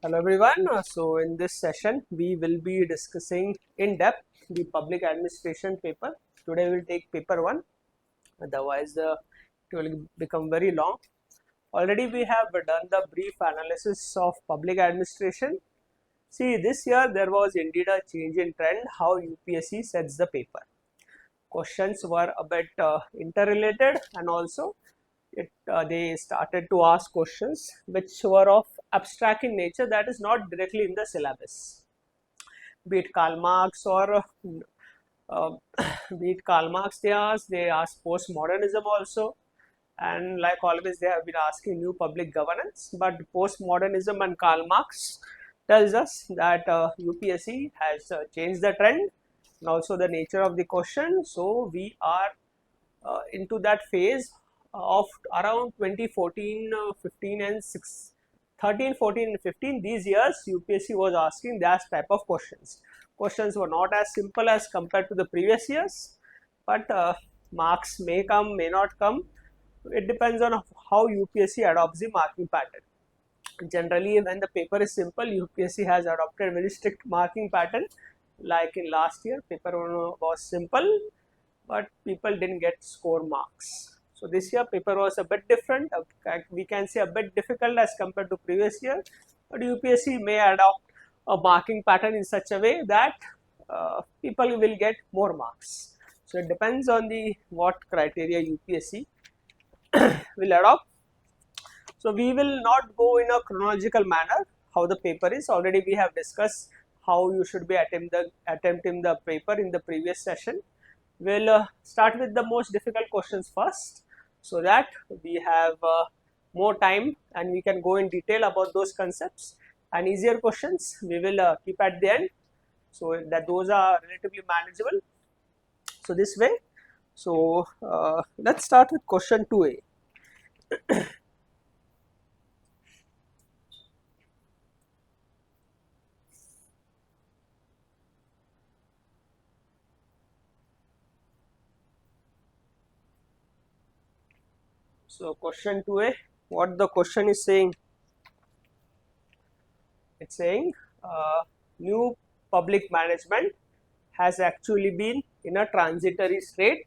Hello everyone. So in this session we will be discussing in depth the public administration paper. Today we will take paper 1, otherwise it will become very long. Already we have done the brief analysis of public administration. See, this year there was indeed a change in trend how UPSC sets the paper. Questions were a bit interrelated, and also they started to ask questions which were of abstract in nature, that is not directly in the syllabus, be it Karl Marx or uh, be it Karl Marx they asked postmodernism also, and like always they have been asking new public governance. But postmodernism and Karl Marx tells us that UPSC has changed the trend and also the nature of the question. So we are into that phase of around 2014, 15 and 13, 14 and 15. These years UPSC was asking that type of questions. Questions were not as simple as compared to the previous years, but marks may come, may not come. It depends on how UPSC adopts the marking pattern. Generally, when the paper is simple, UPSC has adopted very strict marking pattern. Like in last year, paper 1 was simple, but people didn't get score marks. So this year paper was a bit different, we can say a bit difficult as compared to previous year, but UPSC may adopt a marking pattern in such a way that people will get more marks. So it depends on the what criteria UPSC will adopt. So we will not go in a chronological manner how the paper is. Already we have discussed how you should be attempting the paper in the previous session. We'll start with the most difficult questions first, so that we have more time and we can go in detail about those concepts, and easier questions we will keep at the end, so that those are relatively manageable. So this way, so let's start with question 2A. So question 2A, what the question is saying? It's saying new public management has actually been in a transitory state.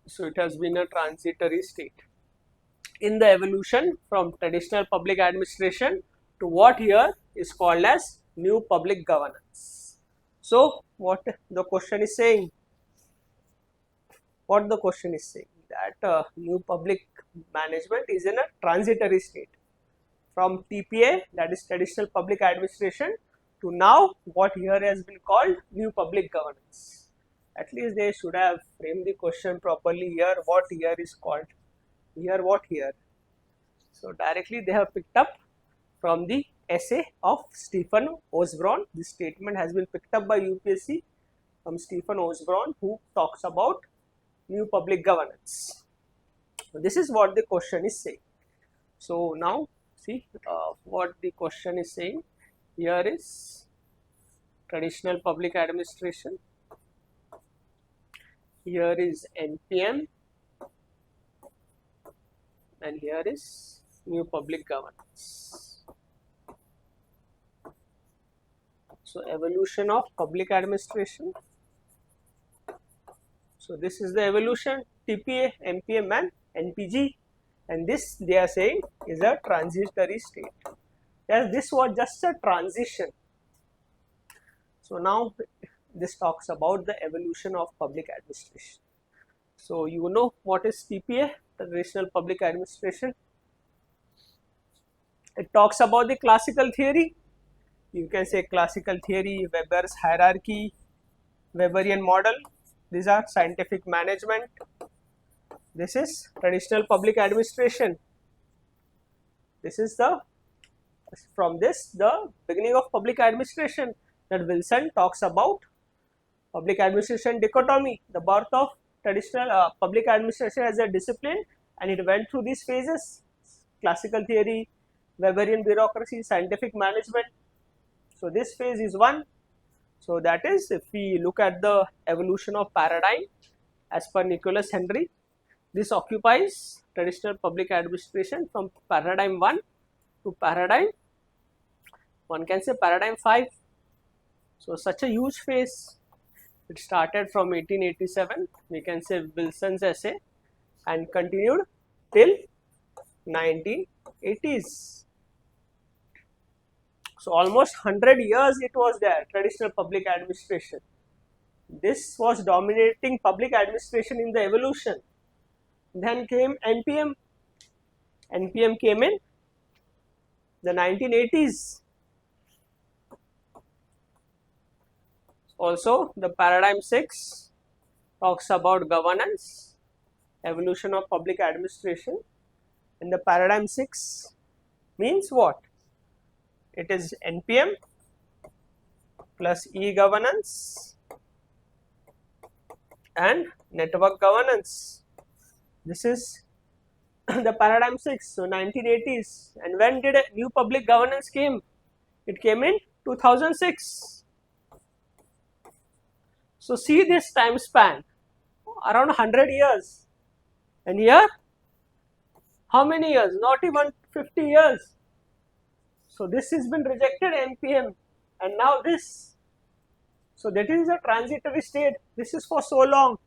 So it has been a transitory state in the evolution from traditional public administration to what here is called as new public governance. So what the question is saying? That new public management is in a transitory state from TPA, that is traditional public administration, to now what here has been called new public governance. At least they should have framed the question properly here, what here is called, here what here. So directly they have picked up from the essay of Stephen Osborne. This statement has been picked up by UPSC from Stephen Osborne, who talks about new public governance. So this is what the question is saying. So now see what the question is saying. Here is traditional public administration, here is NPM, and here is new public governance. So evolution of public administration. So this is the evolution, TPA, NPM and NPG, and this they are saying is a transitory state. Yes, this was just a transition. So now this talks about the evolution of public administration. So you know what is TPA, traditional public administration. It talks about the classical theory. You can say classical theory, Weber's hierarchy, Weberian model. These are scientific management. This is traditional public administration. This is the beginning of public administration, that Wilson talks about public administration dichotomy, the birth of traditional public administration as a discipline, and it went through these phases: classical theory, Weberian bureaucracy, scientific management. So this phase is one. So that is, if we look at the evolution of paradigm, as per Nicholas Henry. This occupies traditional public administration from paradigm 1 to paradigm, one can say paradigm 5. So such a huge phase. It started from 1887, we can say Wilson's essay, and continued till 1980s. So almost 100 years it was there, traditional public administration. This was dominating public administration in the evolution. Then came NPM. NPM came in the 1980s. Also, the paradigm 6 talks about governance, evolution of public administration. And the paradigm 6 means what? It is NPM plus e-governance and network governance. This is the paradigm 6, so 1980s. And when did a new public governance came? It came in 2006. So see this time span, around 100 years. And here, how many years? Not even 50 years. So this has been rejected, NPM, and now this. So that is a transitory state. This is for so long,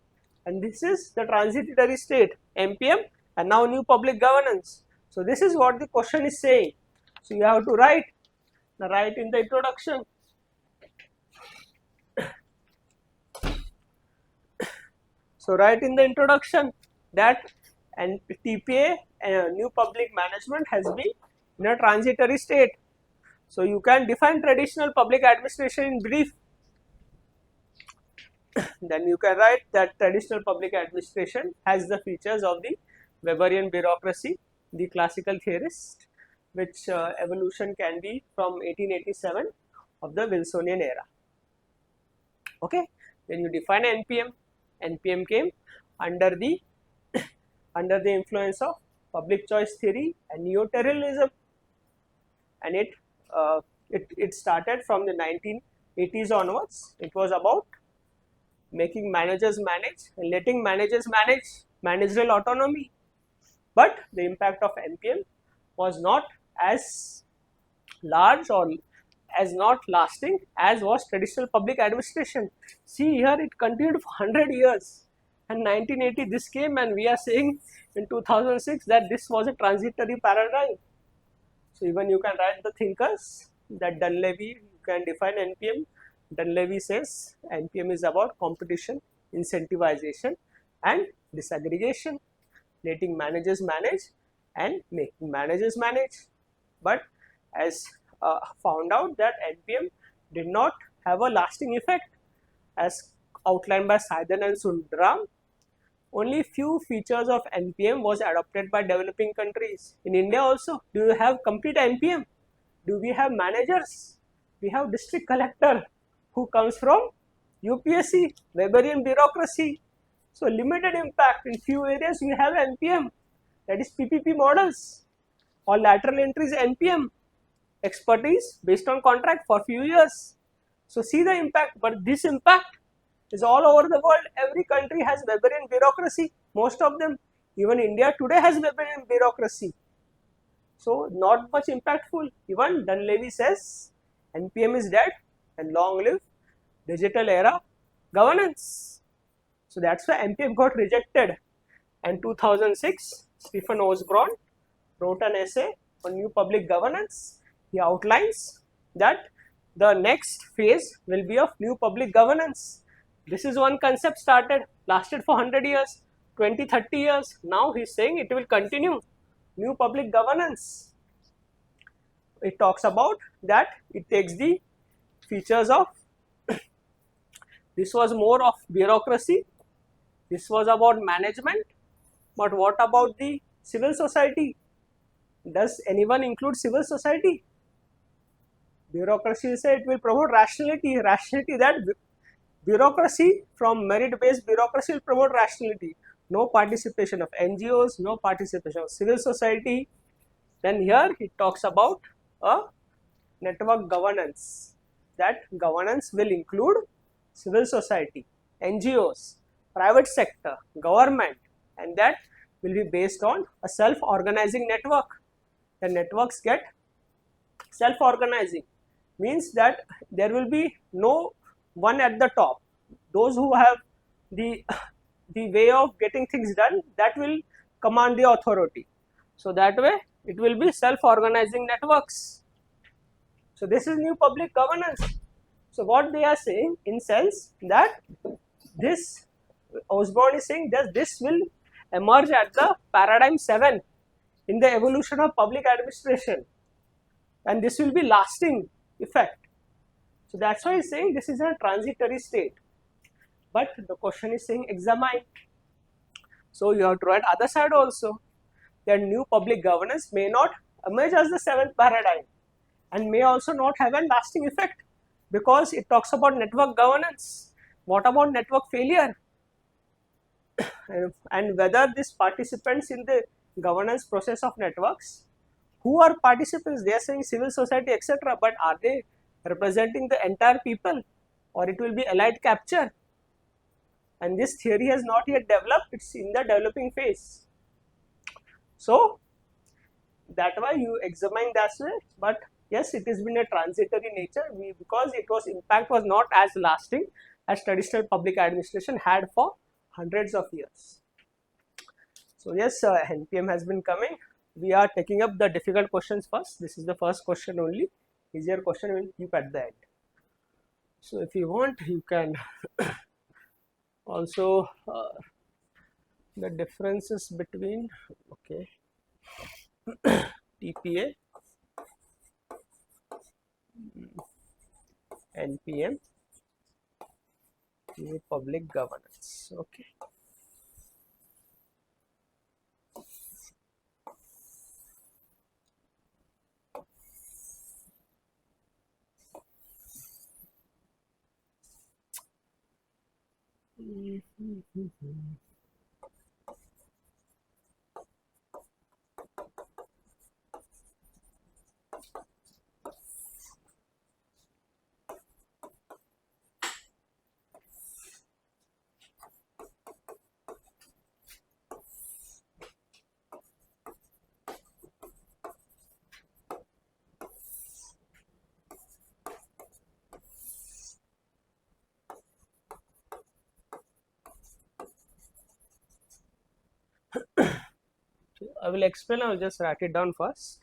and this is the transitory state, NPM, and now new public governance. So this is what the question is saying. So you have to write in the introduction. So write in the introduction that TPA, new public management, has been in a transitory state. So you can define traditional public administration in brief. Then you can write that traditional public administration has the features of the Weberian bureaucracy, the classical theorist, which evolution can be from 1887 of the Wilsonian era. Okay, then you define NPM. NPM came under the influence of public choice theory and neo-territorialism, and it started from the 1980s onwards. It was about making managers manage and letting managers manage, managerial autonomy. But the impact of NPM was not as large or as not lasting as was traditional public administration. See here, it continued for 100 years, and 1980 this came, and we are saying in 2006 that this was a transitory paradigm. So even you can write the thinkers that Dunleavy, you can define NPM. Dunleavy says NPM is about competition, incentivization and disaggregation, letting managers manage and making managers manage. But as found out that NPM did not have a lasting effect as outlined by Saiden and Sundaram. Only few features of NPM was adopted by developing countries. In India also, do you have complete NPM? Do we have managers? We have district collector who comes from UPSC, Weberian bureaucracy. So limited impact. In few areas we have NPM, that is PPP models or lateral entries NPM. Expertise based on contract for few years. So see the impact, but this impact is all over the world. Every country has Weberian bureaucracy, most of them. Even India today has Weberian bureaucracy. So not much impactful. Even Dunleavy says NPM is dead and long live digital era governance. So that's why NPM got rejected. And 2006, Stephen Osborne wrote an essay on new public governance. He outlines that the next phase will be of new public governance. This is one concept started, lasted for 100 years, 20, 30 years. Now he is saying it will continue, new public governance. It talks about that it takes the features of, this was more of bureaucracy, this was about management, but what about the civil society? Does anyone include civil society? Bureaucracy will say it will promote rationality, that bureaucracy from merit-based bureaucracy will promote rationality. No participation of NGOs, no participation of civil society. Then here it talks about a network governance, that governance will include civil society, NGOs, private sector, government, and that will be based on a self-organizing network. The networks get self-organizing, means that there will be no one at the top. Those who have the the way of getting things done, that will command the authority. So that way it will be self-organizing networks. So this is new public governance. So what they are saying in sense that this, Osborne is saying that this will emerge at the paradigm 7 in the evolution of public administration, and this will be lasting effect. So that's why he's saying this is a transitory state. But the question is saying examine. So you have to write other side also, that new public governance may not emerge as the 7th paradigm and may also not have a lasting effect, because it talks about network governance. What about network failure? And whether these participants in the governance process of networks, who are participants? They are saying civil society, etc. But are they representing the entire people, or it will be allied capture? And this theory has not yet developed, it's in the developing phase. So that why you examine that way. But yes, it has been a transitory nature, because it was impact was not as lasting as traditional public administration had for hundreds of years. So yes, NPM has been coming. We are taking up the difficult questions first. This is the first question only. Easier question will keep at the end. So if you want, you can also the differences between TPA, NPM, new public governance. Okay. I will explain. I will just write it down first.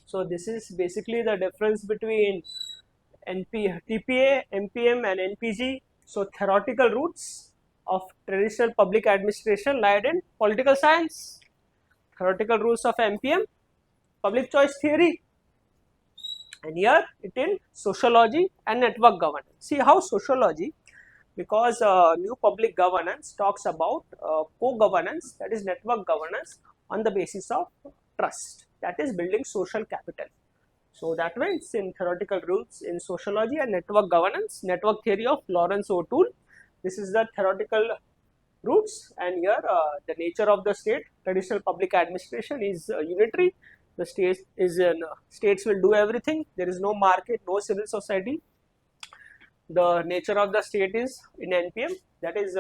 So this is basically the difference between TPA, MPM and NPG. So theoretical roots of traditional public administration lied in political science. Theoretical roots of MPM, public choice theory, and here it in sociology and network governance. See how sociology, because new public governance talks about co-governance, that is network governance on the basis of trust, that is building social capital. So that way it's in theoretical roots in sociology and network governance, network theory of Lawrence O'Toole. This is the theoretical roots, and here the nature of the state, traditional public administration is unitary. The state is states will do everything. There is no market, no civil society. The nature of the state is in NPM, that is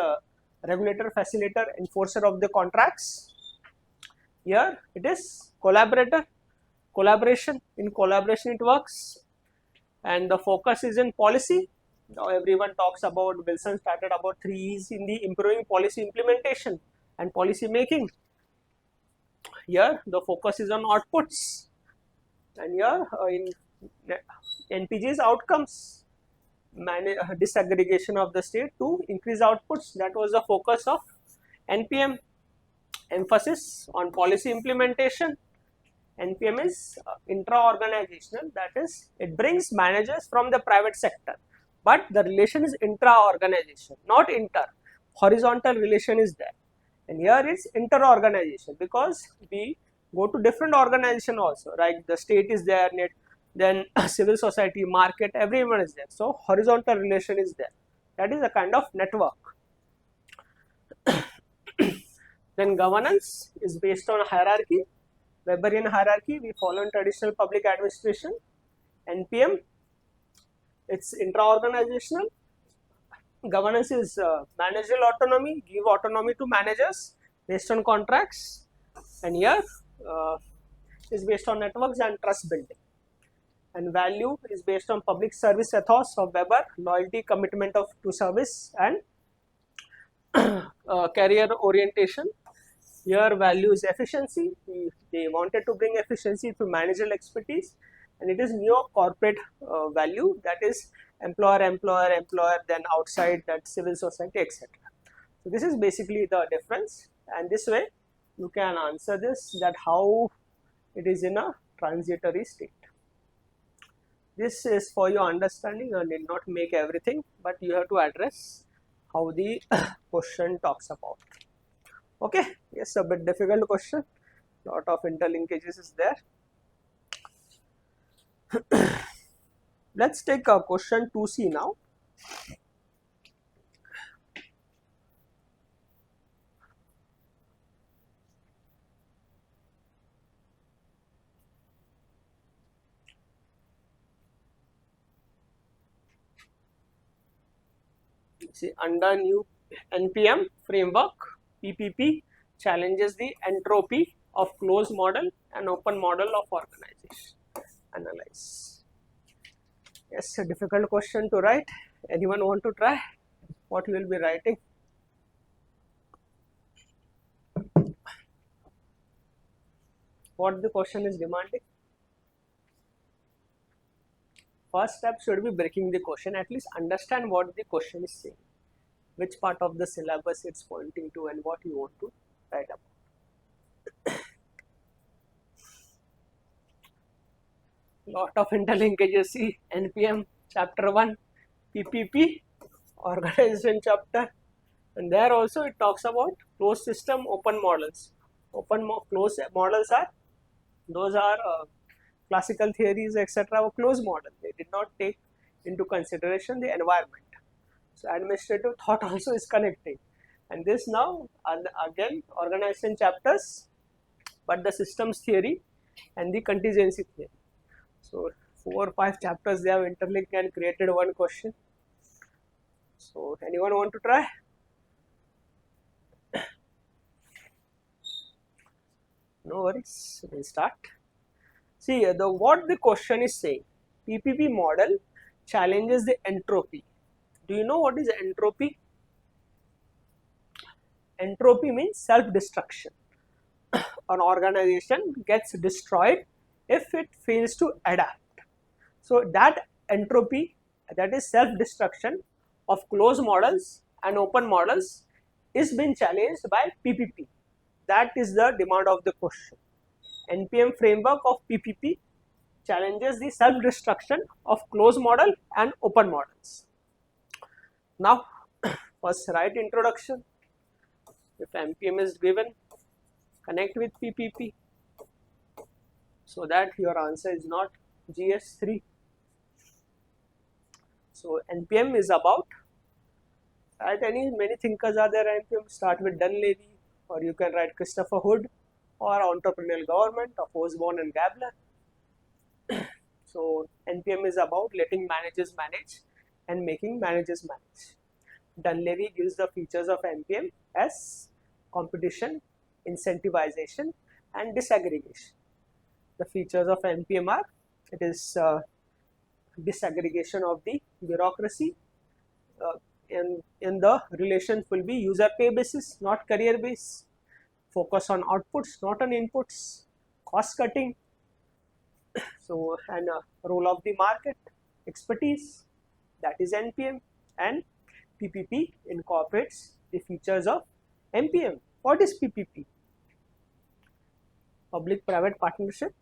regulator, facilitator, enforcer of the contracts. Here it is collaborator, collaboration. In collaboration it works, and the focus is in policy. Now everyone talks about, Wilson started about 3 E's in the improving policy implementation and policy making. Here the focus is on outputs, and here in NPG's outcomes, disaggregation of the state to increase outputs. That was the focus of NPM. Emphasis on policy implementation. NPM is intra-organizational, that is it brings managers from the private sector, but the relation is intra-organization, not inter. Horizontal relation is there, and here it's inter-organization because we go to different organization also, right? The state is there, then civil society, market, everyone is there. So horizontal relation is there. That is a kind of network. Then governance is based on hierarchy, Weberian hierarchy. We follow in traditional public administration. NPM, it's intra-organizational. Governance is managerial autonomy, give autonomy to managers based on contracts, and here is based on networks and trust building. And value is based on public service ethos of Weber, loyalty, commitment to service, and career orientation. Here value is efficiency. They wanted to bring efficiency through managerial expertise, and it is neo corporate value, that is employer, employer, employer, then outside, that civil society, etc. So this is basically the difference, and this way you can answer this, that how it is in a transitory state. This is for your understanding. I did not make everything, but you have to address how the question talks about. Okay, yes, a bit difficult question, lot of interlinkages is there. Let's take a question 2C now. See, under new NPM framework, PPP challenges the entropy of closed model and open model of organization. Analyze. Yes, a difficult question to write. Anyone want to try? What you will be writing? What the question is demanding? First step should be breaking the question, at least understand what the question is saying, which part of the syllabus it's pointing to, and what you want to write about. Lot of interlinkages. See, NPM chapter 1, PPP, organization chapter, and there also it talks about closed system, open models. Closed models are, those are classical theories, etc. were closed model. They did not take into consideration the environment. So administrative thought also is connecting, and this now again organization chapters, but the systems theory and the contingency theory. So 4 or 5 chapters they have interlinked and created one question. So anyone want to try? No worries, we'll start. See, what the question is saying, PPP model challenges the entropy. Do you know what is entropy? Entropy means self-destruction. An organization gets destroyed if it fails to adapt. So that entropy, that is self-destruction of closed models and open models, is being challenged by PPP. That is the demand of the question. NPM framework of PPP challenges the self-destruction of closed model and open models. Now, first write introduction. If NPM is given, connect with PPP so that your answer is not GS3. So NPM is about, right, many thinkers are there. NPM start with Dunleavy, or you can write Christopher Hood, or entrepreneurial government of Osborne and Gabler. So NPM is about letting managers manage and making managers manage. Dunleavy gives the features of NPM as competition, incentivization, and disaggregation. The features of NPM are, it is disaggregation of the bureaucracy, in the relations will be user pay basis, not career base, focus on outputs, not on inputs, cost cutting, so and role of the market, expertise, that is NPM, and PPP incorporates the features of NPM. What is PPP? Public-private partnership.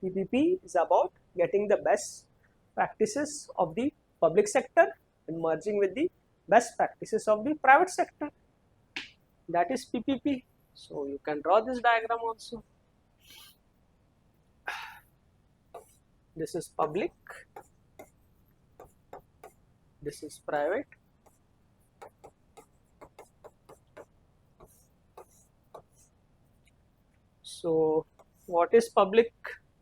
PPP is about getting the best practices of the public sector and merging with the best practices of the private sector. That is PPP. So you can draw this diagram also. This is public, this is private, so what is public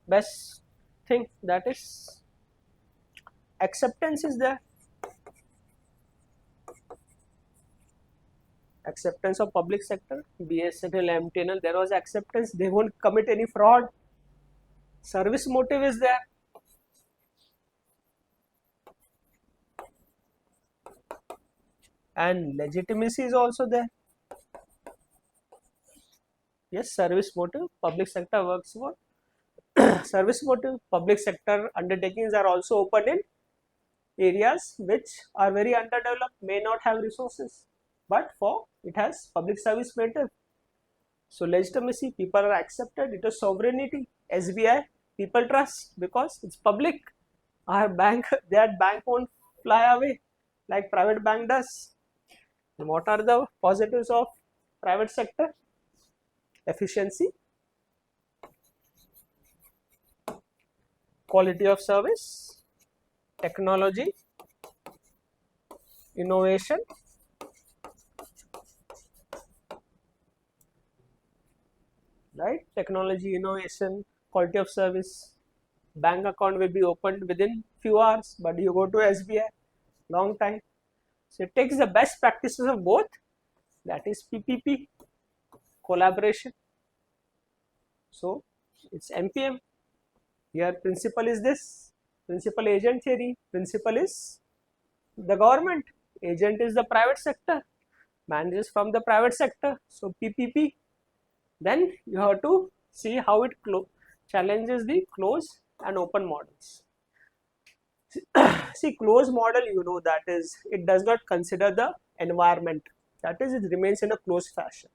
best thing? That is acceptance is there. Acceptance of public sector, BSNL, MTNL, there was acceptance, they won't commit any fraud. Service motive is there. And legitimacy is also there. Yes, service motive, public sector works for service motive. Public sector undertakings are also open in areas which are very underdeveloped, may not have resources, but for it has public service motive. So legitimacy, people are accepted, it is sovereignty. SBI, people trust because it's public. Our bank, that bank won't fly away like private bank does. And what are the positives of private sector? Efficiency, quality of service, technology, innovation, right? Technology, innovation, quality of service. Bank account will be opened within few hours, but you go to SBI, long time. So it takes the best practices of both, that is PPP, collaboration. So it's NPM. Here principle is this, principal agent theory. Principle is the government, agent is the private sector, managers from the private sector. So PPP. Then you have to see how it challenges the closed and open models. See, closed model, you know, that is, it does not consider the environment, that is, it remains in a closed fashion.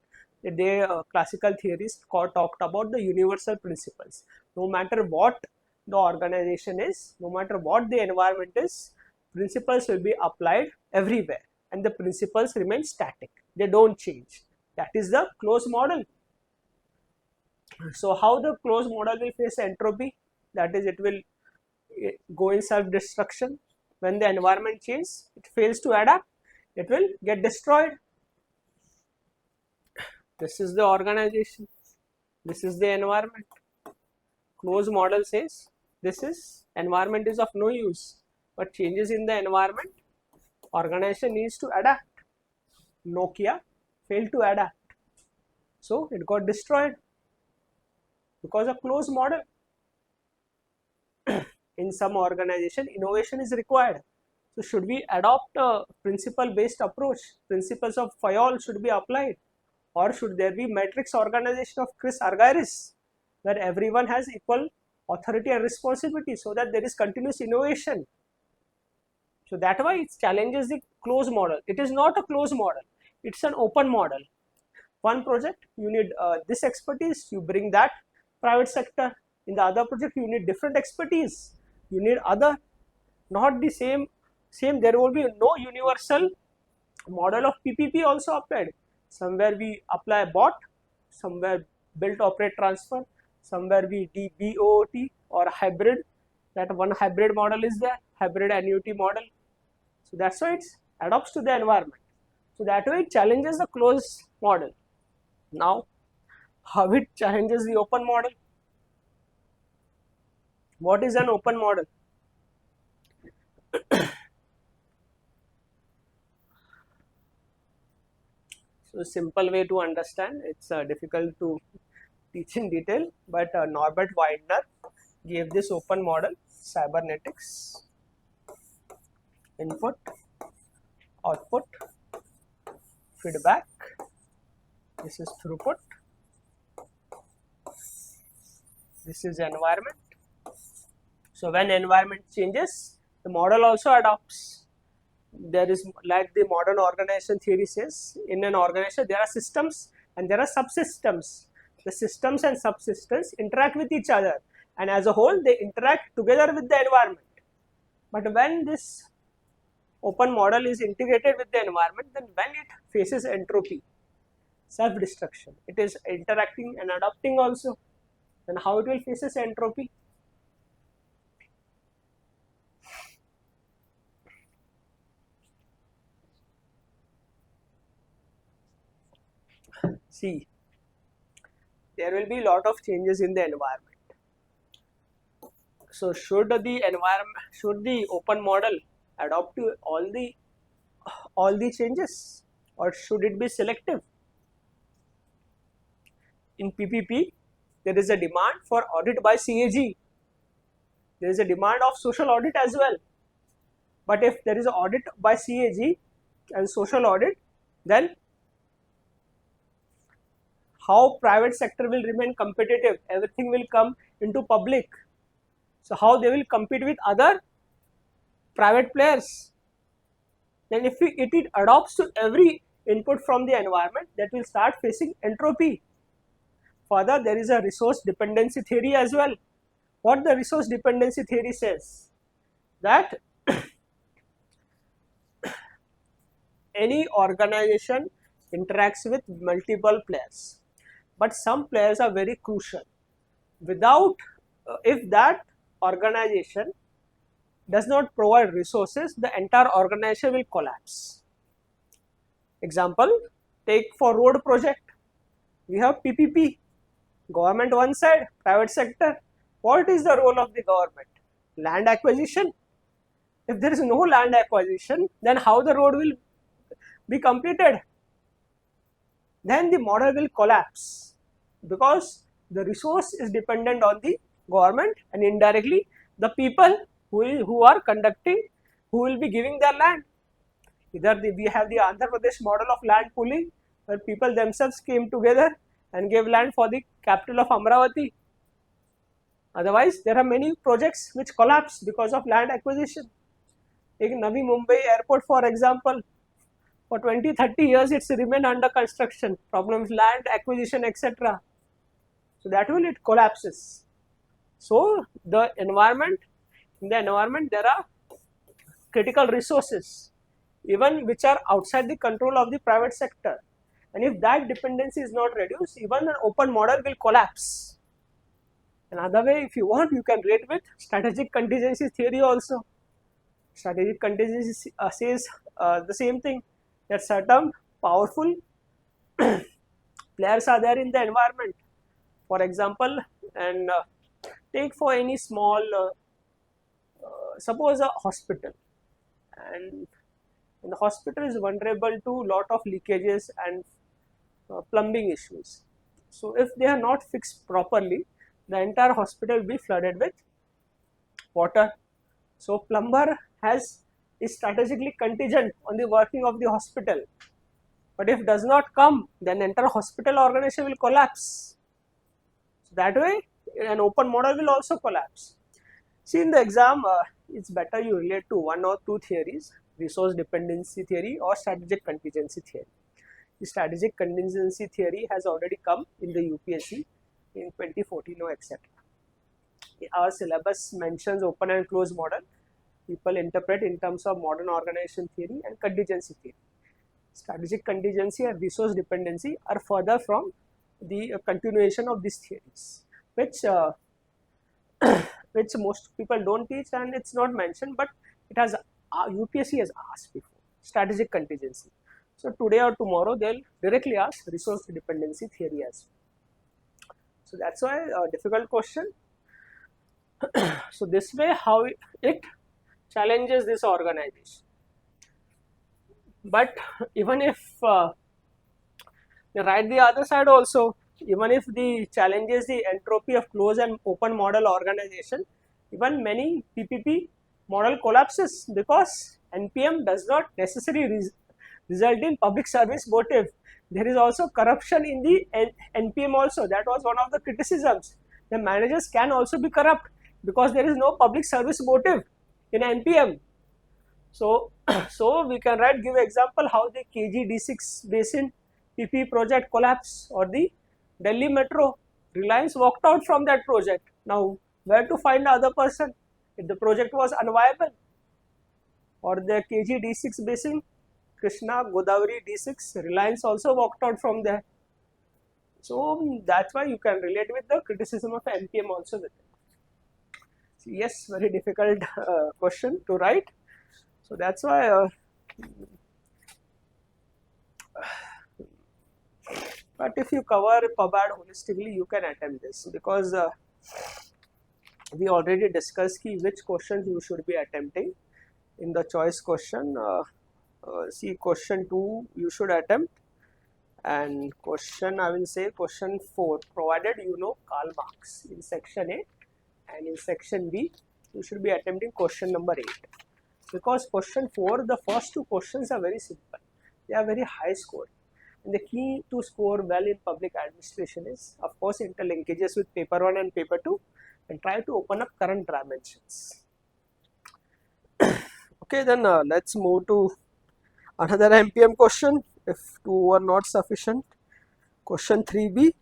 They classical theorists talked about the universal principles. No matter what the organization is, no matter what the environment is, principles will be applied everywhere and the principles remain static, they don't change. That is the closed model. So how the closed model will face entropy? That is, it will go in self-destruction. When the environment changes, it fails to adapt, it will get destroyed. This is the organization, this is the environment. Closed model says this is environment is of no use, but changes in the environment, organization needs to adapt. Nokia failed to adapt, so it got destroyed because of closed model. In some organization, innovation is required. So should we adopt a principle based approach? Principles of Fayol should be applied, or should there be matrix organization of Chris Argyris? where everyone has equal authority and responsibility, so that there is continuous innovation. So that why it challenges the closed model. It is not a closed model, it's an open model. One project you need this expertise, you bring that private sector. In the other project you need different expertise, you need other, not the same. There will be no universal model of PPP also applied. Somewhere we apply BOT, somewhere build, operate, transfer, somewhere we do BOOT or hybrid. That one hybrid model is there, hybrid annuity model. So that's why it adapts to the environment. So that way it challenges the closed model. Now, how it challenges the open model? What is an open model? So simple way to understand, it's difficult to teach in detail, but Norbert Widener gave this open model: cybernetics, input, output, feedback, this is throughput, this is environment. So when environment changes, the model also adapts. There is, like the modern organization theory says, in an organization there are systems and there are subsystems. The systems and subsystems interact with each other, and as a whole they interact together with the environment. But when this open model is integrated with the environment, then when it faces entropy, self-destruction, it is interacting and adapting also, then how it will faces entropy? See, there will be a lot of changes in the environment. So should the open model adopt to all the changes, or should it be selective? In PPP, there is a demand for audit by CAG. There is a demand of social audit as well. But if there is an audit by CAG and social audit, then how private sector will remain competitive? Everything will come into public. So how they will compete with other private players? Then if it adopts to every input from the environment, that will start facing entropy. Further, there is a resource dependency theory as well. What the resource dependency theory says? That any organization interacts with multiple players, but some players are very crucial. Without, if that organization does not provide resources, the entire organization will collapse. Example, take for road project, we have PPP, government one side, private sector. What is the role of the government? Land acquisition. If there is no land acquisition, then how the road will be completed? Then the model will collapse, because the resource is dependent on the government, and indirectly the people who are conducting, who will be giving their land. Either we have the Andhra Pradesh model of land pooling, where people themselves came together and gave land for the capital of Amravati. Otherwise, there are many projects which collapse because of land acquisition. Take Navi Mumbai airport for example. For 20-30 years it's remained under construction. Problems, land acquisition, etc. So that will, it collapses. So the environment, in the environment there are critical resources, even which are outside the control of the private sector. And if that dependency is not reduced, even an open model will collapse. Another way, if you want, you can rate with strategic contingency theory also. Strategic contingency says the same thing, that certain powerful players are there in the environment. For example, and take for any small, suppose a hospital, and the hospital is vulnerable to lot of leakages and plumbing issues. So if they are not fixed properly, the entire hospital will be flooded with water. So plumber is strategically contingent on the working of the hospital. But if does not come, then entire hospital organization will collapse. So that way, an open model will also collapse. See, in the exam, it's better you relate to one or two theories, resource dependency theory or strategic contingency theory. The strategic contingency theory has already come in the UPSC in 2014 or etc. Our syllabus mentions open and closed model. People interpret in terms of modern organization theory and contingency theory. Strategic contingency and resource dependency are further from the continuation of these theories, which which most people don't teach, and it's not mentioned, but it has UPSC has asked before. Strategic contingency. So today or tomorrow they'll directly ask resource dependency theory as well. So that's why a difficult question. So this way how it challenges this organization. But even if right the other side also, even if the challenges the entropy of closed and open model organization, even many PPP model collapses because NPM does not necessarily result in public service motive. There is also corruption in the NPM also. That was one of the criticisms. The managers can also be corrupt because there is no public service motive in NPM. So, we can give example how the KG-D6 basin PP project collapsed, or the Delhi Metro, Reliance walked out from that project. Now, where to find the other person if the project was unviable? Or the KG-D6 basin, Krishna, Godavari D6, Reliance also walked out from there. So, that's why you can relate with the criticism of NPM also with it. So, yes, very difficult question to write. So that's why, but if you cover PubAd holistically, you can attempt this, because we already discussed which questions you should be attempting in the choice question. See, question 2 you should attempt, and question, I will say question 4, provided you know Karl Marx in section A, and in section B you should be attempting question number 8. Because question 4, the first two questions are very simple, they are very high scoring, and the key to score well in public administration is, of course, interlinkages with paper 1 and paper 2, and try to open up current dimensions. Okay, then let's move to another NPM question, if 2 are not sufficient. Question 3B.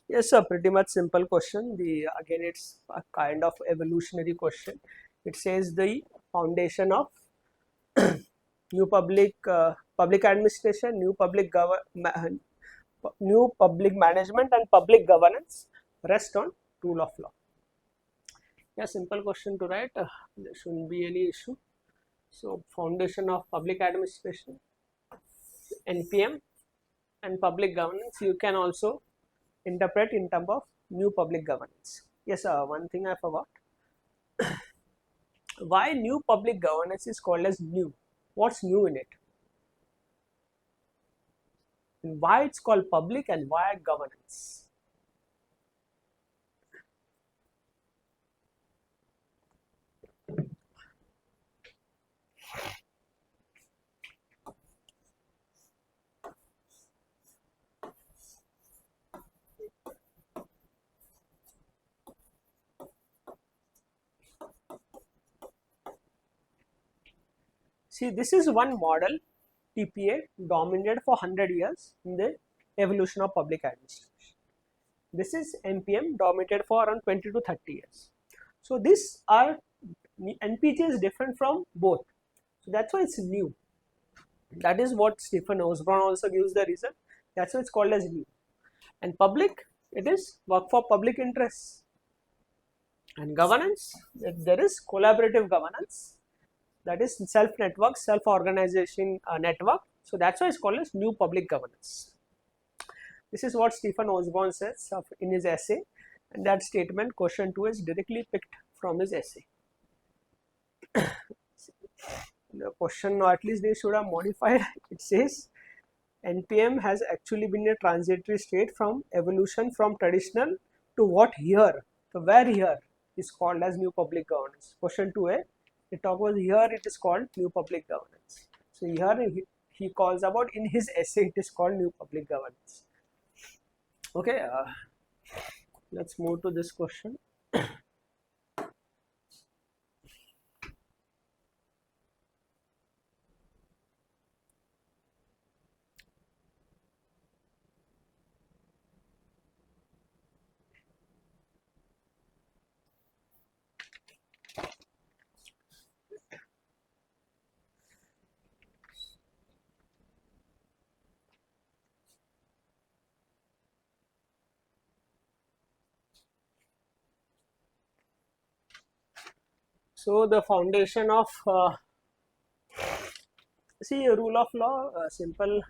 Yes, a pretty much simple question. Again, it's a kind of evolutionary question. It says the foundation of new public administration, new public management, and public governance rest on rule of law. Yeah, simple question to write. There shouldn't be any issue. So, foundation of public administration, NPM, and public governance, you can also interpret in terms of new public governance. Yes, one thing I forgot. Why new public governance is called as new? What's new in it? And why it's called public, and why governance? See, this is one model TPA dominated for 100 years in the evolution of public administration. This is NPM dominated for around 20 to 30 years. So these are, NPG is different from both. So that's why it's new. That is what Stephen Osborne also gives the reason. That's why it's called as new. And public, it is work for public interests. And governance, there is collaborative governance. That is self-network, self-organization network. So that's why it's called as new public governance. This is what Stephen Osborne says in his essay, and that statement, question 2, is directly picked from his essay. The question, or at least they should have modified, it says NPM has actually been a transitory state from evolution from traditional to what here, so where here is called as new public governance. Question 2a, the talk was here it is called new public governance. So here he calls about in his essay it is called new public governance. Okay, let's move to this question. So the foundation of see rule of law, simple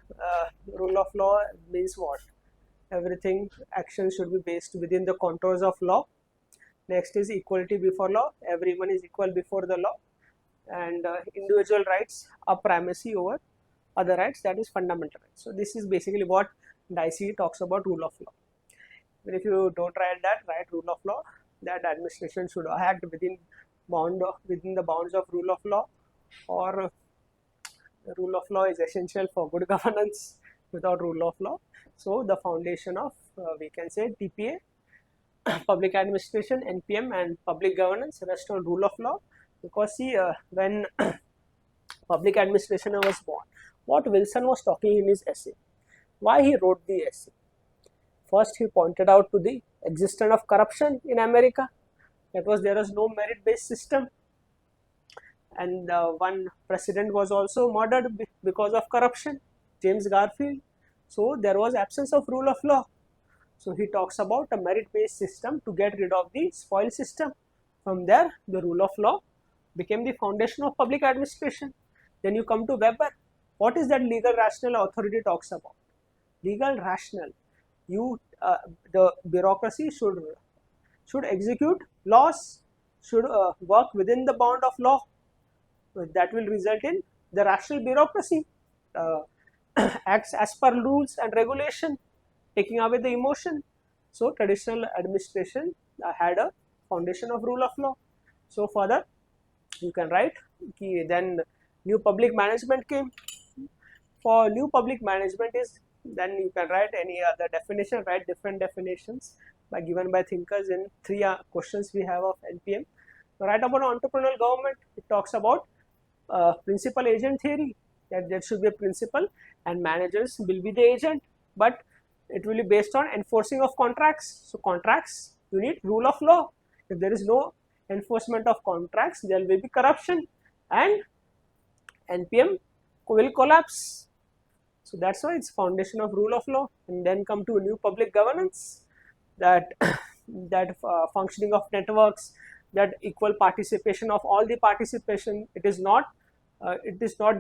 rule of law means what? Everything action should be based within the contours of law. Next is equality before law. Everyone is equal before the law, and individual rights are primacy over other rights. That is fundamental rights. So this is basically what Dicey talks about rule of law. But if you don't write that, write rule of law. That administration should act within the bounds of rule of law, or the rule of law is essential for good governance. Without rule of law, so the foundation of we can say TPA, public administration, NPM, and public governance rest on rule of law. Because see, when public administration was born, what Wilson was talking in his essay, why he wrote the essay. First, he pointed out to the existence of corruption in America. That was there was no merit-based system, and one president was also murdered because of corruption, James Garfield. So there was absence of rule of law. So he talks about a merit-based system to get rid of the spoil system. From there, the rule of law became the foundation of public administration. Then you come to Weber. What is that legal rational authority talks about? Legal rational. The bureaucracy should execute laws, should work within the bound of law. That will result in the rational bureaucracy. Acts as per rules and regulation, taking away the emotion. So traditional administration had a foundation of rule of law. So further you can write then new public management came. For new public management is, then you can write any other definition, write different definitions given by thinkers in 3 questions we have of NPM. So write about entrepreneurial government. It talks about principal agent theory, that there should be a principal and managers will be the agent, but it will be based on enforcing of contracts. So contracts, you need rule of law. If there is no enforcement of contracts, there will be corruption and NPM will collapse. So that's why it's foundation of rule of law. And then come to new public governance, that functioning of networks, that equal participation of all the participation. It is not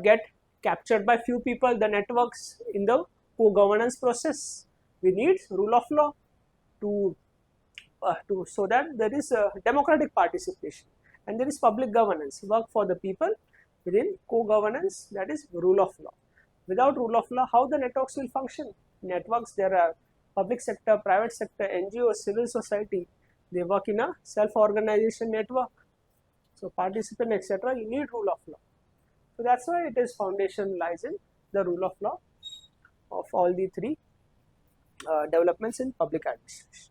get captured by few people, the networks, in the co-governance process. We need rule of law to so that there is democratic participation, and there is public governance, work for the people within co-governance, that is rule of law. Without rule of law, how the networks will function? Networks, there are public sector, private sector, NGOs, civil society, they work in a self-organization network. So participant, etc., you need rule of law. So that's why it is foundation lies in the rule of law of all the 3 developments in public administration.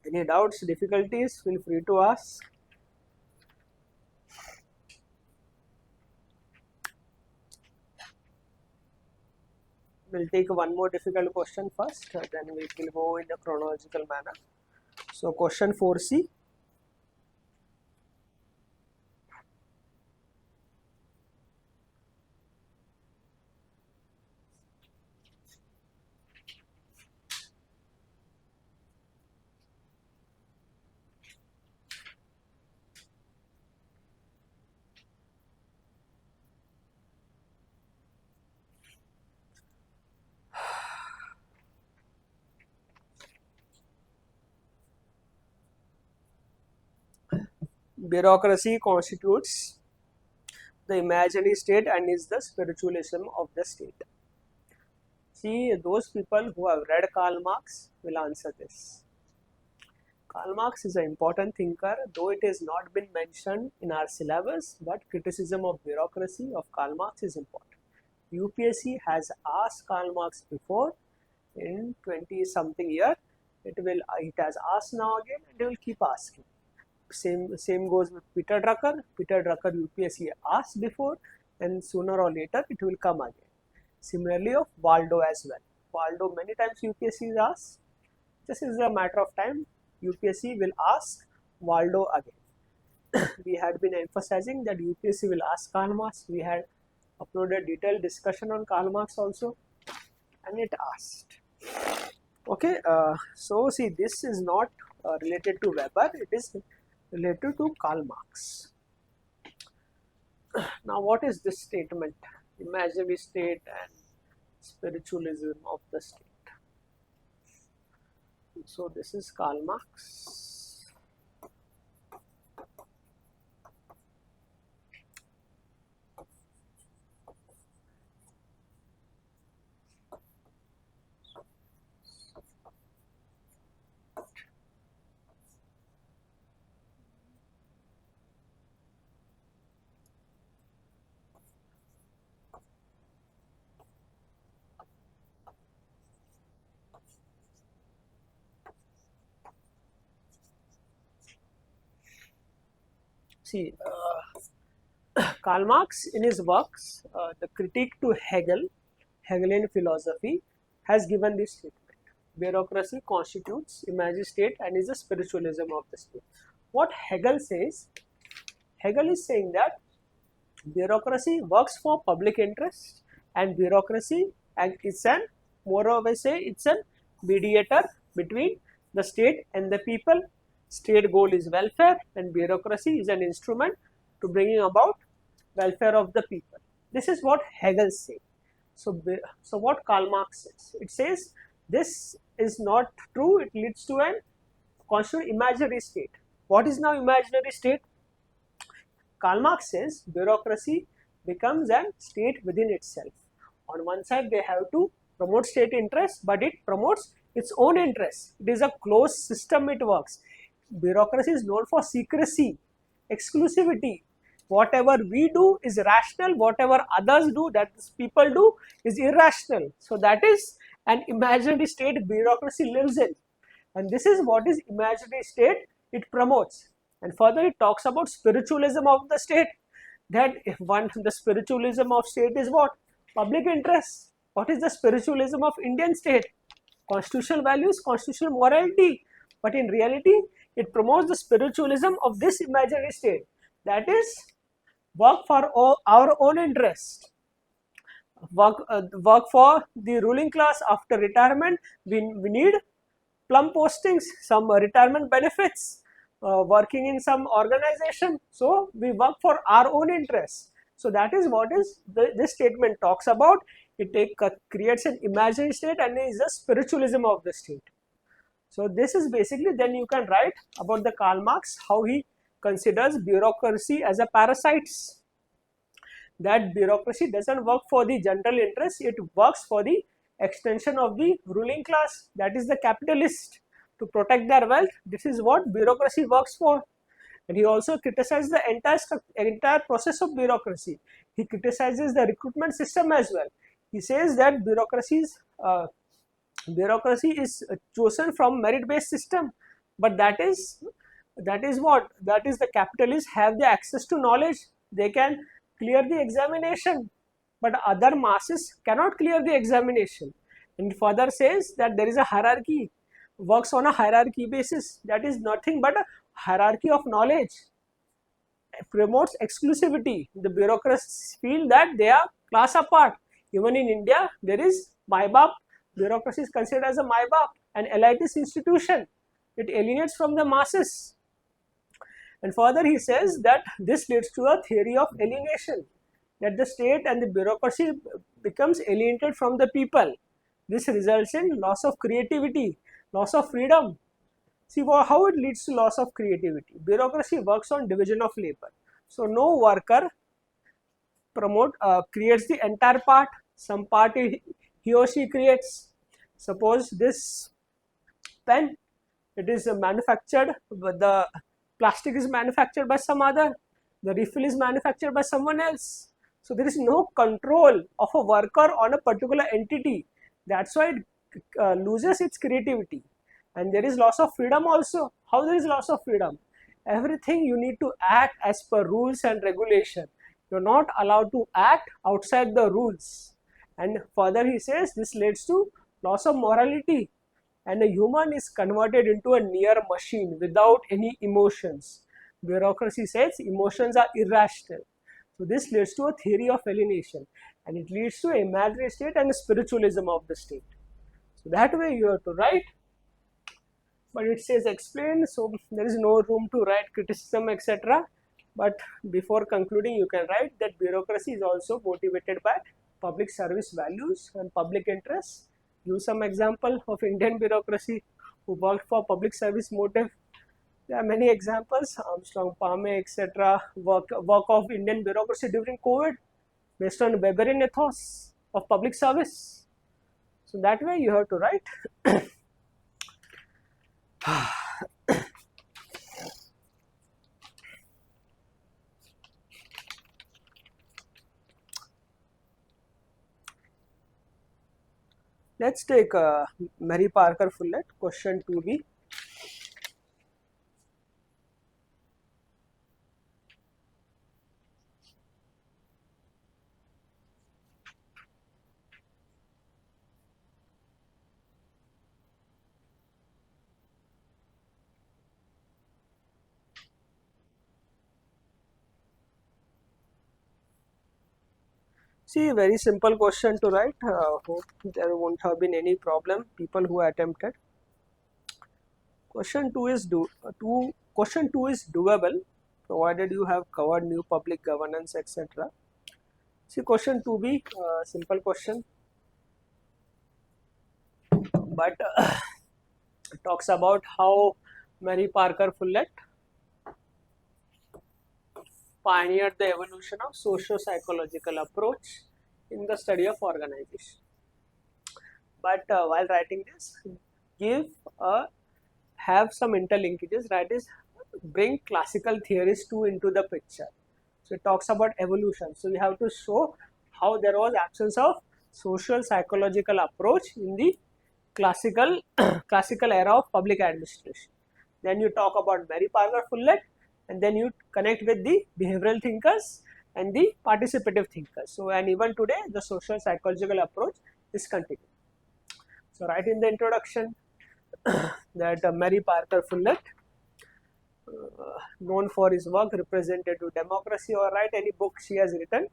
Any doubts, difficulties, feel free to ask. We'll take one more difficult question first, then we will go in a chronological manner. So question 4C. Bureaucracy constitutes the imaginary state and is the spiritualism of the state? See, those people who have read Karl Marx will answer this. Karl Marx is an important thinker, though it has not been mentioned in our syllabus, but criticism of bureaucracy of Karl Marx is important. UPSC has asked Karl Marx before in 20 something year. It has asked now again, and it will keep asking. Same goes with Peter Drucker. Peter Drucker UPSC asked before, and sooner or later it will come again. Similarly of Waldo as well. Waldo many times UPSC is asked. This is a matter of time. UPSC will ask Waldo again. We had been emphasizing that UPSC will ask Karl Marx. We had uploaded detailed discussion on Karl Marx also, and it asked. Okay, so see, this is not related to Weber, it is related to Karl Marx. Now, what is this statement? Imaginary state and spiritualism of the state. So, this is Karl Marx. See, Karl Marx in his works, the critique to Hegelian philosophy, has given this statement. Bureaucracy constitutes imaginary state and is a spiritualism of the state. What Hegel says, Hegel is saying that bureaucracy works for public interest, and bureaucracy and it's an, moreover say, it's a mediator between the state and the people. State goal is welfare, and bureaucracy is an instrument to bringing about welfare of the people. This is what Hegel says. So what Karl Marx says? It says this is not true. It leads to an constitute imaginary state. What is now imaginary state? Karl Marx says bureaucracy becomes a state within itself. On one side, they have to promote state interest, but it promotes its own interests. It is a closed system. It works. Bureaucracy is known for secrecy, exclusivity. Whatever we do is rational, whatever others do, that people do, is irrational. So that is an imaginary state bureaucracy lives in, and this is what is imaginary state it promotes. And further it talks about spiritualism of the state, that if the spiritualism of state is what? Public interest. What is the spiritualism of Indian state? Constitutional values, constitutional morality. But in reality, it promotes the spiritualism of this imaginary state, that is work for our own interest, work for the ruling class. After retirement, we need plum postings, some retirement benefits, working in some organization. So we work for our own interests. So that is what is this statement talks about. It creates an imaginary state and is a spiritualism of the state. So this is basically, then you can write about the Karl Marx, how he considers bureaucracy as a parasite. That bureaucracy doesn't work for the general interest, it works for the extension of the ruling class, that is the capitalist, to protect their wealth. This is what bureaucracy works for. And he also criticizes the entire process of bureaucracy. He criticizes the recruitment system as well. He says that bureaucracy is chosen from merit-based system, but that is what? That is the capitalists have the access to knowledge. They can clear the examination, but other masses cannot clear the examination. And further says that there is a hierarchy, works on a hierarchy basis. That is nothing but a hierarchy of knowledge. It promotes exclusivity. The bureaucrats feel that they are class apart. Even in India, there is Maibap. Bureaucracy is considered as a Maibap, an elitist institution. It alienates from the masses. And further he says that this leads to a theory of alienation, that the state and the bureaucracy becomes alienated from the people. This results in loss of creativity, loss of freedom. See how it leads to loss of creativity. Bureaucracy works on division of labor. So no worker creates the entire part. Some part he or she creates. Suppose this pen, it is manufactured, but the plastic is manufactured by some other, the refill is manufactured by someone else. So there is no control of a worker on a particular entity. That's why it loses its creativity. And there is loss of freedom also. How there is loss of freedom? Everything you need to act as per rules and regulation. You're not allowed to act outside the rules. And further he says this leads to loss of morality. And a human is converted into a near machine without any emotions. Bureaucracy says emotions are irrational. So this leads to a theory of alienation, and it leads to a imaginary state and a spiritualism of the state. So that way you have to write, but it says explain, so there is no room to write criticism, etc. But before concluding, you can write that bureaucracy is also motivated by public service values and public interests. Give some example of Indian bureaucracy who worked for public service motive. There are many examples, Armstrong, Palme, etc. Work of Indian bureaucracy during COVID based on Weberian ethos of public service. So that way you have to write. Let's take Mary Parker Follett, question 2b. See, very simple question to write. Hope there won't have been any problem. People who attempted. Question 2 is doable, provided you have covered new public governance, etc. See, question 2b, simple question, but talks about how Mary Parker Follett pioneered the evolution of socio-psychological approach in the study of organization. But while writing this, have some interlinkages, that is, bring classical theories too into the picture. So it talks about evolution. So we have to show how there was absence of social psychological approach in the classical era of public administration. Then you talk about Mary Parker Follett, and then you connect with the behavioral thinkers and the participative thinkers. So, and even today the social psychological approach is continuing. So write in the introduction that Mary Parker Follett, known for his work Representative Democracy, or write any book she has written,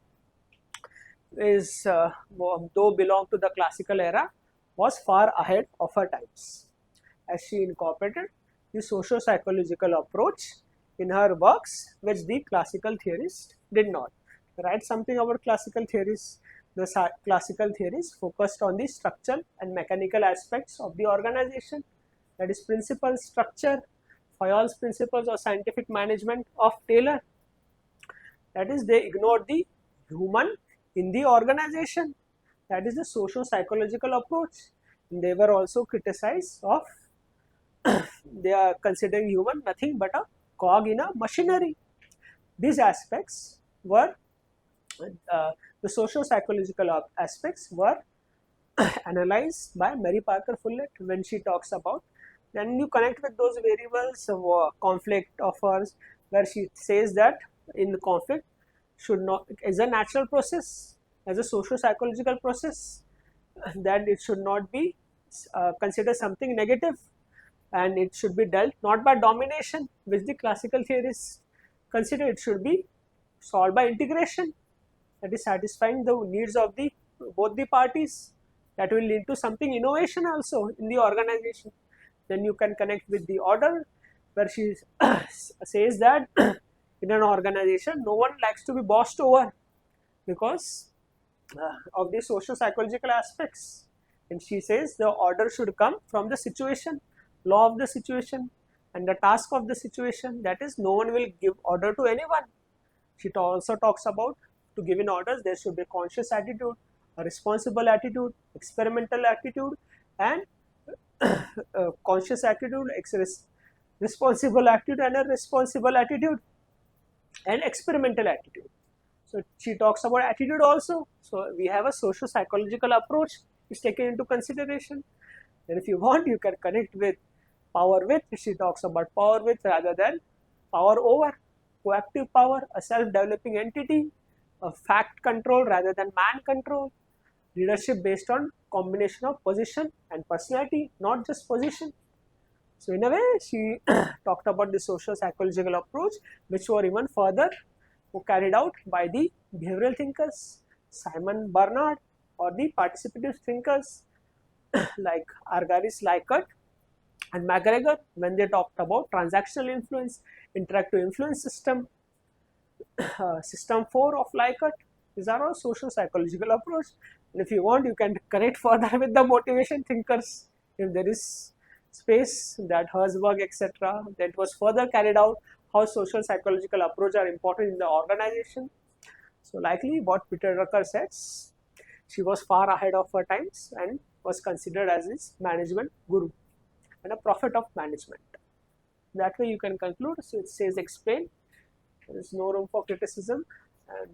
is though belonged to the classical era, was far ahead of her times, as she incorporated the socio-psychological approach in her works, which the classical theorists did not. Write something about classical theories. The classical theories focused on the structural and mechanical aspects of the organization, that is, principle, structure, Fayol's principles or scientific management of Taylor. That is, they ignored the human in the organization. That is the socio-psychological approach. And they were also criticized of they are considering human nothing but a cog in a machinery. These aspects were the socio-psychological aspects were analyzed by Mary Parker Follett when she talks about. Then you connect with those variables of conflict of hers, where she says that in the conflict should not is a natural process, as a socio-psychological process, that it should not be considered something negative, and it should be dealt not by domination, which the classical theorists consider. It should be solved by integration, that is satisfying the needs of the both the parties. That will lead to something innovation also in the organization. Then you can connect with the order, where she says that in an organization no one likes to be bossed over because of the socio-psychological aspects, and she says the order should come from the situation, law of the situation, and the task of the situation. That is, no one will give order to anyone. She also talks about to giving orders, there should be conscious attitude, a responsible attitude, experimental attitude, and conscious attitude, responsible attitude, and a responsible attitude, and experimental attitude. So she talks about attitude also. So we have a socio-psychological approach is taken into consideration. And if you want, you can connect with power with. She talks about power with rather than power over, coactive power, a self-developing entity, a fact control rather than man control, leadership based on combination of position and personality, not just position. So in a way, she talked about the socio-psychological approach, which were even further carried out by the behavioral thinkers, Simon Bernard, or the participative thinkers like Argyris, Likert, and McGregor, when they talked about transactional influence, interactive influence system, system 4 of Likert. These are all socio-psychological approach. And if you want, you can connect further with the motivation thinkers if there is space, that Herzberg, etc. That was further carried out how social psychological approach are important in the organization. So likely what Peter Drucker says, she was far ahead of her times and was considered as his management guru and a prophet of management. That way you can conclude. So it says explain, there is no room for criticism, and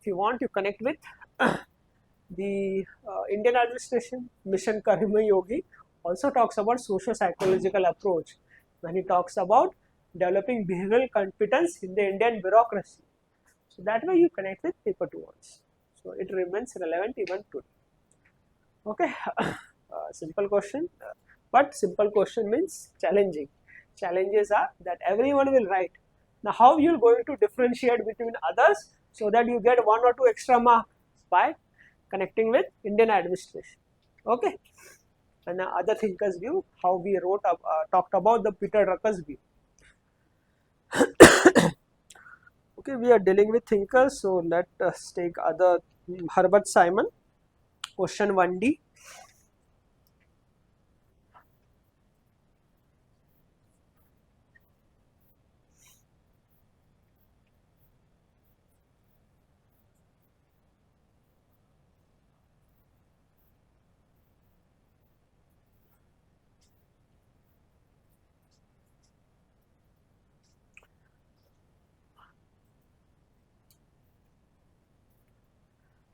if you want, you connect with the Indian administration. Mission Karma Yogi also talks about socio-psychological approach when he talks about developing behavioral competence in the Indian bureaucracy. So that way you connect with paper 2 also. So it remains relevant even today. Okay, simple question, but simple question means challenging. Challenges are that everyone will write. Now how you are going to differentiate between others so that you get 1 or 2 extra marks? By connecting with Indian administration. Okay, and other thinkers' view, how we talked about the Peter Drucker's view. Okay, we are dealing with thinkers, so let us take other. Herbert Simon, question 1D.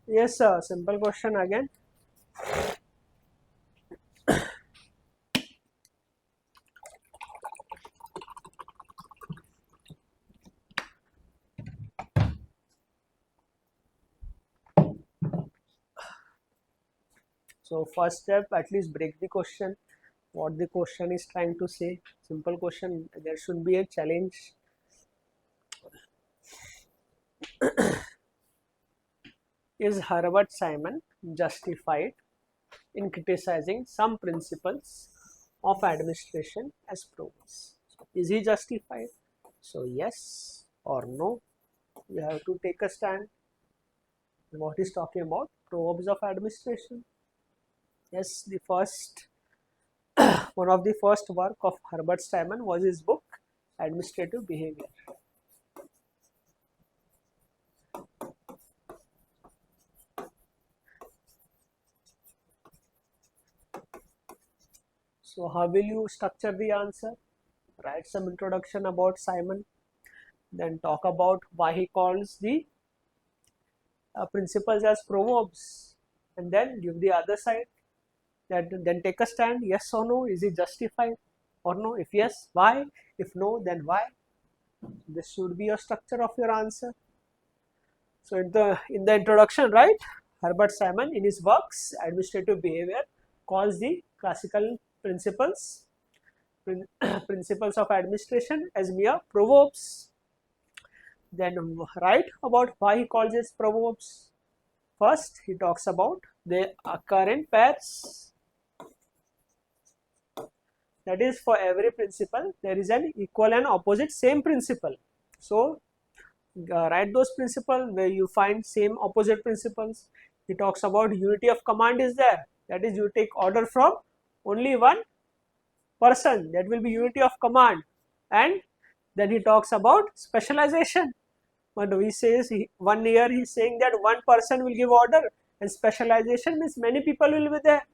Yes, sir. Simple question again. So first step, at least break the question, what the question is trying to say. Simple question, there should be a challenge. Is Herbert Simon justified in criticizing some principles of administration as proves? So is he justified? So yes or no, you have to take a stand. What is talking about? Probes of administration. Yes, the first one of the first work of Herbert Simon was his book Administrative Behavior. So how will you structure the answer? Write some introduction about Simon, then talk about why he calls the principles as proverbs, and then give the other side. Then take a stand, yes or no, is it justified or no? If yes, why? If no, then why? This should be a structure of your answer. So in the introduction, right, Herbert Simon in his works Administrative Behavior calls the classical principles of administration as mere proverbs. Then write about why he calls it proverbs. First, he talks about they occur in pairs. That is, for every principle there is an equal and opposite same principle. So write those principles where you find same opposite principles. He talks about unity of command is there. That is, you take order from only one person, that will be unity of command. And then he talks about specialization. But he says 1 year he's saying that one person will give order, and specialization means many people will be there.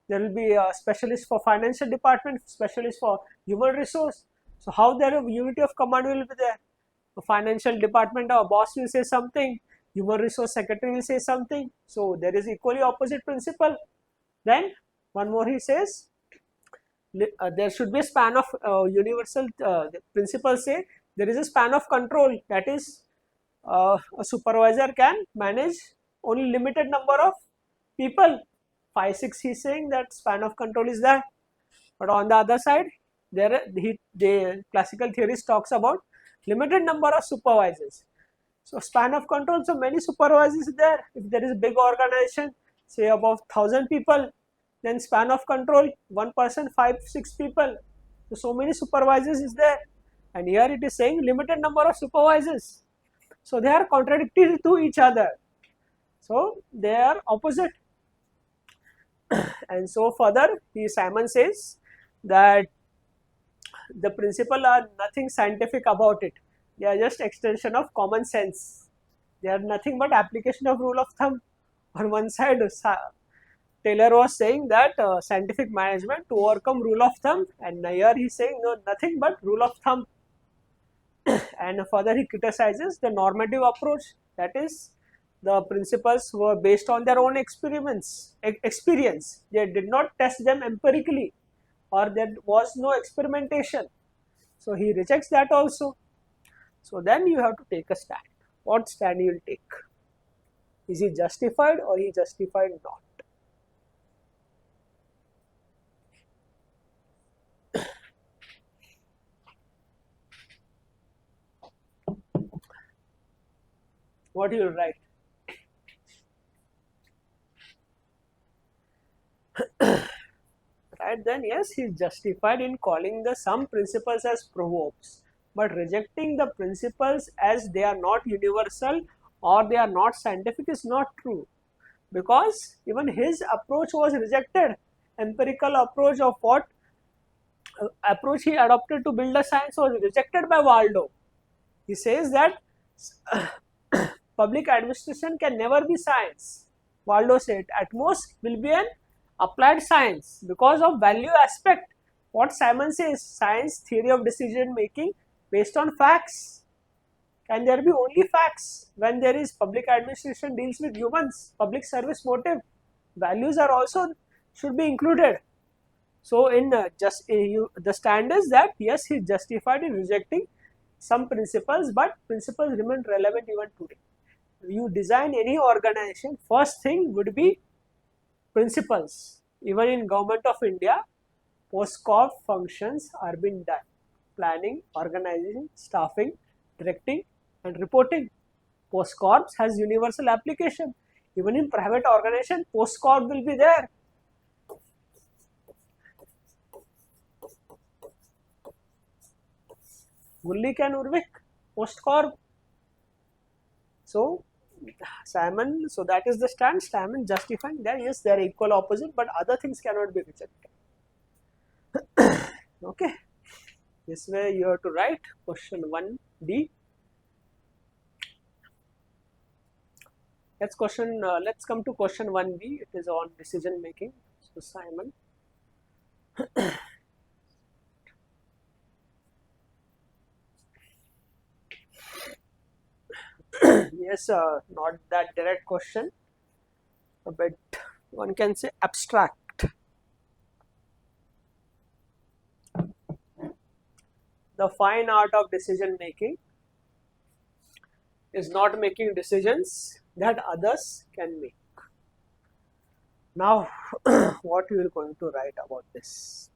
There will be a specialist for financial department, specialist for human resource. So how there a unity of command will be there? The financial department, our boss will say something, human resource secretary will say something. So there is equally opposite principle. Then one more he says, there should be a span of universal, the principles say there is a span of control, that is a supervisor can manage only limited number of people. 5 6 he's saying that span of control is there. But on the other side, the classical theorist talks about limited number of supervisors. So span of control, so many supervisors is there. If there is a big organization, say above 1000 people, then span of control, one person, 5 6 people. So many supervisors is there. And here it is saying limited number of supervisors. So they are contradictory to each other. So they are opposite. And so further, Simon says that the principle are nothing scientific about it. They are just extension of common sense. They are nothing but application of rule of thumb. On one side, Taylor was saying that scientific management to overcome rule of thumb, and here he is saying no, nothing but rule of thumb. And further he criticizes the normative approach, that is the principles were based on their own experience. They did not test them empirically, or there was no experimentation. So he rejects that also. So then you have to take a stand. What stand you will take? Is he justified or he justified not? What you will write? Right, then yes, he is justified in calling the some principles as proverbs, but rejecting the principles as they are not universal or they are not scientific is not true, because even his approach was rejected. Empirical approach of what approach he adopted to build a science was rejected by Waldo. He says that public administration can never be science. Waldo said at most will be an applied science because of value aspect. What Simon says, science theory of decision making based on facts. Can there be only facts when there is public administration deals with humans, public service motive? Values are also should be included. So in the stand is that yes, he is justified in rejecting some principles, but principles remain relevant even today. You design any organization, first thing would be principles. Even in Government of India, post-corp functions are being done: planning, organizing, staffing, directing and reporting. Post-corps has universal application. Even in private organization, post-corp will be there. Gullik and Urvik, post-corp. So Simon, so that is the stand. Simon justifying that yes, they are equal opposite, but other things cannot be rejected. Okay, this way you have to write question 1D. Let's come to question 1B. It is on decision making. So Simon. Yes, not that direct question, but one can say abstract. The fine art of decision making is not making decisions that others can make. Now, what you are going to write about this?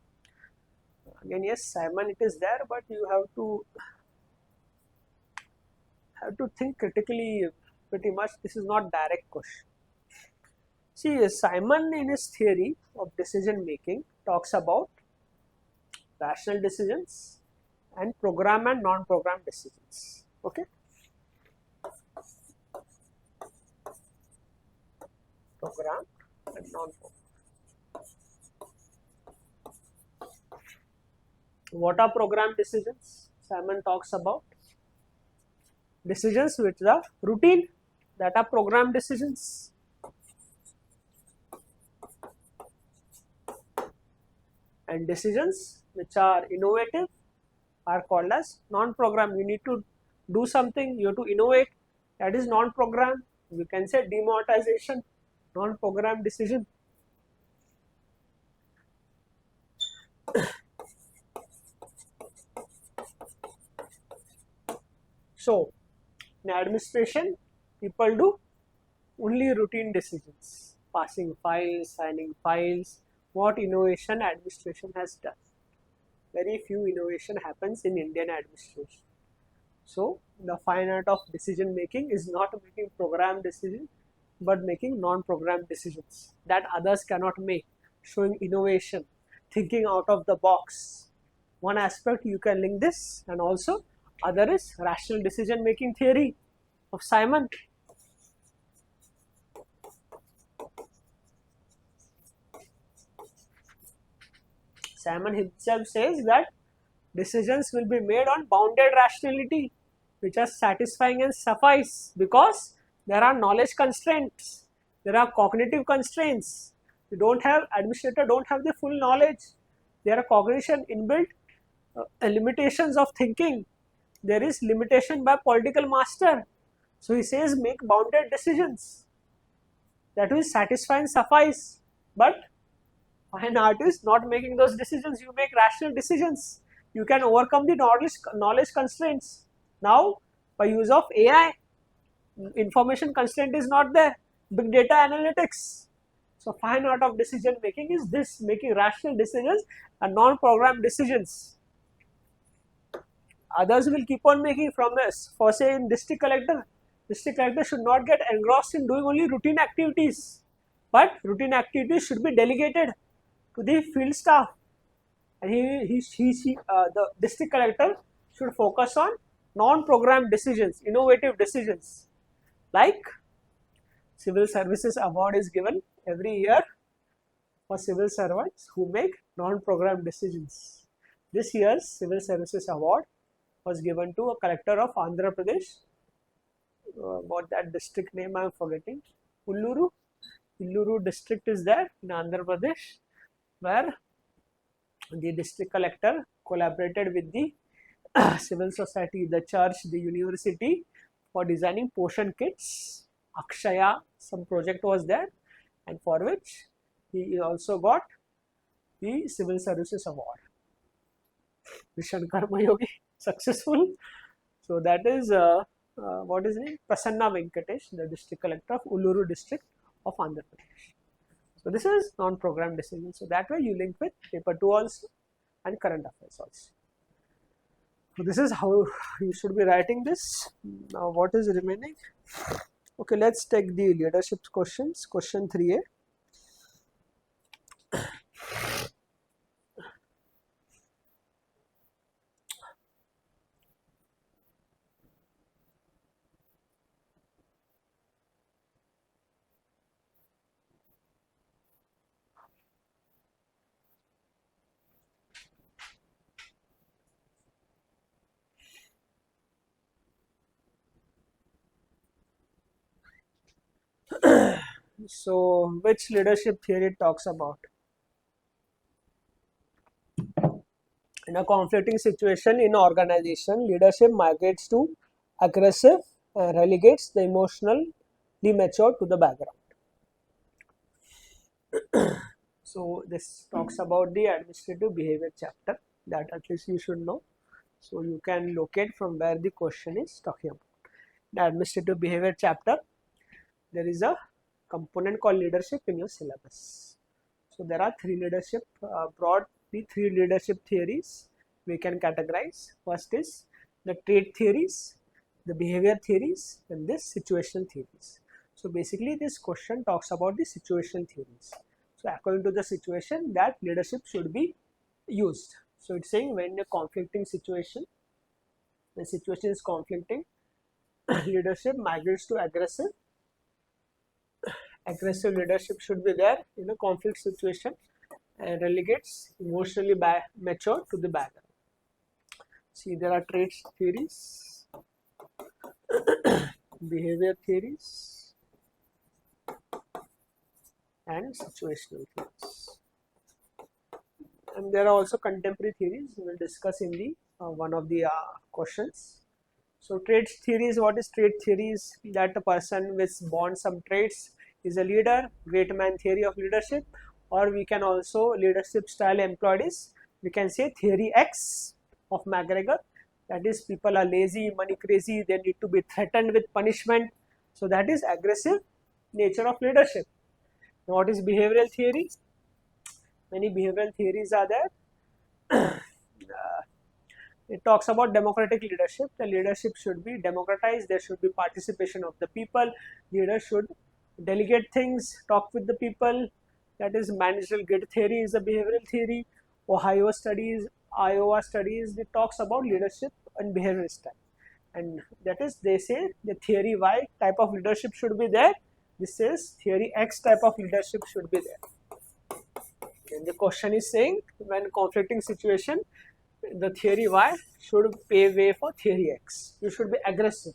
Again, yes, Simon, it is there, but you have to think critically. Pretty much, this is not direct question. See, Simon in his theory of decision making talks about rational decisions and program and non-program decisions. Okay. Program and non-program. What are program decisions? Simon talks about decisions which are routine, that are program decisions. And decisions which are innovative are called as non-program. You need to do something, you have to innovate, that is non-program. You can say demonetization, non-program decision. So, in administration, people do only routine decisions, passing files, signing files. What innovation administration has done? Very few innovation happens in Indian administration. So, the fine art of decision making is not making program decisions, but making non-program decisions that others cannot make, showing innovation, thinking out of the box. One aspect you can link this, and also other is rational decision making theory of Simon. Simon himself says that decisions will be made on bounded rationality, which are satisfying and suffice, because there are knowledge constraints, there are cognitive constraints. You don't have, administrator don't have the full knowledge. There are cognition inbuilt, limitations of thinking. There is limitation by political master. So he says make bounded decisions. That will satisfy and suffice. But fine art is not making those decisions. You make rational decisions. You can overcome the knowledge constraints. Now, by use of AI, information constraint is not there. Big data analytics. So, fine art of decision making is this, making rational decisions and non-programmed decisions. Others will keep on making from this. For say in district collector should not get engrossed in doing only routine activities, but routine activities should be delegated to the field staff, and the district collector should focus on non-programmed decisions, innovative decisions. Like civil services award is given every year for civil servants who make non-programmed decisions. This year's civil services award was given to a collector of Andhra Pradesh. What that district name I am forgetting. Illuru district is there in Andhra Pradesh, where the district collector collaborated with the civil society, the church, the university for designing portion kits. Akshaya, some project was there, and for which he also got the civil services award. Mission Karma Yogi, successful. So that is what is his name? Prasanna Venkatesh, the district collector of Uluru district of Andhra Pradesh. So this is non-programmed decision. So that way you link with paper 2 also and current affairs also. So this is how you should be writing this. Now what is remaining? Okay, let's take the leadership questions. Question 3A. So which leadership theory talks about? In a conflicting situation in organization, leadership migrates to aggressive and relegates the emotionally mature to the background. So this talks about the administrative behavior chapter, that at least you should know. So you can locate from where the question is talking about. The administrative behavior chapter, there is a component called leadership in your syllabus. So there are three leadership, broadly three leadership theories we can categorize. First is the trait theories, the behavior theories, and this situational theories. So basically this question talks about the situation theories. So according to the situation, that leadership should be used. So it's saying when a conflicting situation, the situation is conflicting, leadership migrates to aggressive. Aggressive leadership should be there in a conflict situation and relegates emotionally mature to the background. See, there are traits theories. behavior theories and situational theories. And there are also contemporary theories we will discuss in the one of the questions. So trait theories, what is trait theories? That a person with born some traits is a leader, great man theory of leadership, or we can also leadership style employed is, we can say theory X of McGregor, that is people are lazy, money crazy, they need to be threatened with punishment. So that is aggressive nature of leadership. Now what is behavioral theory? Many behavioral theories are there. It talks about democratic leadership. The leadership should be democratized. There should be participation of the people. Leaders should delegate things, talk with the people. That is managerial grid theory is a behavioral theory. Iowa studies, it talks about leadership and behavioral style. And that is, they say the theory Y type of leadership should be there. This says theory X type of leadership should be there. And the question is saying when conflicting situation, the theory Y should pave way for theory X. You should be aggressive.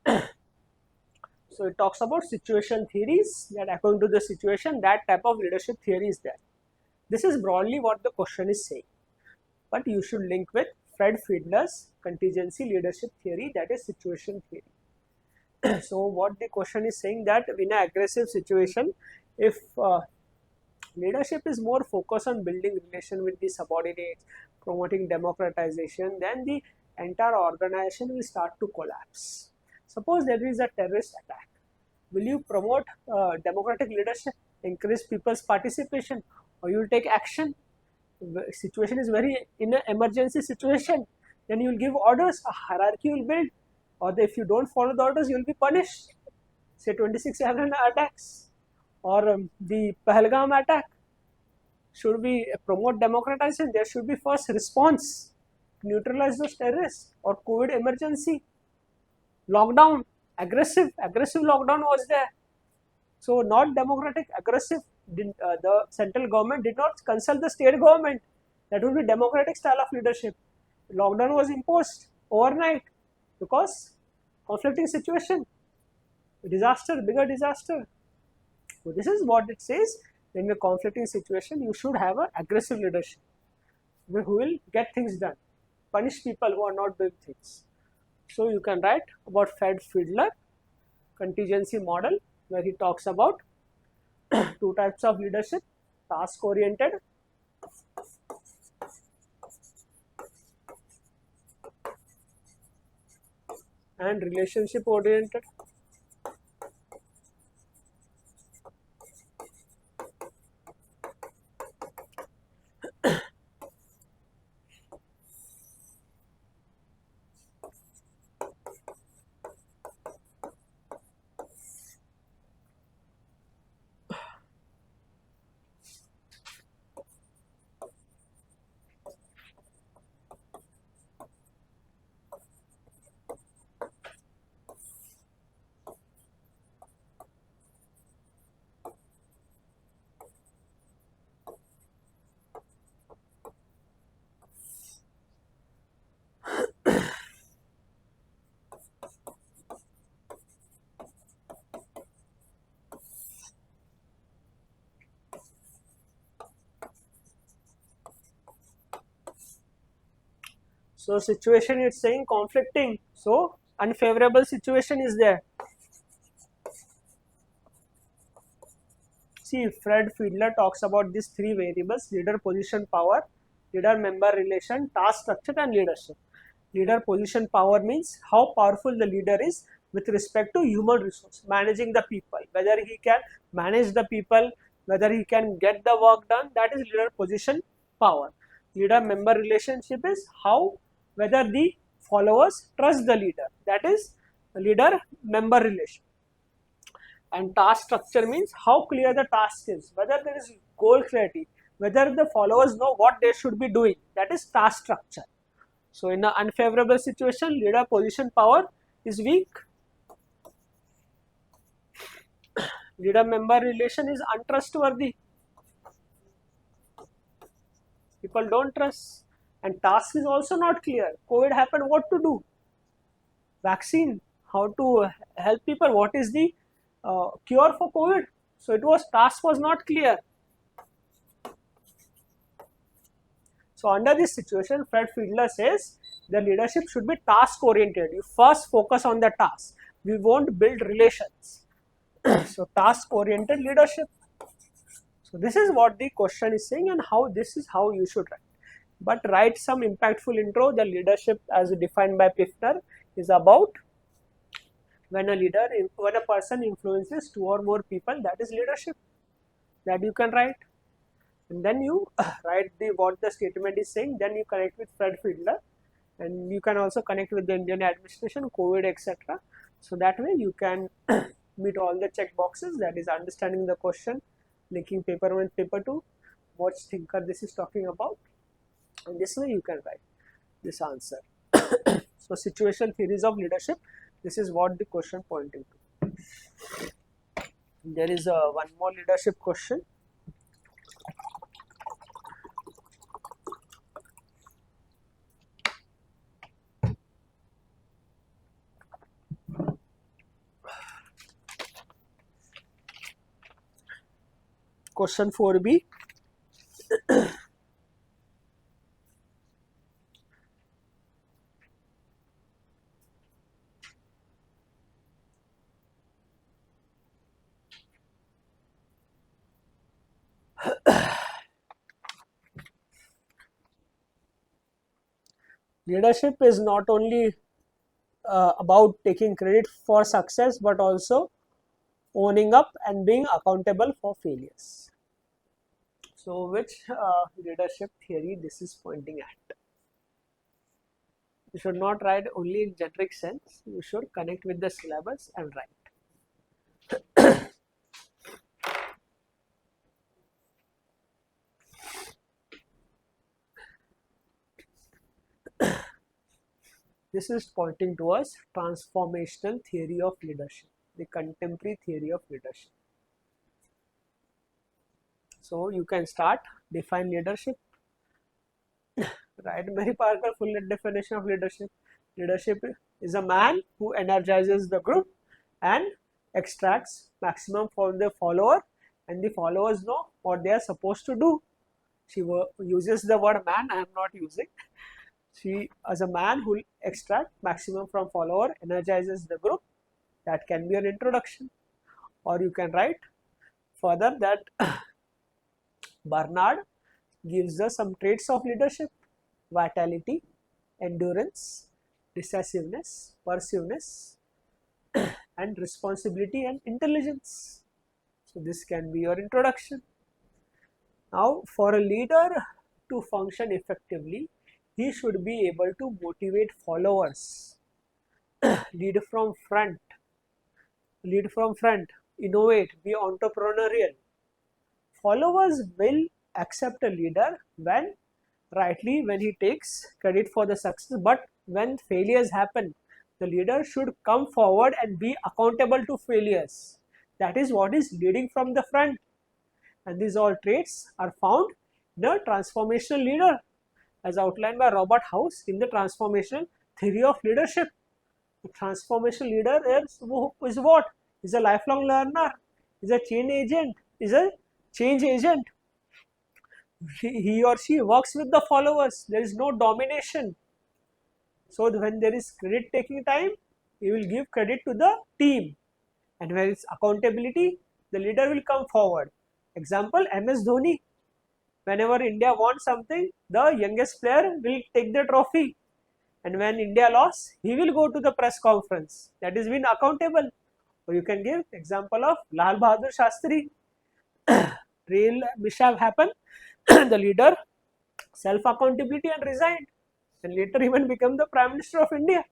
So it talks about situation theories, that according to the situation, that type of leadership theory is there. This is broadly what the question is saying. But you should link with Fred Fiedler's contingency leadership theory, that is situation theory. So what the question is saying, that in an aggressive situation, if leadership is more focused on building relation with the subordinates, promoting democratization, then the entire organization will start to collapse. Suppose there is a terrorist attack. Will you promote democratic leadership, increase people's participation, or you will take action? The situation is very in an emergency situation, then you will give orders, a hierarchy will build, or if you don't follow the orders, you will be punished. Say 26 April attacks, or the Pahalgam attack. Should we promote democratization? There should be first response, neutralize those terrorists, or COVID emergency, lockdown, aggressive lockdown was there. So not democratic, aggressive. The central government did not consult the state government. That would be democratic style of leadership. Lockdown was imposed overnight because conflicting situation, disaster, bigger disaster. So this is what it says. In a conflicting situation, you should have an aggressive leadership who will get things done, punish people who are not doing things. So you can write about Fred Fiedler contingency model, where he talks about two types of leadership: task oriented and relationship oriented. So situation it's saying conflicting. So unfavorable situation is there. See, Fred Fiedler talks about these three variables: leader position power, leader member relation, task structure, and leadership. Leader position power means how powerful the leader is with respect to human resource, managing the people, whether he can manage the people, whether he can get the work done, that is leader position power. Leader member relationship is how, whether the followers trust the leader, that is leader member relation. And task structure means how clear the task is, whether there is goal clarity, whether the followers know what they should be doing, that is task structure. So in an unfavorable situation, leader position power is weak. Leader member relation is untrustworthy. People don't trust. And task is also not clear. COVID happened, what to do? vaccine, how to help people, what is the cure for COVID. So it was, task was not clear. So under this situation, Fred Fiedler says the leadership should be task oriented. You first focus on the task. We won't build relations. So task oriented leadership. So this is what the question is saying, and how this is how you should write. But write some impactful intro. The leadership as defined by Pfiffner is about when a person influences 2 or more people, that is leadership. That you can write. And then you write what the statement is saying, then you connect with Fred Fiedler, and you can also connect with the Indian administration, COVID, etc. So that way you can meet all the check boxes, that is understanding the question, linking paper 1 paper 2, what thinker this is talking about, and this way you can write this answer. So situation theories of leadership, this is what the question pointing to. There is one more leadership question. Question 4b. Leadership is not only about taking credit for success, but also owning up and being accountable for failures. So which leadership theory this is pointing at? You should not write only in generic sense, you should connect with the syllabus and write. This is pointing towards transformational theory of leadership, the contemporary theory of leadership. So you can start, define leadership, write Mary Parker full definition of leadership. Leadership is a man who energizes the group and extracts maximum from the follower, and the followers know what they are supposed to do. She uses the word man, I am not using. She, as a man who will extract maximum from follower, energizes the group. That can be an introduction. Or you can write further that Bernard gives us some traits of leadership: vitality, endurance, decisiveness, persiveness, and responsibility and intelligence. So this can be your introduction. Now, for a leader to function effectively, he should be able to motivate followers, lead from front, innovate, be entrepreneurial. Followers will accept a leader when he takes credit for the success, but when failures happen, the leader should come forward and be accountable to failures. That is what is leading from the front. And these all traits are found in a transformational leader, as outlined by Robert House in the transformational theory of leadership. The transformational leader is what? Is a lifelong learner, is a change agent. He or she works with the followers. There is no domination. So when there is credit taking time, he will give credit to the team. And when it's accountability, the leader will come forward. Example, MS Dhoni. Whenever India wants something, the youngest player will take the trophy. And when India lost, he will go to the press conference. That is being accountable. Or you can give example of Lal Bahadur Shastri. Real mishap happened. The leader self-accountability and resigned, and later even become the Prime Minister of India.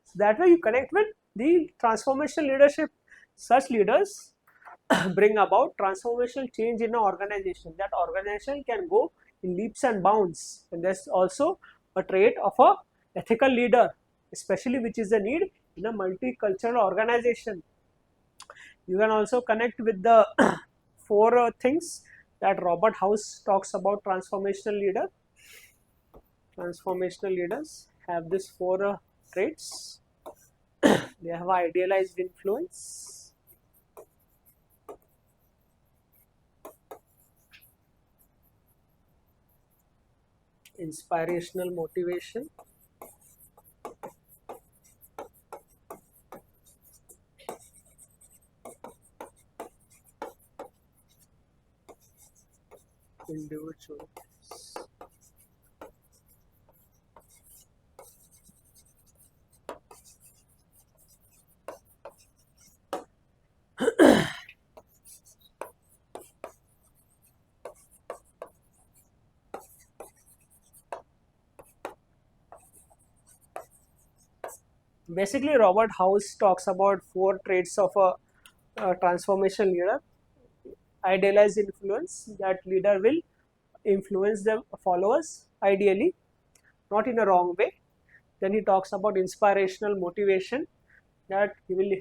So that way you connect with the transformational leadership. Such leaders bring about transformational change in an organization. That organization can go in leaps and bounds, and there's also a trait of a ethical leader, especially which is a need in a multicultural organization. You can also connect with the 4 things that Robert House talks about transformational leader. Transformational leaders have this 4 traits. They have idealized influence, inspirational motivation, individual. Basically, Robert House talks about 4 traits of a transformation leader. Idealized influence, that leader will influence the followers ideally, not in a wrong way. Then he talks about inspirational motivation, that he will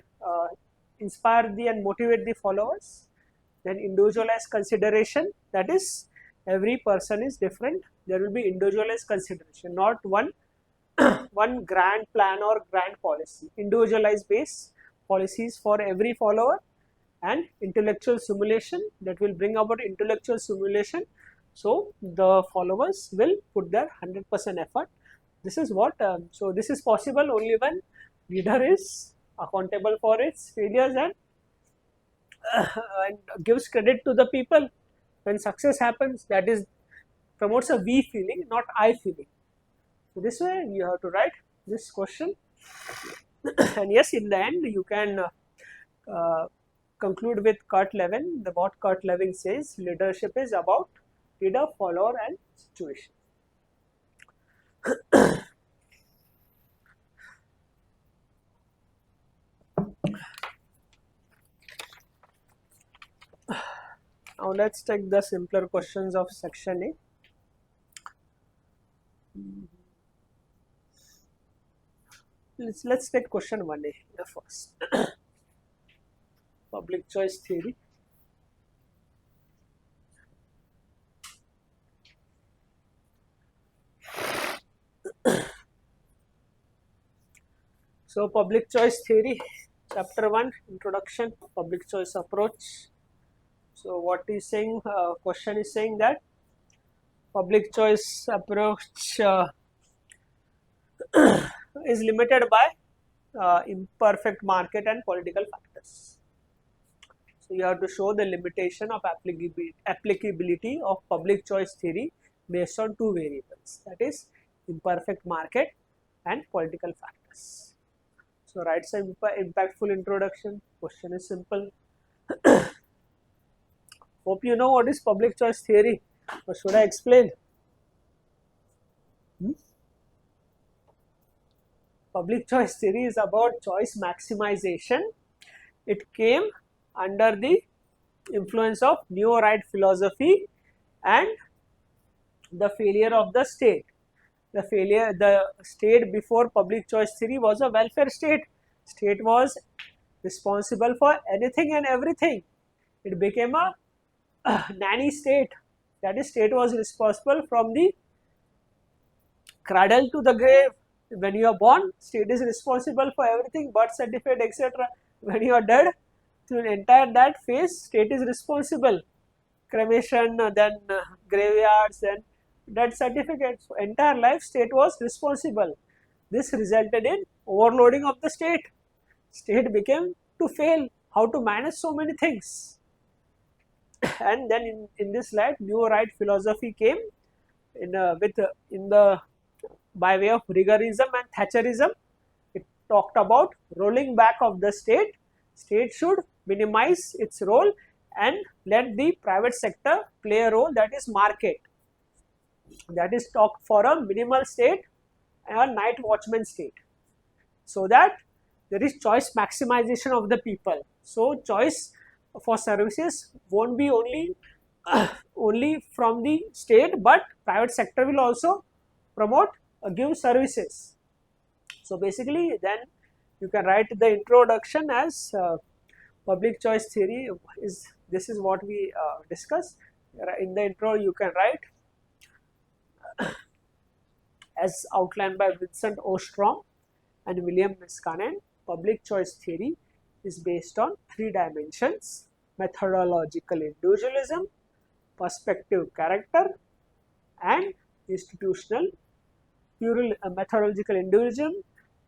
inspire and motivate the followers. Then individualized consideration, that is every person is different. There will be individualized consideration, not one one grand plan or grand policy. Individualized based policies for every follower, and intellectual simulation, that will bring about intellectual simulation. So the followers will put their 100% effort. This is what, so this is possible only when leader is accountable for its failures and gives credit to the people. When success happens, that is promotes a we feeling, not I feeling. So this way you have to write this question. And yes, in the end you can conclude with Kurt Lewin. What Kurt Lewin says, leadership is about leader, follower and situation. Now let's take the simpler questions of section A. Let's take question 1A first. Public choice theory. So public choice theory, chapter 1, introduction, public choice approach. So what is saying, question is saying that public choice approach is limited by imperfect market and political factors. So you have to show the limitation of applicability of public choice theory based on 2 variables, that is imperfect market and political factors. So write some impactful introduction. Question is simple. Hope you know what is public choice theory, or should I explain? Public choice theory is about choice maximization. It came under the influence of neo-right philosophy and the failure of the state. The state before public choice theory was a welfare state. State was responsible for anything and everything. It became a nanny state. That is, state was responsible from the cradle to the grave. When you are born, state is responsible for everything, birth certificate, etc. When you are dead, to entire that phase, state is responsible. Cremation, then graveyards, then death certificates. So entire life, state was responsible. This resulted in overloading of the state. State became to fail. How to manage so many things? And then in this light, new right philosophy came by way of rigorism and Thatcherism. It talked about rolling back of the state. State should minimize its role and let the private sector play a role, that is market. That is talk for a minimal state and a night watchman state, so that there is choice maximization of the people. So choice for services won't be only from the state, but private sector will also promote give services. So basically then you can write the introduction as public choice theory is, this is what we discussed. In the intro you can write as outlined by Vincent Ostrom. and William Niskanen, public choice theory is based on 3 dimensions: methodological individualism, perspective character, and institutional methodological individualism,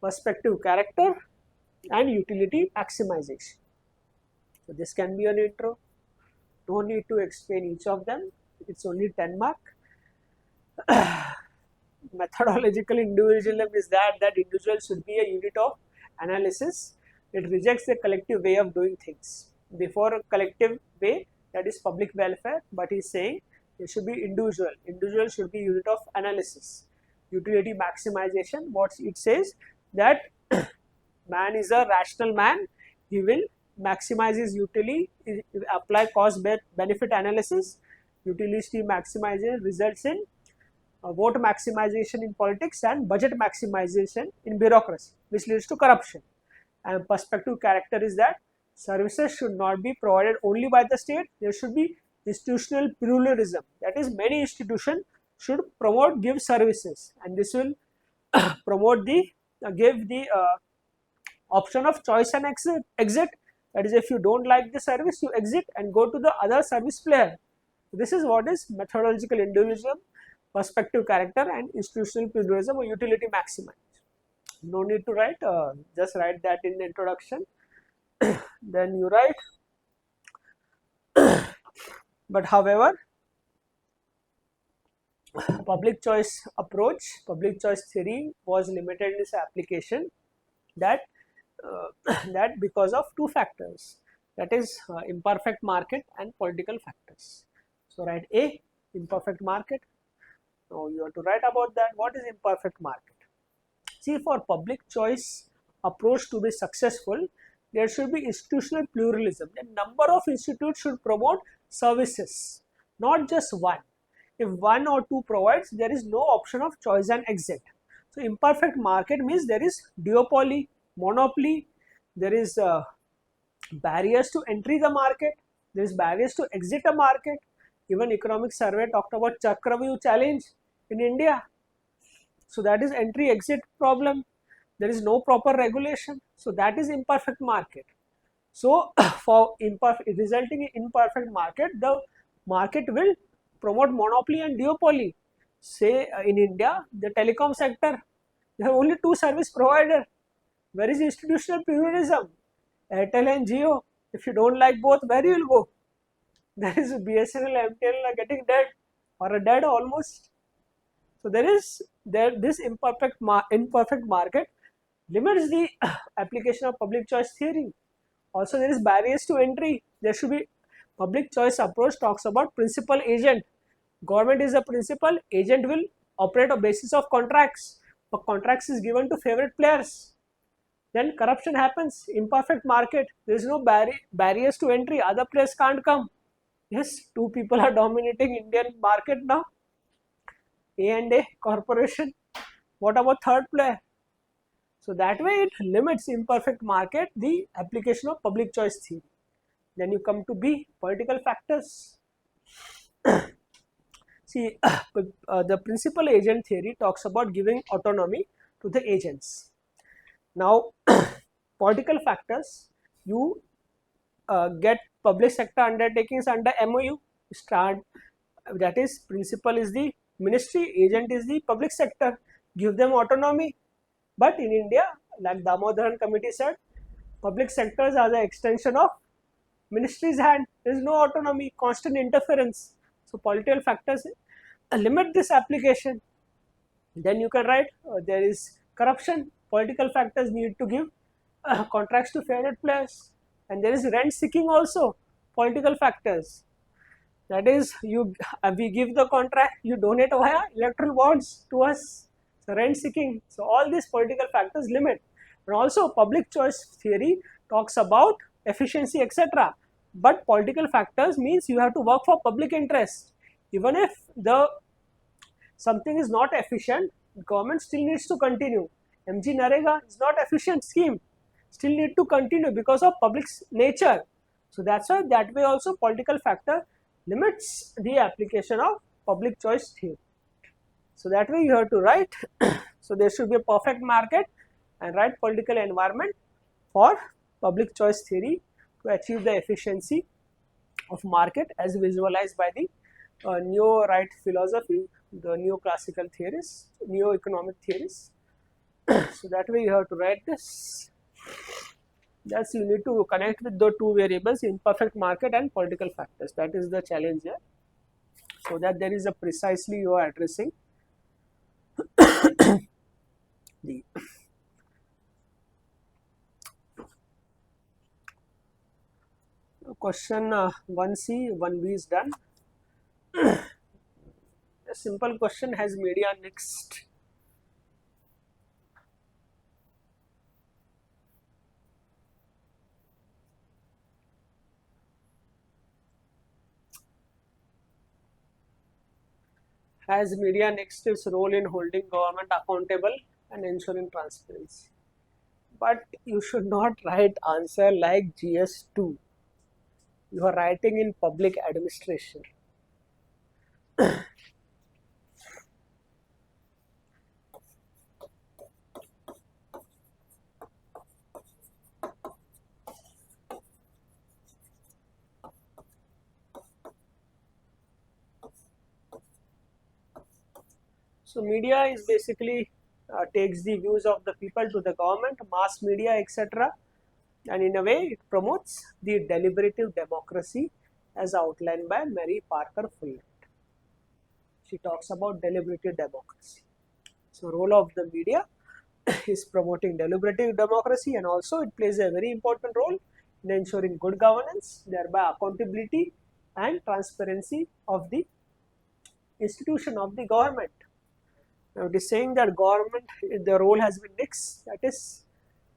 perspective character, and utility maximization. So this can be an intro. No need to explain each of them. It's only 10 mark. Methodological individualism is that individual should be a unit of analysis. It rejects the collective way of doing things. Before a collective way, that is public welfare, but he's saying it should be individual. Individual should be unit of analysis. Utility maximization, what it says that man is a rational man. He will maximize his utility, apply cost benefit analysis. Utility maximization results in vote maximization in politics and budget maximization in bureaucracy, which leads to corruption. And perspective character is that services should not be provided only by the state. There should be institutional pluralism. That is, many institutions should give services, and this will give the option of choice and exit. That is, if you don't like the service, you exit and go to the other service player. This is what is methodological individualism, perspective character, and institutional pluralism or utility maximization. No need to write, just write that in the introduction. Then you write. But however, public choice approach, public choice theory was limited in its application, that because of 2 factors, that is imperfect market and political factors. So write A, imperfect market. Now you have to write about that. What is imperfect market? See, for public choice approach to be successful, there should be institutional pluralism. The number of institutes should promote services, not just one. If 1 or 2 provides, there is no option of choice and exit. So imperfect market means there is duopoly, monopoly, there is barriers to entry the market, there is barriers to exit a market. Even economic survey talked about Chakravyuh challenge in India. So that is entry exit problem. There is no proper regulation. So that is imperfect market. So for resulting in imperfect market, the market will promote monopoly and duopoly. Say in India, the telecom sector, there are only 2 service providers. Where is institutional pluralism? Airtel and Jio. If you don't like both, where you will go? There is BSNL, MTNL are getting dead or dead almost. So this imperfect market limits the application of public choice theory. Also, there is barriers to entry. There should be public choice approach talks about principal agent. Government is a principal, agent will operate on basis of contracts. But contracts is given to favorite players. Then corruption happens. Imperfect market. There is no barriers to entry. Other players can't come. Yes, 2 people are dominating Indian market now. A&A corporation. What about 3rd player? So that way it limits imperfect market, the application of public choice theory. Then you come to B, political factors. See, the principal agent theory talks about giving autonomy to the agents. Now, political factors, you get public sector undertakings under MOU. That is, principal is the ministry, agent is the public sector. Give them autonomy. But in India, like Damodaran committee said, public sectors are the extension of ministry's hand. There is no autonomy, constant interference. So political factors limit this application. Then you can write there is corruption. Political factors need to give contracts to favorite players. And there is rent seeking also. Political factors. That is, we give the contract, you donate via electoral bonds to us. So rent seeking. So all these political factors limit. And also public choice theory talks about efficiency, etc. But political factors means you have to work for public interest. Even if something is not efficient, government still needs to continue. MG Narega is not efficient scheme. Still need to continue because of public's nature. So that's why that way also political factor limits the application of public choice theory. So that way you have to write. So there should be a perfect market. and right political environment for public choice theory to achieve the efficiency of market as visualized by the neo-right philosophy, the neoclassical theorists, neo-economic theories. So that way you have to write this. That's you need to connect with the two variables, imperfect market and political factors. That is the challenge here. So that there is a precisely you are addressing the question 1C, 1B is done. A simple question, has media next? Has media next its role in holding government accountable and ensuring transparency? But you should not write answer like GS2. You are writing in public administration. So media is basically takes the views of the people to the government, mass media, etc. And in a way it promotes the deliberative democracy as outlined by Mary Parker Fullett. She talks about deliberative democracy. So role of the media is promoting deliberative democracy, and also it plays a very important role in ensuring good governance, thereby accountability and transparency of the institution of the government. Now it is saying that government, the role has been nixed, that is,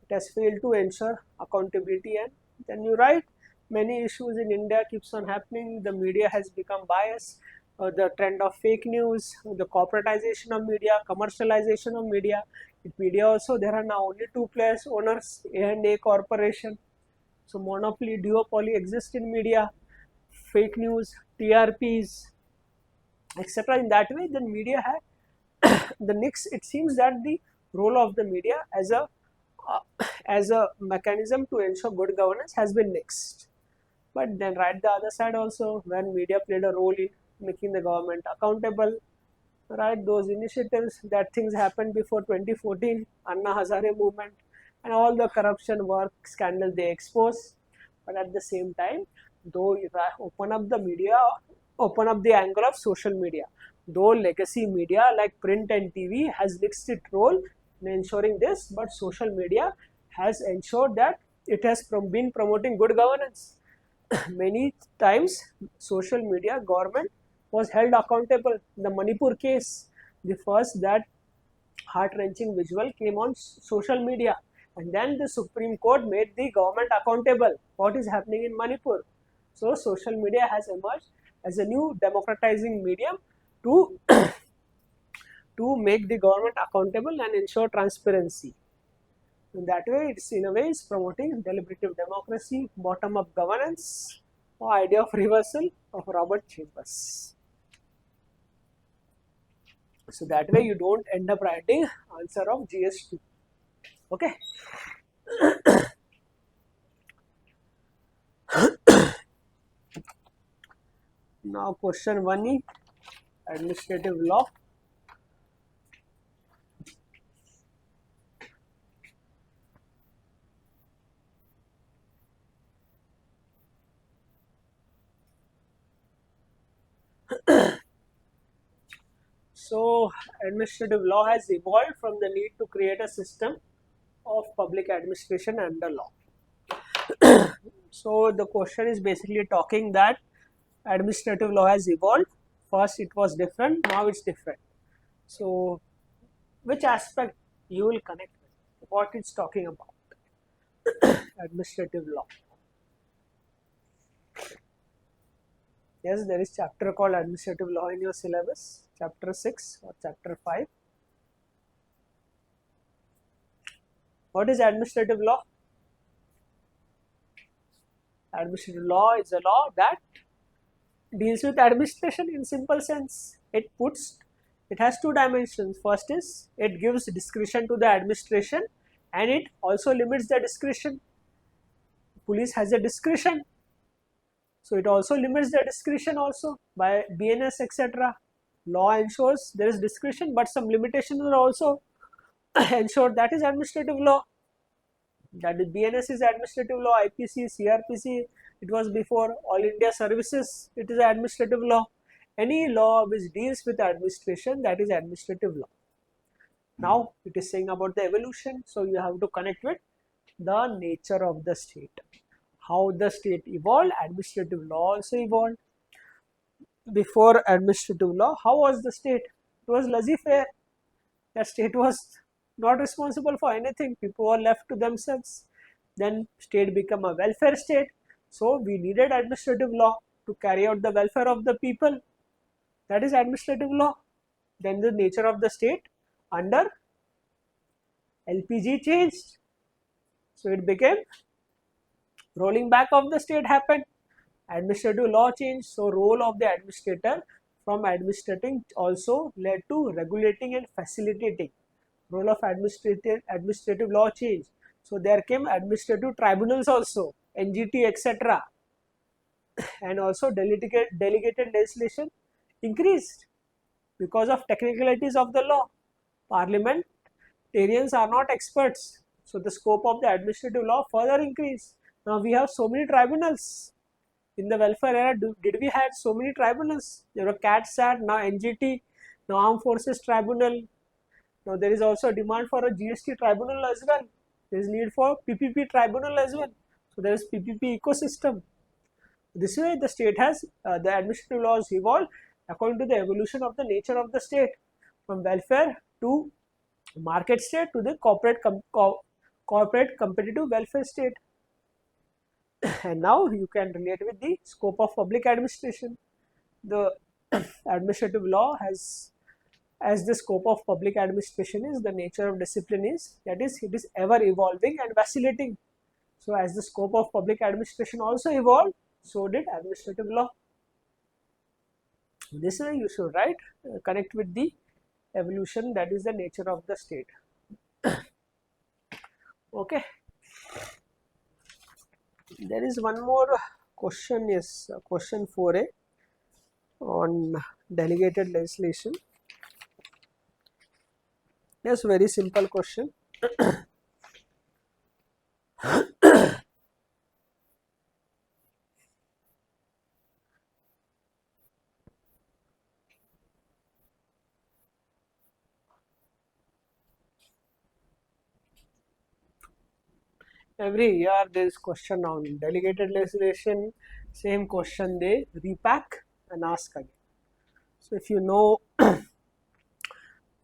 it has failed to ensure accountability, and then you write many issues in India keeps on happening. The media has become biased, the trend of fake news, the corporatization of media, commercialization of media. In media also there are now only two players, owners, A&A Corporation. So monopoly, duopoly exists in media, fake news, TRPs, etc. In that way, then media had the next, it seems that the role of the media as a mechanism to ensure good governance has been next. But then right the other side also, when media played a role in making the government accountable, right, those initiatives, that things happened before 2014, Anna Hazare movement, and all the corruption work scandal they expose. But at the same time, though if I open up the media, open up the angle of social media, though legacy media like print and TV has mixed its role in ensuring this, but social media has ensured that it has been promoting good governance. Many times social media government was held accountable. The Manipur case, the first that heart-wrenching visual came on social media, and then the Supreme Court made the government accountable what is happening in Manipur. So social media has emerged as a new democratizing medium to to make the government accountable and ensure transparency. In that way, it's in a way is promoting deliberative democracy, bottom-up governance, or idea of reversal of Robert Chambers. So that way you don't end up writing answer of GS2. Okay. Now question 1E, administrative law. So administrative law has evolved from the need to create a system of public administration under law. So the question is basically talking that administrative law has evolved. First it was different, now it's different. So which aspect you will connect with, what it's talking about? Administrative law. Yes, there is chapter called administrative law in your syllabus, chapter 6 or chapter 5. What is administrative law? Administrative law is a law that deals with administration in simple sense. It has two dimensions. First is it gives discretion to the administration and it also limits the discretion. Police has a discretion, so it also limits the discretion also by BNS etc. Law ensures there is discretion, but some limitations are also ensured. That is administrative law. That is BNS is administrative law. IPC, CRPC, it was before. All India Services, it is administrative law. Any law which deals with administration, that is administrative law. Now it is saying about the evolution, so you have to connect with the nature of the state. How the state evolved, administrative law also evolved. Before administrative law, how was the state? It was laissez-faire. The state was not responsible for anything. People were left to themselves. Then state became a welfare state. So we needed administrative law to carry out the welfare of the people. That is administrative law. Then the nature of the state under LPG changed. So it became rolling back of the state happened. Administrative law changed. So role of the administrator from administrating also led to regulating and facilitating. Role of administrative law changed. So there came administrative tribunals also, NGT etc. And also delegated legislation increased because of technicalities of the law. Parliamentarians are not experts. So the scope of the administrative law further increased. Now we have so many tribunals. In the welfare era, did we had so many tribunals? There were CAT, SAT, now NGT, now Armed Forces Tribunal. Now there is also a demand for a GST tribunal as well. There is need for PPP tribunal as well. So there is PPP ecosystem. This way the state has, the administrative laws evolved according to the evolution of the nature of the state, from welfare to market state to the corporate competitive welfare state. And now you can relate with the scope of public administration. The administrative law has, as the scope of public administration is, the nature of discipline is, that is, it is ever evolving and vacillating. So as the scope of public administration also evolved, so did administrative law. This way you should write, connect with the evolution, that is the nature of the state. Okay. There is one more question, yes, question 4a on delegated legislation. Yes, very simple question. Every year there is question on delegated legislation, same question they repack and ask again. So if you know the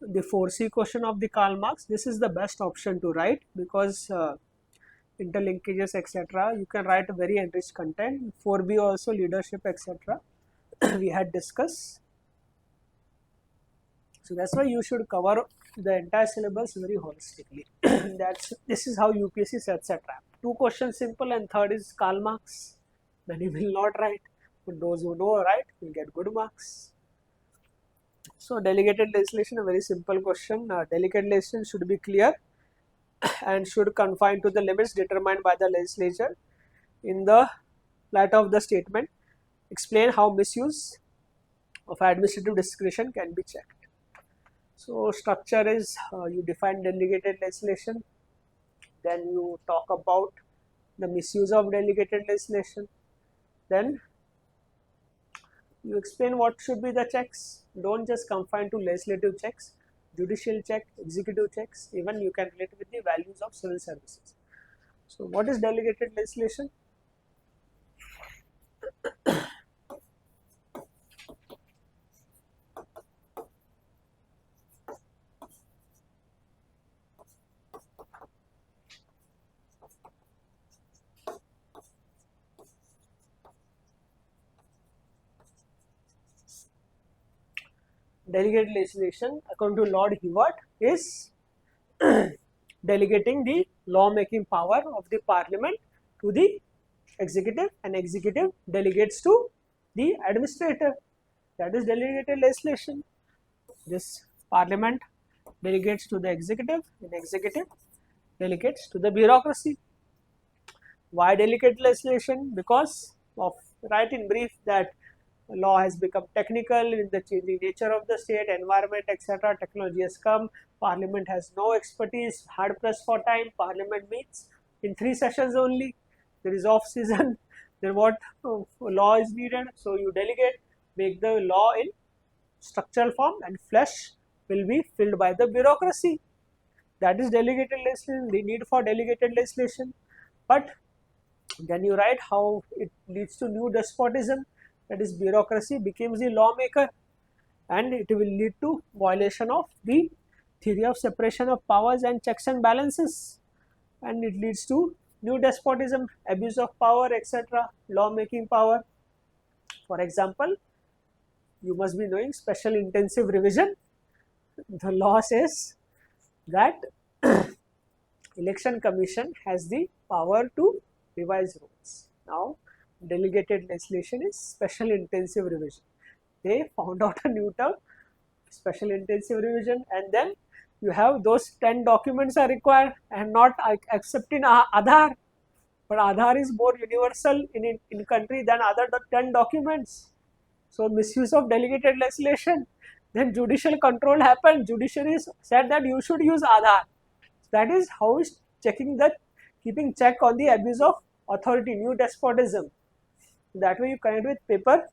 4C question of the Karl Marx, this is the best option to write, because interlinkages etc. you can write a very enriched content. 4B also leadership etc. we had discussed. So that's why you should cover the entire syllabus very holistically. This is how UPSC sets a trap. 2 questions simple and third is Karl Marx. Many will not write, but those who know write will get good marks. So delegated legislation, a very simple question. Delegated legislation should be clear and should confine to the limits determined by the legislature. In the light of the statement, explain how misuse of administrative discretion can be checked. So structure is, you define delegated legislation, then you talk about the misuse of delegated legislation, then you explain what should be the checks. Don't just confine to legislative checks, judicial check, executive checks, even you can relate with the values of civil services. So what is delegated legislation? Delegated legislation, according to Lord Hewart, is delegating the law-making power of the parliament to the executive, and executive delegates to the administrator. That is delegated legislation. This parliament delegates to the executive, and executive delegates to the bureaucracy. Why delegate legislation? Because of, right in brief, that law has become technical in the changing nature of the state, environment, etc. Technology has come, parliament has no expertise, hard pressed for time, parliament meets in 3 sessions only, there is off season, then what law is needed? So you delegate, make the law in structural form, and flesh will be filled by the bureaucracy. That is delegated legislation, the need for delegated legislation. But then you write how it leads to new despotism, that is bureaucracy becomes the lawmaker, and it will lead to violation of the theory of separation of powers and checks and balances, and it leads to new despotism, abuse of power, etc., lawmaking power. For example, you must be knowing special intensive revision. The law says that election commission has the power to revise rules. Now, delegated legislation is special intensive revision. They found out a new term, special intensive revision, and then you have those 10 documents are required and not accepting Aadhaar. But Aadhaar is more universal in country than other 10 documents. So misuse of delegated legislation. Then judicial control happened. Judiciary said that you should use Aadhaar. That is how is checking the, keeping check on the abuse of authority, new despotism. That way you connect with paper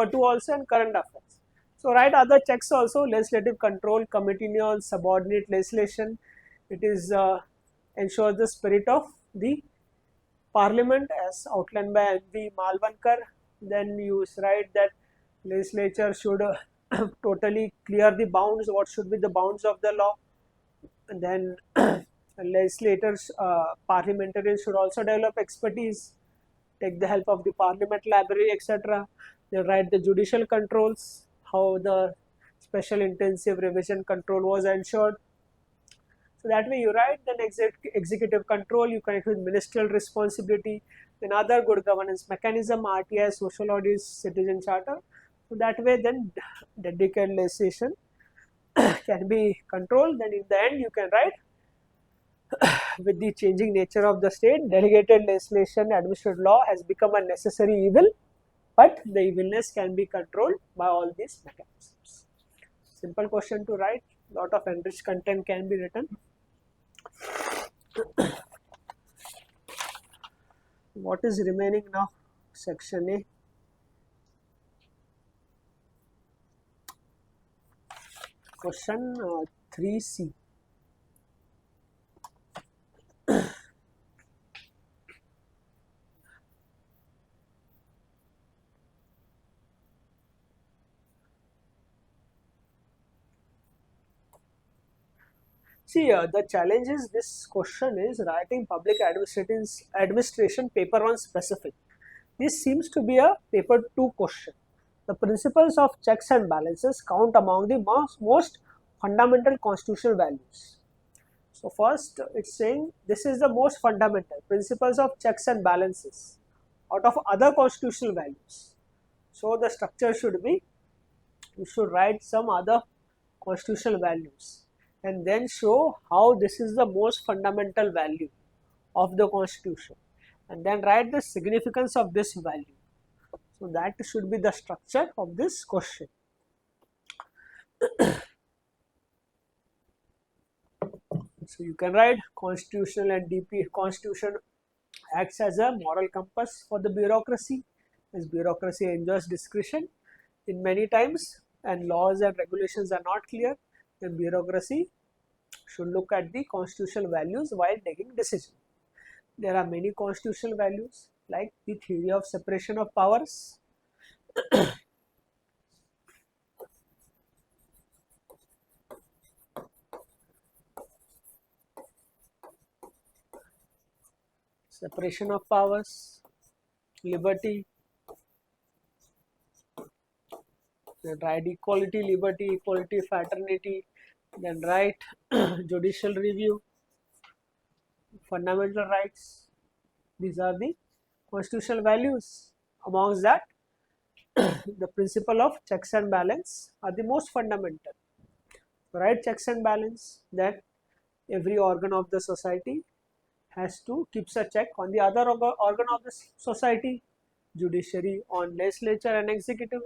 2 also and current affairs. So write other checks also, legislative control, committee on subordinate legislation. It is ensures the spirit of the parliament as outlined by M.V. Malvankar. Then you write that legislature should totally clear the bounds, what should be the bounds of the law. And then legislators, parliamentarians should also develop expertise, take the help of the parliament library, etc. They write the judicial controls, how the special intensive revision control was ensured. So that way you write, then executive control, you connect with ministerial responsibility, then other good governance mechanism, RTI, social audits, citizen charter. So that way then dedicated legislation can be controlled. Then in the end you can write, with the changing nature of the state, delegated legislation, administrative law has become a necessary evil, but the evilness can be controlled by all these mechanisms. Simple question to write, lot of enriched content can be written. What is remaining now? Section A. Question 3C. See, the challenge is, this question is writing public administration paper 1 specific. This seems to be a paper 2 question. The principles of checks and balances count among the most fundamental constitutional values. So first it's saying this is the most fundamental principles of checks and balances out of other constitutional values. So the structure should be, you should write some other constitutional values and then show how this is the most fundamental value of the constitution, and then write the significance of this value. So that should be the structure of this question. So you can write constitutional and DP. Constitution acts as a moral compass for the bureaucracy, as bureaucracy enjoys discretion in many times and laws and regulations are not clear, then bureaucracy should look at the constitutional values while taking decision. There are many constitutional values like the theory of separation of powers, separation of powers, liberty, then right equality, liberty, equality, fraternity, then right judicial review, fundamental rights. These are the constitutional values. Amongst that, the principle of checks and balance are the most fundamental. Right checks and balance, then every organ of the society has to keeps a check on the other organ of the society, judiciary on legislature and executive,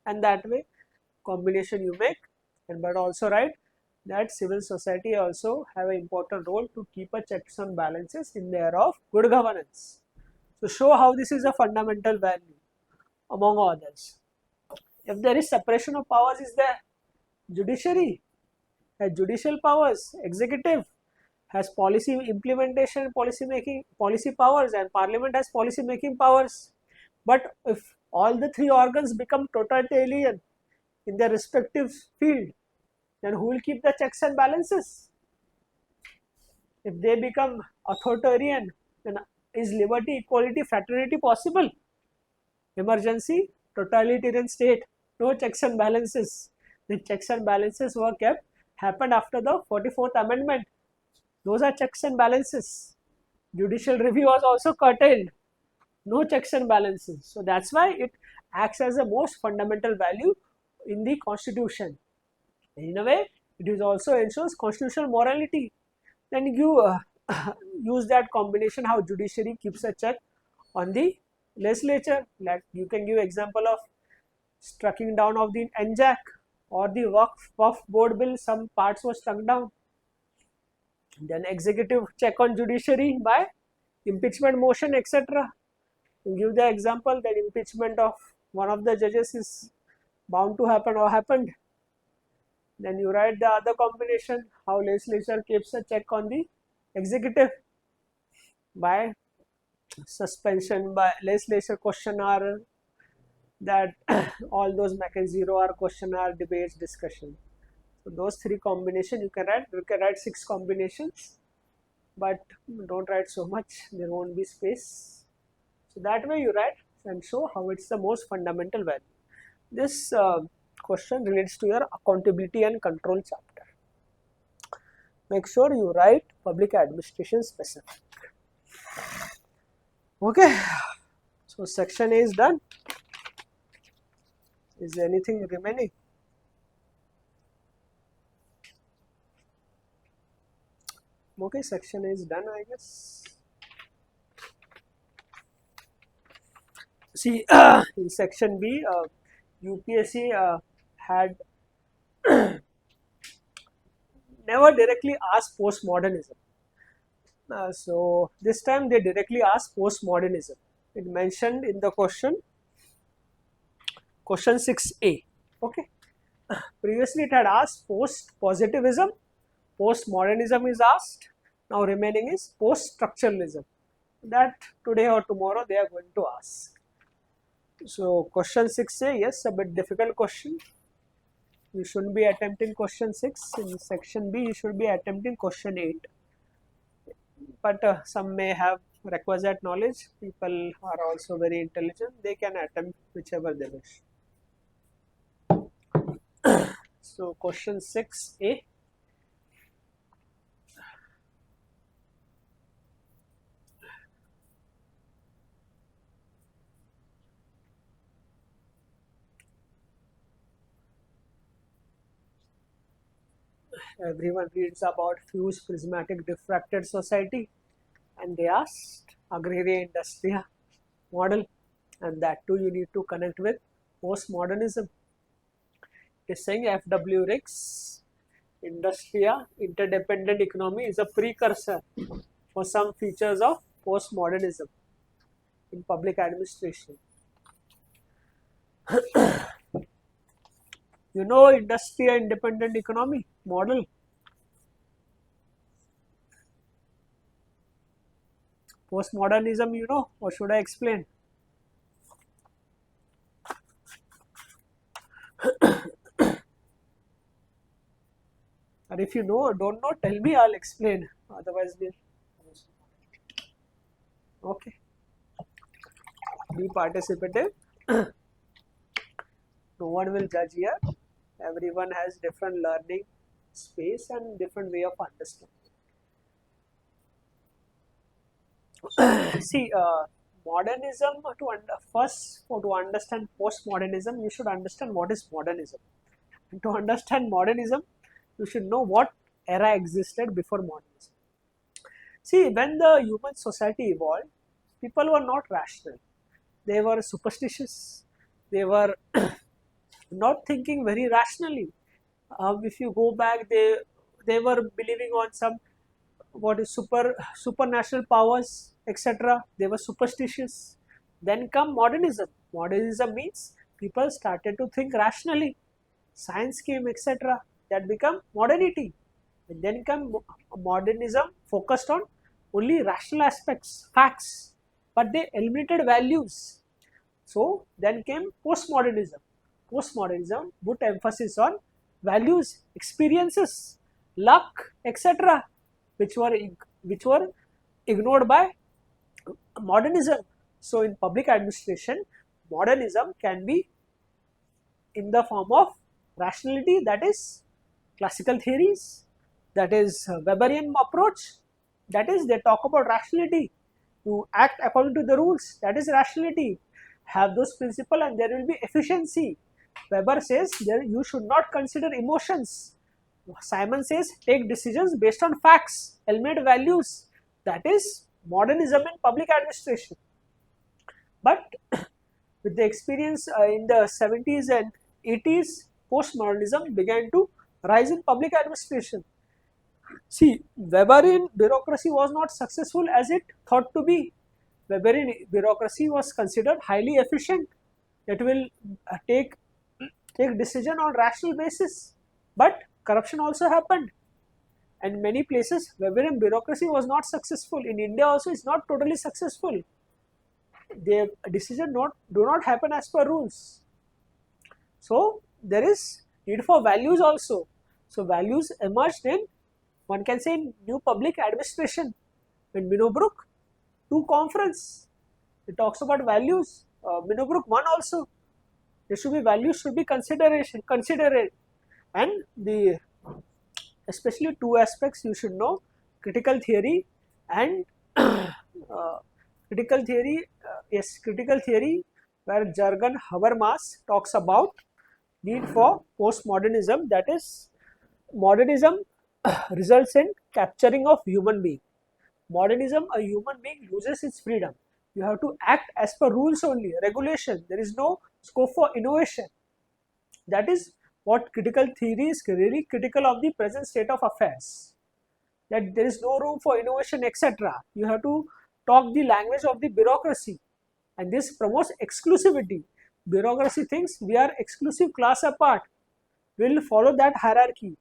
and that way combination you make. And but also write that civil society also have an important role to keep a checks and balances in the era of good governance. So show how this is a fundamental value among others. If there is separation of powers, is there? Judiciary has judicial powers, executive has policy implementation, policy making, policy powers, and parliament has policy making powers. But if all the three organs become totalitarian in their respective field, then who will keep the checks and balances? If they become authoritarian, then is liberty, equality, fraternity possible? Emergency, totalitarian state, no checks and balances. The checks and balances were kept, happened after the 44th Amendment. Those are checks and balances. Judicial review was also curtailed. No checks and balances. So that's why it acts as the most fundamental value in the constitution. In a way, it is also ensures constitutional morality. Then you use that combination how judiciary keeps a check on the legislature. Like you can give example of striking down of the NJAC or the Waqf board bill. Some parts were struck down. Then executive check on judiciary by impeachment motion, etc. You give the example that impeachment of one of the judges is bound to happen or happened. Then you write the other combination how legislature keeps a check on the executive by suspension, by legislature questionnaire, that all those zero hour questionnaire, debates, discussion. So those three combinations you can write. You can write 6 combinations, but don't write so much, there won't be space. So that way you write and show how it's the most fundamental value. This question relates to your accountability and control chapter. Make sure you write public administration specific. Okay, so section A is done. Is there anything remaining? Okay, section A is done, I guess. See, in section B, UPSC had never directly asked postmodernism. So this time they directly asked postmodernism. It mentioned in the question 6A. Okay. Previously it had asked post-positivism, postmodernism is asked. Now remaining is post-structuralism. That today or tomorrow they are going to ask. So question 6A, yes, a bit difficult question. You shouldn't be attempting question 6. In section B, you should be attempting question 8. But some may have requisite knowledge. People are also very intelligent. They can attempt whichever they wish. So question 6A. Everyone reads about fused prismatic diffracted society, and they asked agrarian industria model, and that too you need to connect with postmodernism. It is saying FW Riggs, industria interdependent economy is a precursor for some features of postmodernism in public administration. You know industria independent economy model. Postmodernism, you know, or should I explain? And if you know or don't know, tell me, I'll explain. Otherwise, we'll. Okay. Be participative. No one will judge here. Everyone has different learning space and different way of understanding. See, modernism, to understand postmodernism, you should understand what is modernism. And to understand modernism, you should know what era existed before modernism. See, when the human society evolved, people were not rational. They were superstitious. They were not thinking very rationally. If you go back, they were believing on some what is supernatural powers, etc. They were superstitious. Then come modernism. Modernism means people started to think rationally. Science came, etc. That become modernity. And then come modernism, focused on only rational aspects, facts, but they eliminated values. So then came postmodernism. Postmodernism put emphasis on values, experiences, luck, etc., which were ignored by modernism. So in public administration, modernism can be in the form of rationality, that is classical theories, that is Weberian approach, that is they talk about rationality, to act according to the rules, that is rationality, have those principles and there will be efficiency. Weber says there you should not consider emotions. Simon says take decisions based on facts, eliminate values. That is modernism in public administration. But with the experience in the 70s and 80s, postmodernism began to rise in public administration. See, Weberian bureaucracy was not successful as it thought to be. Weberian bureaucracy was considered highly efficient. It will take decision on rational basis. But corruption also happened. And many places Weberian bureaucracy was not successful. In India also it's not totally successful. The decision do not happen as per rules. So there is need for values also. So values emerged in, one can say, in new public administration. In Minobrook 2 conference, it talks about values. Minobrook 1 also, there should be values, should be considered, and the especially 2 aspects you should know: critical theory and critical theory. Critical theory, where Jürgen Habermas talks about need for postmodernism, that is modernism results in capturing of human being. Modernism, a human being loses its freedom. You have to act as per rules only, regulation. There is no scope for innovation. That is what critical theory is really critical of the present state of affairs. That there is no room for innovation, etc. You have to talk the language of the bureaucracy, and this promotes exclusivity. Bureaucracy thinks we are exclusive class apart. We will follow that hierarchy.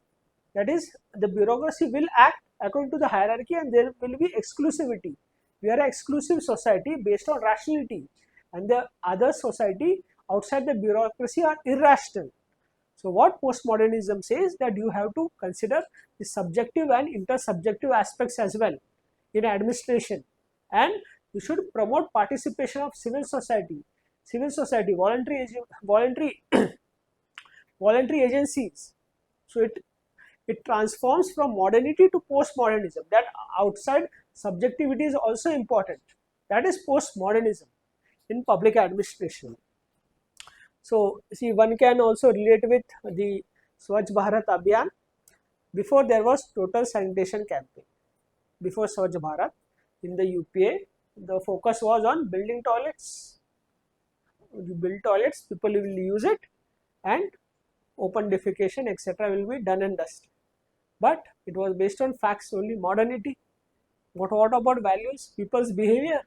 That is, the bureaucracy will act according to the hierarchy and there will be exclusivity. We are an exclusive society based on rationality, and the other society outside the bureaucracy are irrational. So what postmodernism says, that you have to consider the subjective and intersubjective aspects as well in administration, and you should promote participation of civil society, voluntary voluntary agencies. So it transforms from modernity to postmodernism, that outside subjectivity is also important. That is postmodernism in public administration. So see, one can also relate with the Swachh Bharat Abhiyan. Before there was total sanitation campaign. Before Swachh Bharat in the UPA, the focus was on building toilets. You build toilets, people will use it, and open defecation, etc. will be done and dusted. But it was based on facts only, modernity. What about values, people's behavior?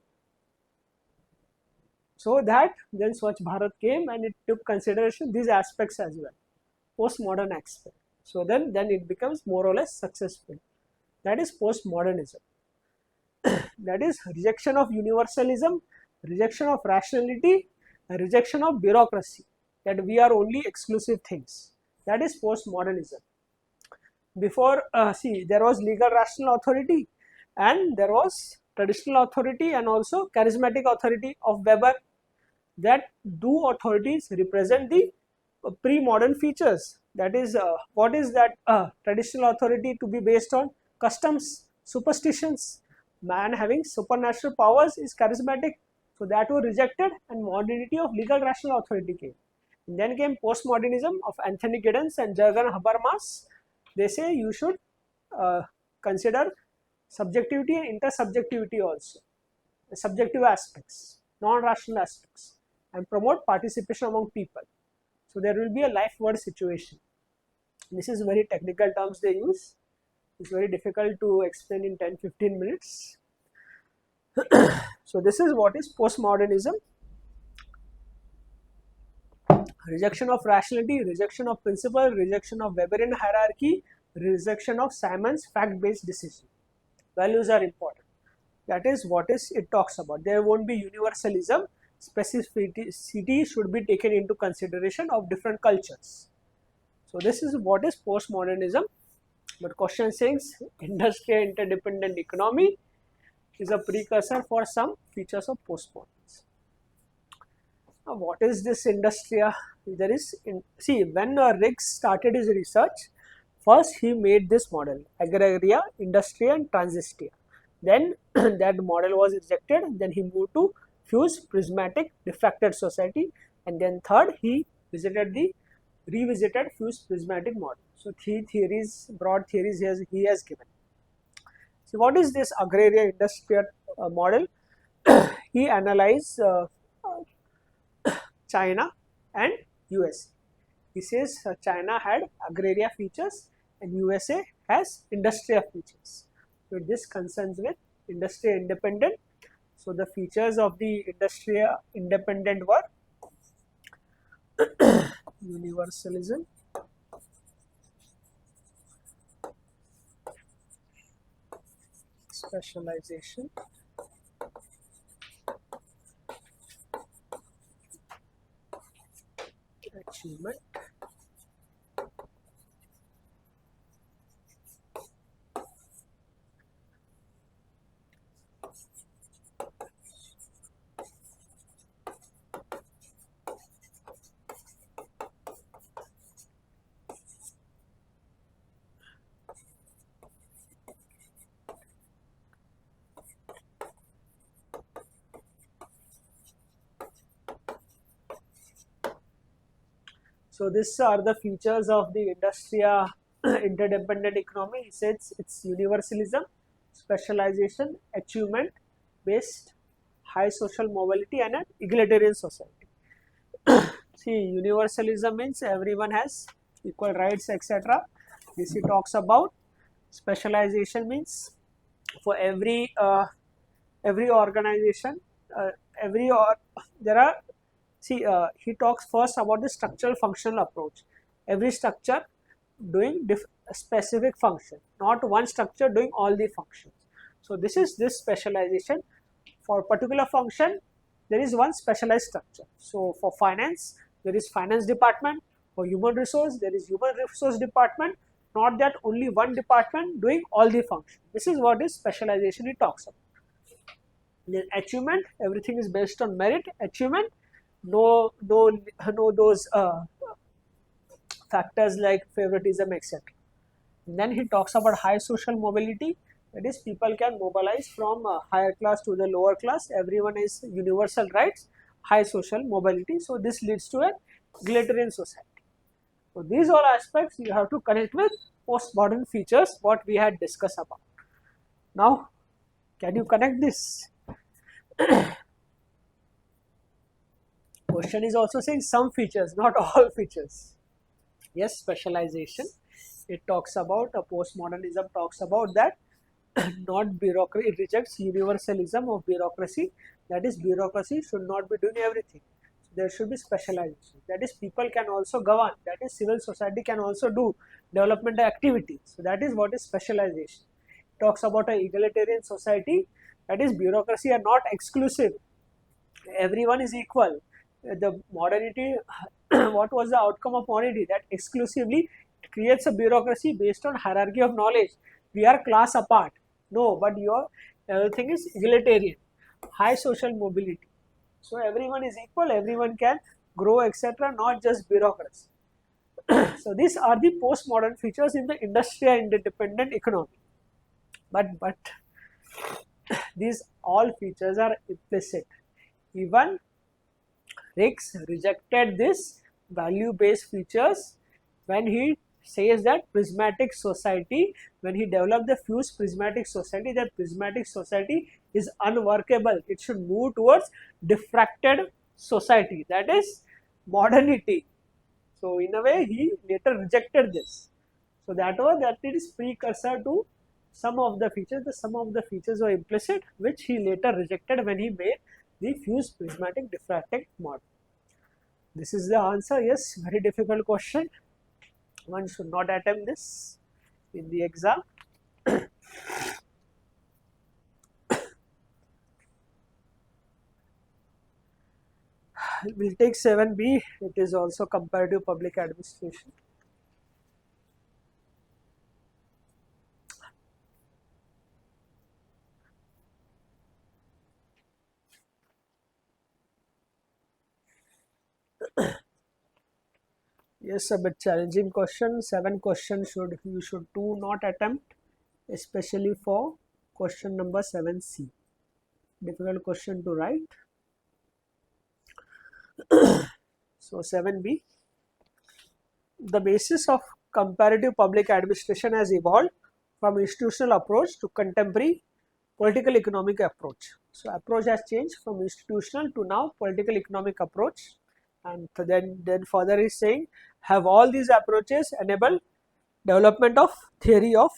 So that then Swachh Bharat came and it took consideration these aspects as well, postmodern aspect. So then it becomes more or less successful. That is postmodernism. That is rejection of universalism, rejection of rationality, rejection of bureaucracy, that we are only exclusive things. That is postmodernism. Before, see, there was legal rational authority and there was traditional authority and also charismatic authority of Weber. That two authorities represent the pre-modern features. That is, what is that traditional authority to be based on? Customs, superstitions. Man having supernatural powers is charismatic. So that was rejected and modernity of legal rational authority came. And then came postmodernism of Anthony Giddens and Jürgen Habermas. They say you should consider subjectivity and intersubjectivity also, subjective aspects, non-rational aspects, and promote participation among people. So there will be a life word situation. This is very technical terms they use. It's very difficult to explain in 10-15 minutes. So this is what is postmodernism. Rejection of rationality, rejection of principle, rejection of Weberian hierarchy, rejection of Simon's fact-based decision. Values are important. That is what is it talks about. There won't be universalism. Specificity should be taken into consideration of different cultures. So this is what is postmodernism. But question says industrial interdependent economy is a precursor for some features of postmodernism. Now, what is this industria? There is, see, when Riggs started his research, first he made this model, agraria, industria and transistia. Then that model was rejected, then he moved to fused, prismatic, diffracted society, and then third he revisited fused prismatic model. So three theories, broad theories he has given. So what is this agraria industrial model? He analyzed China and USA. He says China had agraria features and USA has industrial features. So this concerns with industrial independent. So the features of the industrial independent were universalism, specialization, achievement, so these are the features of the industrial interdependent economy. He says it's universalism, specialization, achievement based, high social mobility and an egalitarian society. See, universalism means everyone has equal rights, etc. This he talks about. Specialization means for every organization, there are. See, he talks first about the structural functional approach. Every structure doing a specific function, not one structure doing all the functions. So this is this specialization. For particular function, there is one specialized structure. So for finance, there is finance department. For human resource, there is human resource department. Not that only one department doing all the functions. This is what is specialization he talks about. Then achievement, everything is based on merit. Achievement, no those factors like favoritism, etc. And then he talks about high social mobility. That is, people can mobilize from higher class to the lower class. Everyone is universal rights, high social mobility. So this leads to an egalitarian society. So these all aspects you have to connect with postmodern features what we had discussed about. Now, can you connect this? Question is also saying some features, not all features. Yes, specialization. It talks about, postmodernism talks about that. Not bureaucracy, it rejects universalism of bureaucracy. That is, bureaucracy should not be doing everything. So there should be specialization. That is, people can also govern. That is, civil society can also do development activities. So that is what is specialization. It talks about an egalitarian society. That is, bureaucracy are not exclusive. Everyone is equal. The modernity, what was the outcome of modernity? That exclusively creates a bureaucracy based on hierarchy of knowledge. We are class apart. No, but your everything is egalitarian, high social mobility. So everyone is equal, everyone can grow, etc. Not just bureaucracy. So these are the postmodern features in the industrial interdependent economy. But these all features are implicit. Even Riggs rejected this value-based features when he says that prismatic society, when he developed the fused prismatic society, that prismatic society is unworkable. It should move towards diffracted society, that is modernity. So in a way he later rejected this. So that it is precursor to some of the features. Some of the features were implicit, which he later rejected when he made the fused prismatic diffracted model. This is the answer. Yes, very difficult question. One should not attempt this in the exam. We'll take 7B. It is also comparative public administration. Yes, a bit challenging question. 7 questions you should do not attempt, especially for question number 7C. Difficult question to write. So 7B. The basis of comparative public administration has evolved from institutional approach to contemporary political economic approach. So approach has changed from institutional to now political economic approach. And then further is saying, have all these approaches enabled development of theory of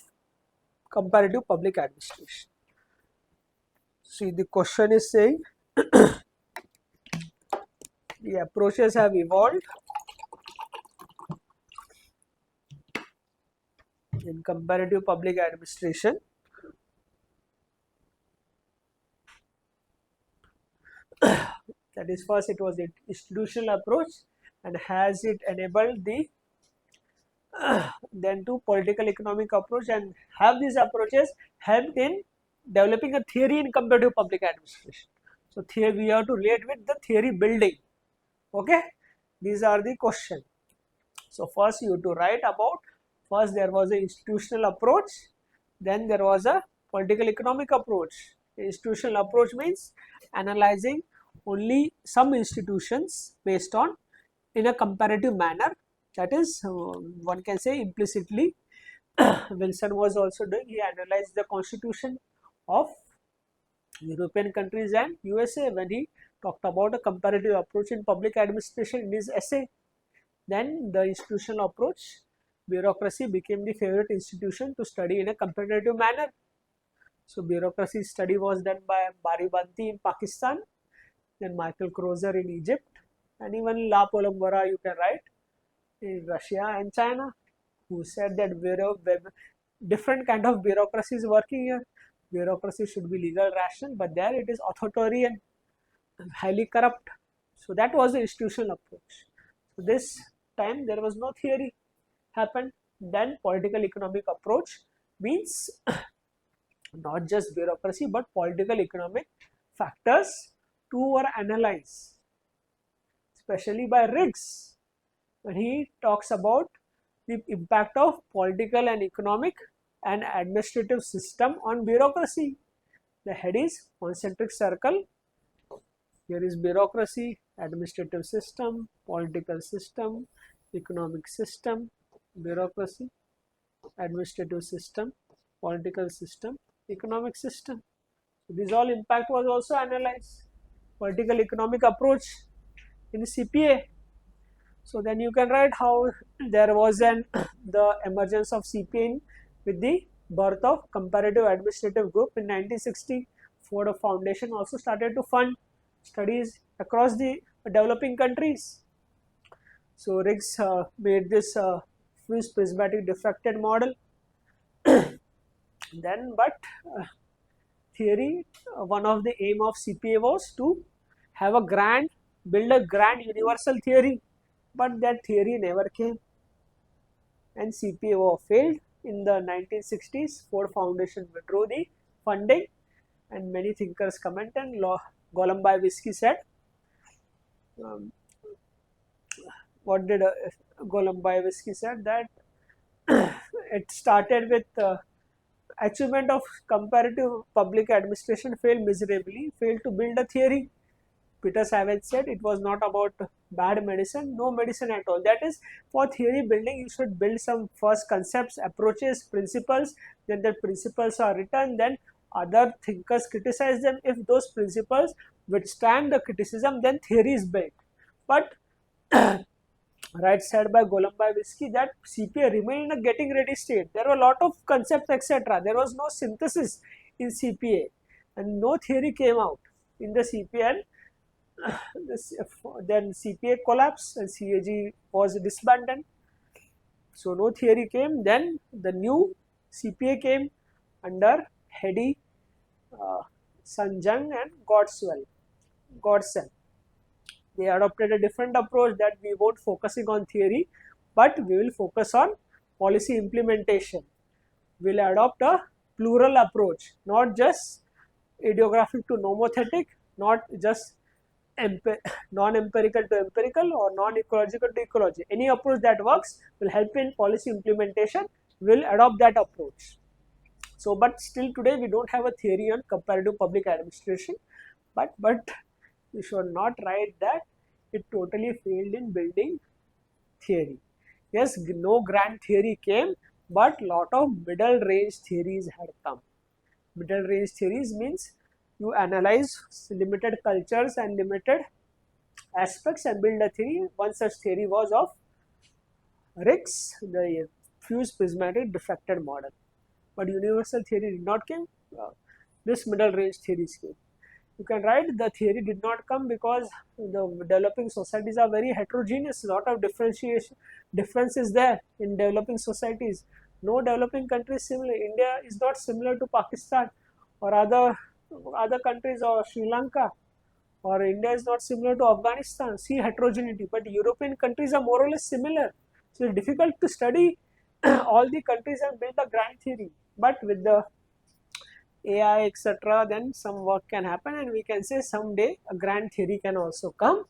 comparative public administration. See, the question is saying the approaches have evolved in comparative public administration that is, first it was the institutional approach, and has it enabled the then to political economic approach, and have these approaches helped in developing a theory in comparative public administration. So theory, we have to relate with the theory building. Okay, these are the questions. So first you have to write about, first there was an institutional approach, then there was a political economic approach. The institutional approach means analyzing only some institutions based on in a comparative manner, that is one can say implicitly Wilson was also doing. He analyzed the constitution of European countries and USA when he talked about a comparative approach in public administration in his essay. Then the institutional approach, bureaucracy became the favorite institution to study in a comparative manner. So bureaucracy study was done by Baribanti in Pakistan, then Michael Crozer in Egypt, and even La Polombora you can write in Russia and China, who said that different kind of bureaucracy is working here. Bureaucracy should be legal, rational, but there it is authoritarian, highly corrupt. So that was the institutional approach. So this time there was no theory happened. Then political economic approach means not just bureaucracy but political economic factors too were analyzed, especially by Riggs when he talks about the impact of political and economic and administrative system on bureaucracy. The head is concentric circle. Here is bureaucracy, administrative system, political system, economic system, bureaucracy, administrative system, political system, economic system. So this all impact was also analyzed. Political economic approach in CPA. So then you can write how there was the emergence of CPA with the birth of comparative administrative group in 1960. Ford Foundation also started to fund studies across the developing countries. So Riggs made this fused prismatic diffracted model. Then, but theory, one of the aim of CPA was to have build a grand universal theory, but that theory never came, and CPA failed. In the 1960s, Ford Foundation withdrew the funding, and many thinkers comment, and Golombiev said, what did Golombiev said, that it started with achievement of comparative public administration failed miserably, failed to build a theory. Peter Savage said it was not about bad medicine, no medicine at all. That is, for theory building, you should build some first concepts, approaches, principles, then the principles are written, then other thinkers criticize them. If those principles withstand the criticism, then theory is built. But right said by Golombavisky that CPA remained in a getting ready state. There were a lot of concepts, etc. There was no synthesis in CPA and no theory came out in the CPA. Then CPA collapsed and CAG was disbanded. So no theory came. Then the new CPA came under Hedy, Sanjung and Godsen. They adopted a different approach that we won't focusing on theory, but we will focus on policy implementation. We will adopt a plural approach, not just idiographic to nomothetic, not just non-empirical to empirical or non-ecological to ecology. Any approach that works will help in policy implementation. We will adopt that approach. So, but still today we don't have a theory on comparative public administration, but you should not write that it totally failed in building theory. Yes, no grand theory came, but lot of middle range theories had come. Middle range theories means you analyze limited cultures and limited aspects and build a theory. One such theory was of Ricks, the fused prismatic diffracted model. But universal theory did not come. This middle range theories came. You can write the theory did not come because the developing societies are very heterogeneous. A lot of differences there in developing societies. No developing country is similar. India is not similar to Pakistan or other countries or Sri Lanka, or India is not similar to Afghanistan. See heterogeneity, but European countries are more or less similar. So it's difficult to study all the countries and build a grand theory. But with the AI etc., then some work can happen and we can say someday a grand theory can also come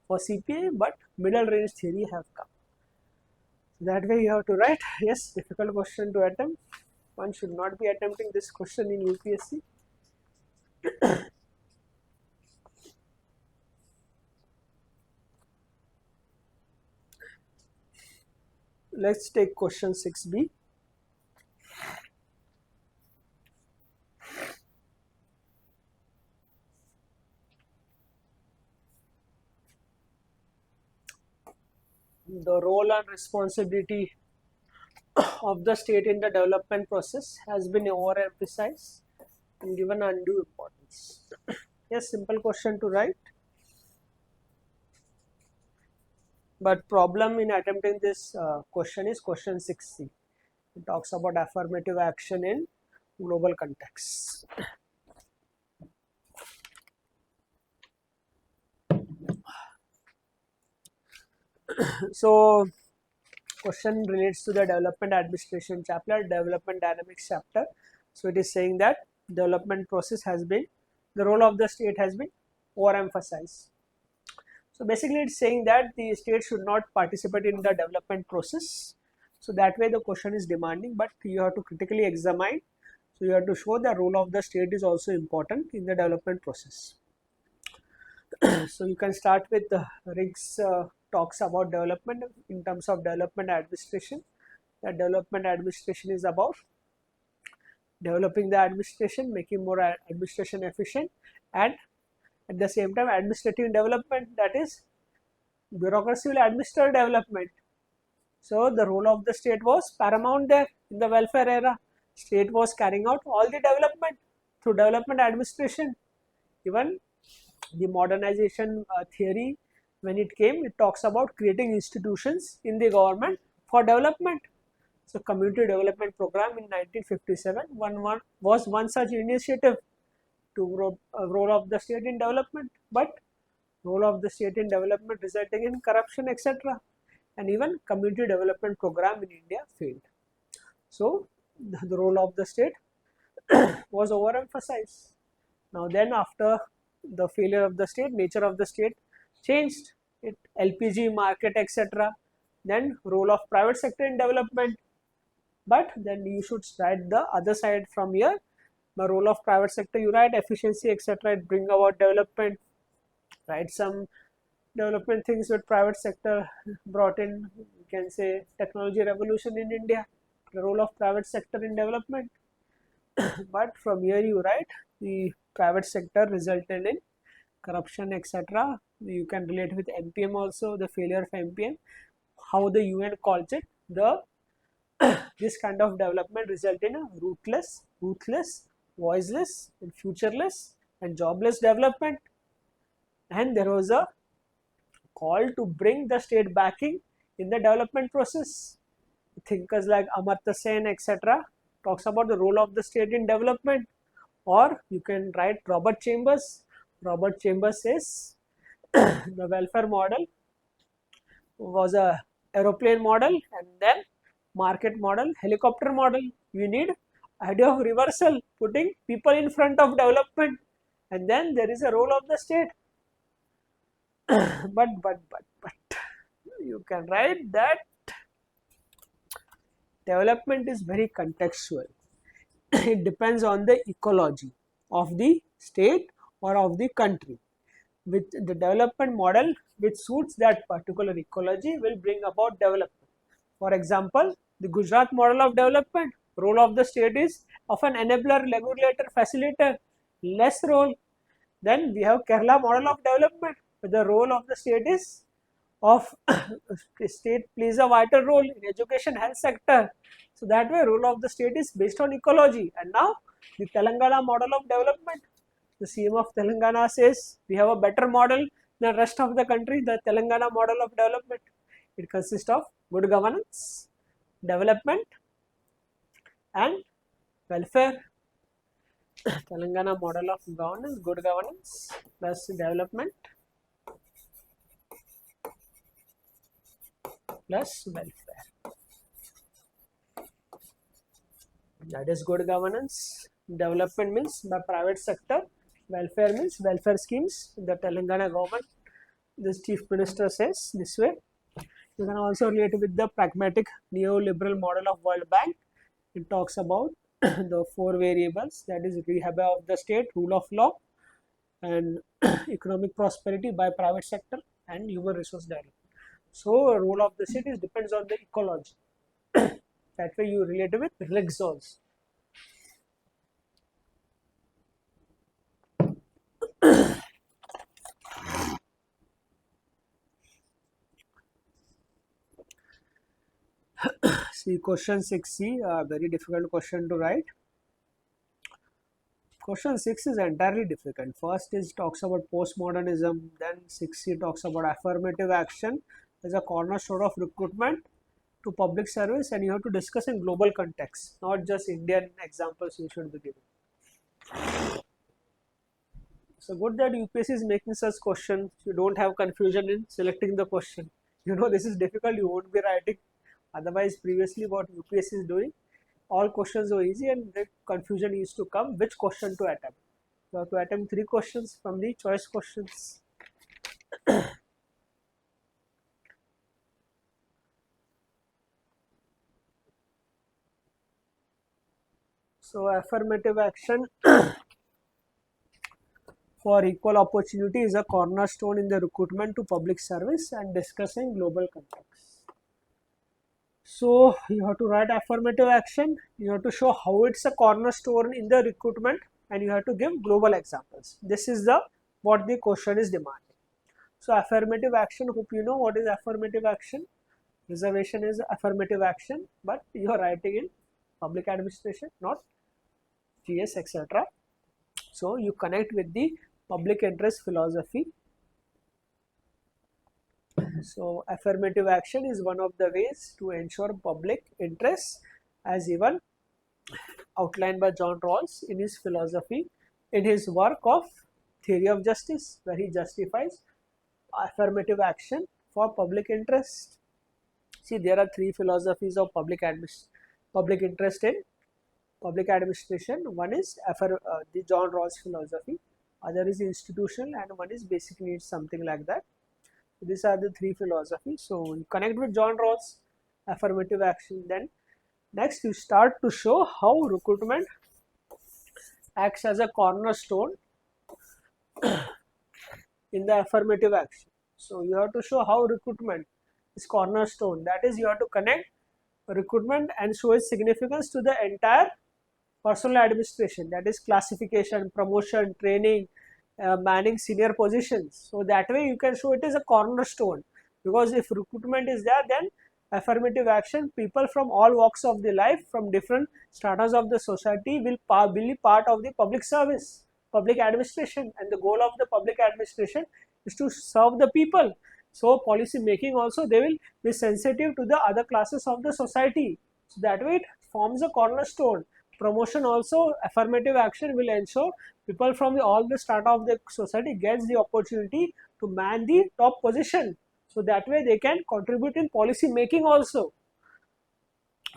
for CPA, but middle range theory have come. That way you have to write. Yes, difficult question to attempt. One should not be attempting this question in UPSC. Let's take question 6b. The role and responsibility of the state in the development process has been overemphasized and given undue importance. Yes, simple question to write. But problem in attempting this question is question 6c. It talks about affirmative action in global context. So, question relates to the development administration chapter, development dynamics chapter. So, it is saying that development process has been, the role of the state has been overemphasized. So, basically it is saying that the state should not participate in the development process. So, that way the question is demanding, but you have to critically examine. So, you have to show the role of the state is also important in the development process. So, you can start with the Riggs talks about development in terms of development administration. That development administration is about developing the administration, making more administration efficient, and at the same time administrative development, that is bureaucracy will administer development. So the role of the state was paramount there in the welfare era. State was carrying out all the development through development administration. Even the modernization theory, when it came, it talks about creating institutions in the government for development. So community development program in 1957 was one such initiative to role of the state in development, but role of the state in development resulting in corruption etc. And even community development program in India failed. So the role of the state was overemphasized. Now then, after the failure of the state, nature of the state changed. It LPG market etc. Then role of private sector in development. But then you should write the other side from here. The role of private sector, you write efficiency etc. It bring about development. Write some development things with private sector brought in. You can say technology revolution in India, the role of private sector in development. But from here you write the private sector resulted in corruption, etc. You can relate with MPM also, the failure of MPM, how the UN calls it, the this kind of development result in a ruthless, voiceless, and futureless and jobless development. And there was a call to bring the state backing in the development process. Thinkers like Amartya Sen, etc., talks about the role of the state in development. Or you can write Robert Chambers. Robert Chambers says the welfare model was a aeroplane model, and then market model, helicopter model. We need idea of reversal, putting people in front of development, and then there is a role of the state. but you can write that development is very contextual. It depends on the ecology of the state or of the country. With the development model which suits that particular ecology will bring about development. For example, the Gujarat model of development, role of the state is of an enabler, regulator, facilitator, less role. Then we have Kerala model of development, where the role of the state is of state plays a vital role in education, health sector. So that way role of the state is based on ecology. And now the Telangana model of development, the CM of Telangana says we have a better model than rest of the country, the Telangana model of development. It consists of good governance, development and welfare. Telangana model of governance, good governance plus development plus welfare. That is good governance. Development means by private sector, welfare means welfare schemes. The Telangana government, this chief minister says this way. You can also relate with the pragmatic neoliberal model of World Bank. It talks about the 4 variables, that is rehab of the state, rule of law and economic prosperity by private sector and human resource development. So role of the state is depends on the ecology. That way you relate with Rexons. See question 6C, a very difficult question to write. Question 6 is entirely difficult. First is talks about postmodernism, then 6C talks about affirmative action as a cornerstone of recruitment to public service, and you have to discuss in global context, not just Indian examples you should be giving. So good that UPSC is making such questions. You don't have confusion in selecting the question. You know this is difficult, you won't be writing. Otherwise, previously what UPSC is doing, all questions were easy and the confusion used to come which question to attempt. You have to attempt 3 questions from the choice questions. So affirmative action for equal opportunity is a cornerstone in the recruitment to public service and discussing global context. So you have to write affirmative action, you have to show how it's a cornerstone in the recruitment, and you have to give global examples. This is the what the question is demanding. So affirmative action, hope you know what is affirmative action. Reservation is affirmative action, but you are writing in public administration, not GS, etc. So you connect with the public interest philosophy. So affirmative action is one of the ways to ensure public interest, as even outlined by John Rawls in his philosophy, in his work of Theory of Justice, where he justifies affirmative action for public interest. See, there are 3 philosophies of public interest in public administration. One is the John Rawls philosophy, other is institutional, and one is basic needs, something like that. These are the 3 philosophies. So you connect with John Rawls, affirmative action. Then next you start to show how recruitment acts as a cornerstone in the affirmative action. So you have to show how recruitment is cornerstone. That is, you have to connect recruitment and show its significance to the entire personal administration. That is classification, promotion, training, manning senior positions. So that way you can show it is a cornerstone, because if recruitment is there, then affirmative action, people from all walks of the life, from different stratas of the society will be part of the public service, public administration, and the goal of the public administration is to serve the people. So policy making also, they will be sensitive to the other classes of the society. So that way it forms a cornerstone. Promotion also, affirmative action will ensure people from all the strata of the society gets the opportunity to man the top position. So that way they can contribute in policy making also.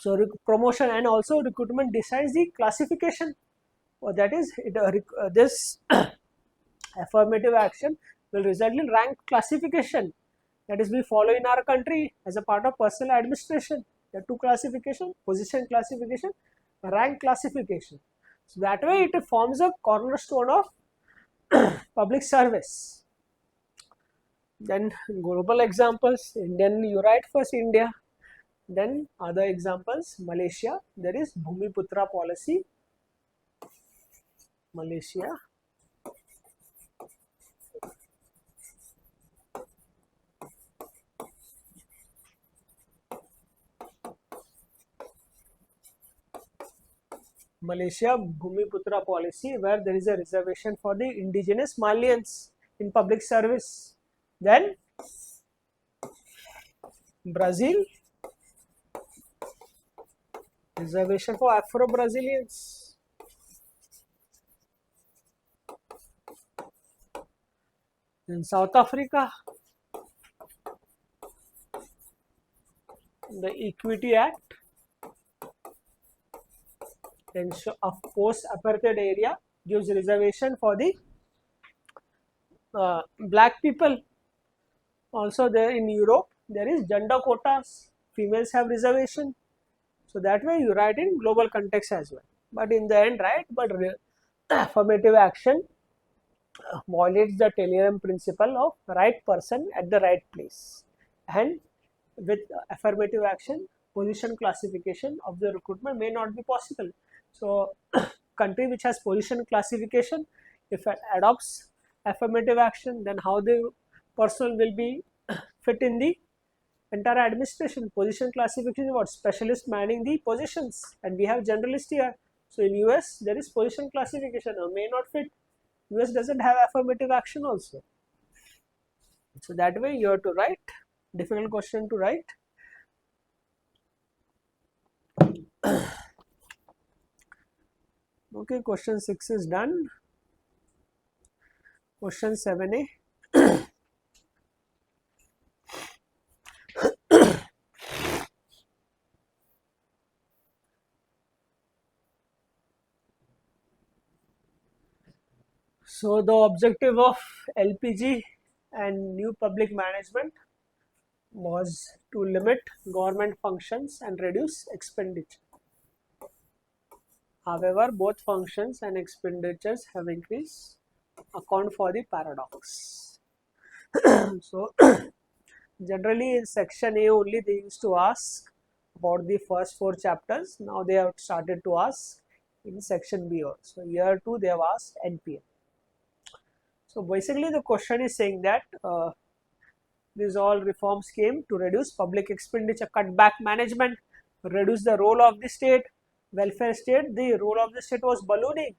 So promotion and also recruitment decides the classification. That is, this affirmative action will result in rank classification. That is, we follow in our country as a part of personal administration. There are two classification: position classification, rank classification. So that way it forms a cornerstone of public service. Then global examples, Indian, you write first India. Then other examples, Malaysia, there is Bhumiputra policy. Malaysia. Malaysia Bhumiputra policy, where there is a reservation for the indigenous Malayans in public service. Then Brazil, reservation for Afro-Brazilians. In South Africa, the Equity Act, of post-apartheid area, gives reservation for the black people. Also there in Europe, there is gender quotas, females have reservation. So that way you write in global context as well. But in the end, right, but affirmative action violates the Taylorian principle of right person at the right place. And with affirmative action, position classification of the recruitment may not be possible. So country which has position classification, if it adopts affirmative action, then how the personnel will be fit in the entire administration. Position classification is what? Specialist manning the positions, and we have generalist here. So in US there is position classification, may not fit. US doesn't have affirmative action also. So that way you have to write, difficult question to write. Okay, question 6 is done. Question 7a. So the objective of LPG and new public management was to limit government functions and reduce expenditure. However, both functions and expenditures have increased, account for the paradox. So generally in section A only they used to ask about the first 4 chapters. Now they have started to ask in section B also. Year 2 they have asked NPM. So basically the question is saying that these all reforms came to reduce public expenditure, cut back management, reduce the role of the state, welfare state. The role of the state was ballooning.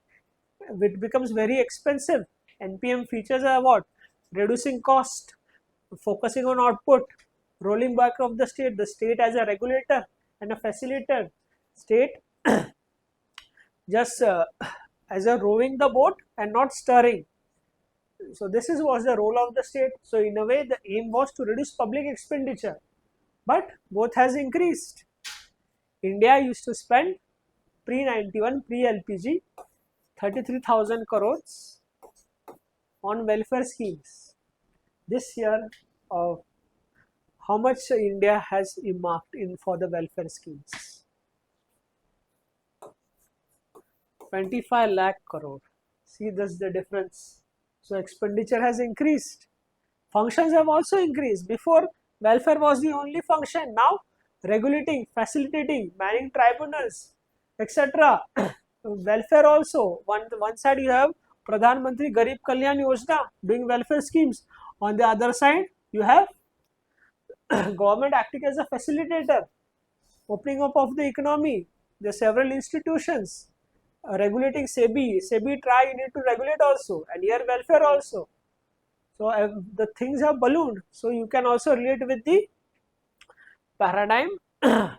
It becomes very expensive. NPM features are what? Reducing cost, focusing on output, rolling back of the state as a regulator and a facilitator, state just as a rowing the boat and not stirring. So this was the role of the state. So in a way the aim was to reduce public expenditure, but both has increased. India used to spend pre-91, pre-LPG 33,000 crores on welfare schemes. This year, how much India has earmarked in for the welfare schemes? 25 lakh crore. See, that's the difference. So expenditure has increased, Functions have also increased. Before, welfare was the only function. Now, regulating, facilitating, manning tribunals, etc. Welfare also. One side you have Pradhan Mantri Garib Kalyan Yojana doing welfare schemes. On the other side, you have government acting as a facilitator, opening up of the economy. There are several institutions regulating SEBI. SEBI try you need to regulate also, and here welfare also. So the things have ballooned. So you can also relate with the paradigm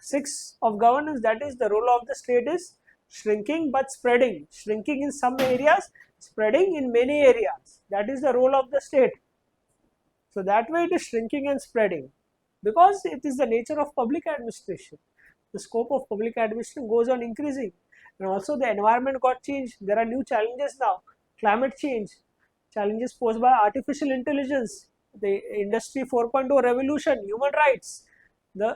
6 of governance, that is the role of the state is shrinking but spreading. Shrinking in some areas, spreading in many areas. That is the role of the state. So that way it is shrinking and spreading because it is the nature of public administration. The scope of public administration goes on increasing, and also the environment got changed. There are new challenges now. Climate change, challenges posed by artificial intelligence, the industry 4.0 revolution, human rights.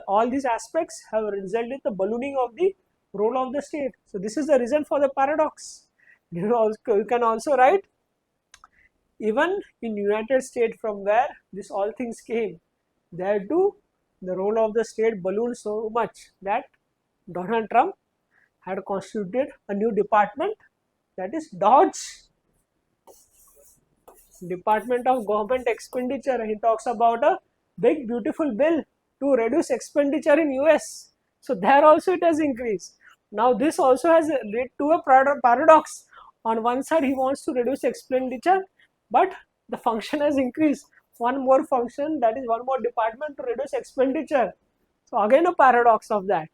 All these aspects have resulted in the ballooning of the role of the state. So this is the reason for the paradox. You can also write, even in United States from where this all things came, there too the role of the state ballooned so much that Donald Trump had constituted a new department, that is DOGE, Department of Government Expenditure. He talks about a big beautiful bill to reduce expenditure in US. So there also it has increased. Now this also has led to a paradox. On one side he wants to reduce expenditure, but the function has increased. One more function, that is one more department to reduce expenditure. So again a paradox of that.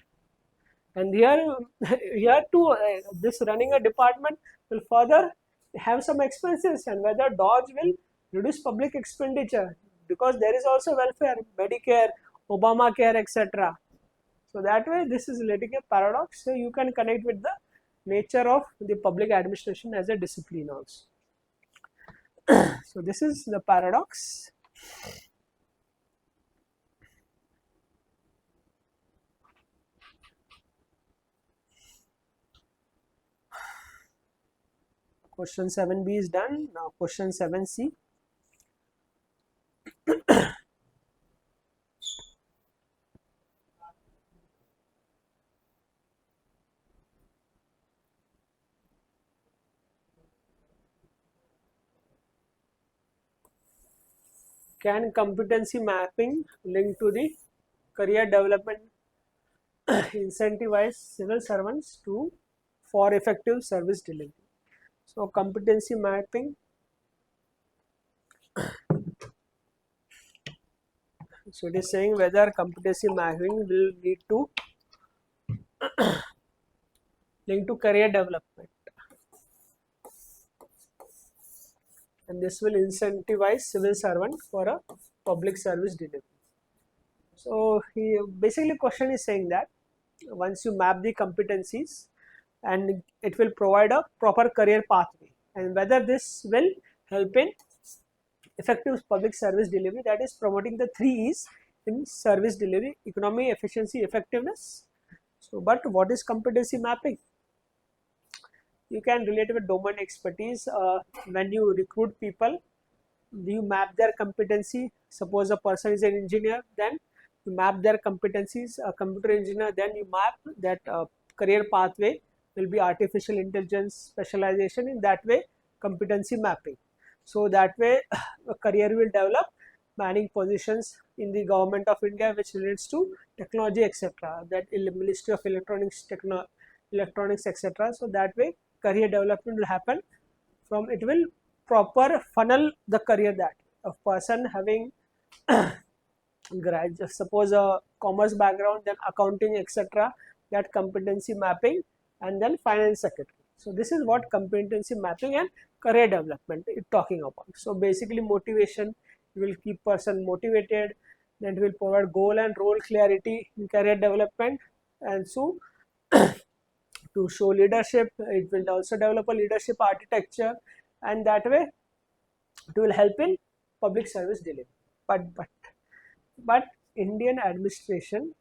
And here too, this running a department will further have some expenses, and whether DOGE will reduce public expenditure because there is also welfare, Medicare, Obamacare, etc. So that way this is letting a paradox. So you can connect with the nature of the public administration as a discipline also. So this is the paradox. Question 7b is done. Now question 7c. Can competency mapping linked to the career development incentivize civil servants for effective service delivery? So competency mapping, so it is saying whether competency mapping will lead to linked to career development, and this will incentivize civil servant for a public service delivery. So he basically question is saying that once you map the competencies, and it will provide a proper career pathway, and whether this will help in effective public service delivery, that is promoting the 3 E's in service delivery: economy, efficiency, effectiveness. So but what is competency mapping? You can relate with domain expertise. When you recruit people, you map their competency. Suppose a person is an engineer, then you map their competencies. A computer engineer, then you map that career pathway will be artificial intelligence specialization. In that way, competency mapping. So that way a career will develop, manning positions in the government of India which relates to technology, etc. That Ministry of Electronics, electronics, etc. So that way career development will happen. From it will proper funnel the career, that a person having suppose a commerce background, then accounting, etc. That competency mapping, and then finance secretary. So this is what competency mapping and career development is talking about. So basically motivation, you will keep person motivated, then it will provide goal and role clarity in career development, and so to show leadership, it will also develop a leadership architecture, and that way it will help in public service delivery. But Indian administration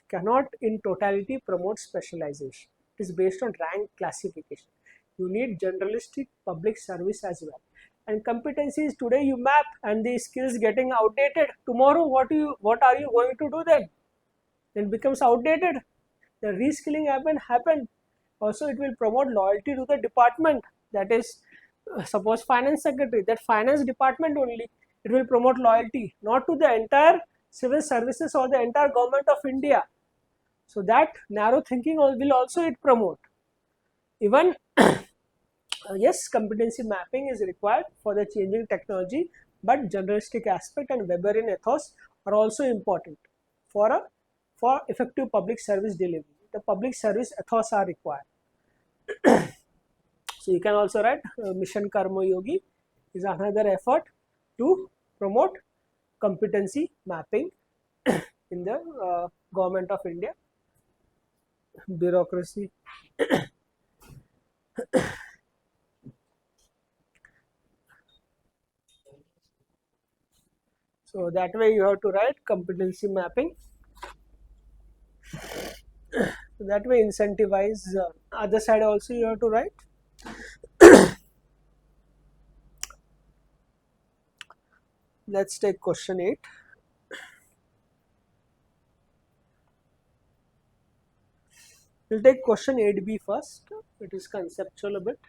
cannot in totality promote specialization. It is based on rank classification. You need generalistic public service as well. And competencies today you map and the skills getting outdated. Tomorrow what are you going to do then? It becomes outdated. The reskilling happen. Also it will promote loyalty to the department. That is, suppose finance secretary, that finance department only, it will promote loyalty, not to the entire civil services or the entire government of India. So that narrow thinking will also it promote. Even yes, competency mapping is required for the changing technology, but journalistic aspect and Weberian ethos are also important for effective public service delivery. The public service ethos are required. So you can also write Mission Karma Yogi is another effort to promote competency mapping in the government of India. Bureaucracy. So that way you have to write competency mapping. So that way incentivize, other side also you have to write. Let's take question 8. We'll take question 8b first. It is conceptual a bit.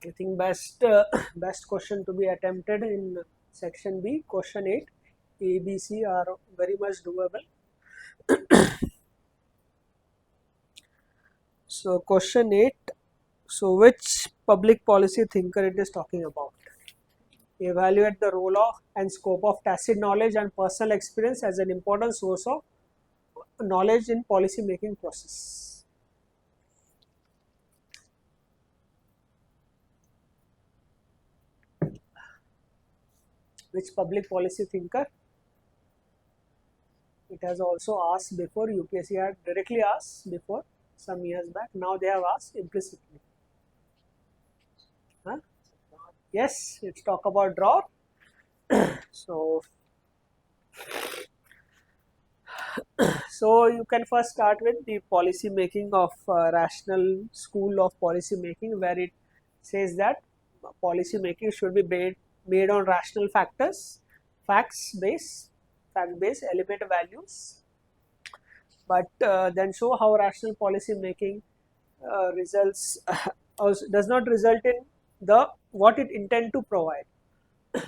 I think best question to be attempted in section B, question 8, A, B, C are very much doable. So question 8, so which public policy thinker it is talking about? Evaluate the role of and scope of tacit knowledge and personal experience as an important source of knowledge in policy making process. Which public policy thinker? It has also asked before, UPSC had directly asked before some years back, now they have asked implicitly. Huh? Yes, let's talk about drawer. So you can first start with the policy making of rational school of policy making, where it says that policy making should be made on rational factors, fact-based, element values, but then show how rational policy making results does not result in what it intend to provide.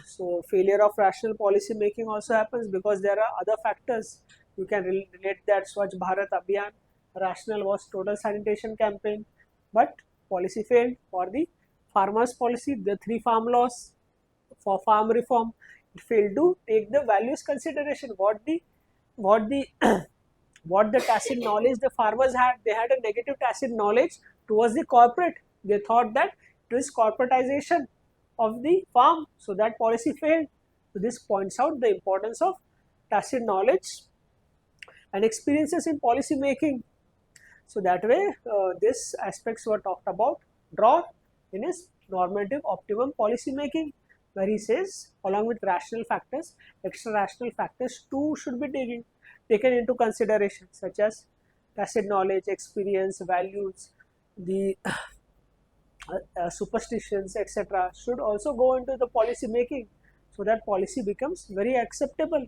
So failure of rational policy making also happens because there are other factors. You can relate that Swachh Bharat Abhiyan, rational was total sanitation campaign, but policy failed. For the farmers policy, the 3 farm laws, for farm reform, it failed to take the values consideration. What the tacit knowledge the farmers had, they had a negative tacit knowledge towards the corporate. They thought that it was corporatization of the farm, so that policy failed. So this points out the importance of tacit knowledge and experiences in policy making. So that way these aspects were talked about. Draw in his normative optimum policy making, where he says along with rational factors, extra rational factors too should be taken into consideration, such as tacit knowledge, experience, values, the superstitions, etc. should also go into the policy making, so that policy becomes very acceptable.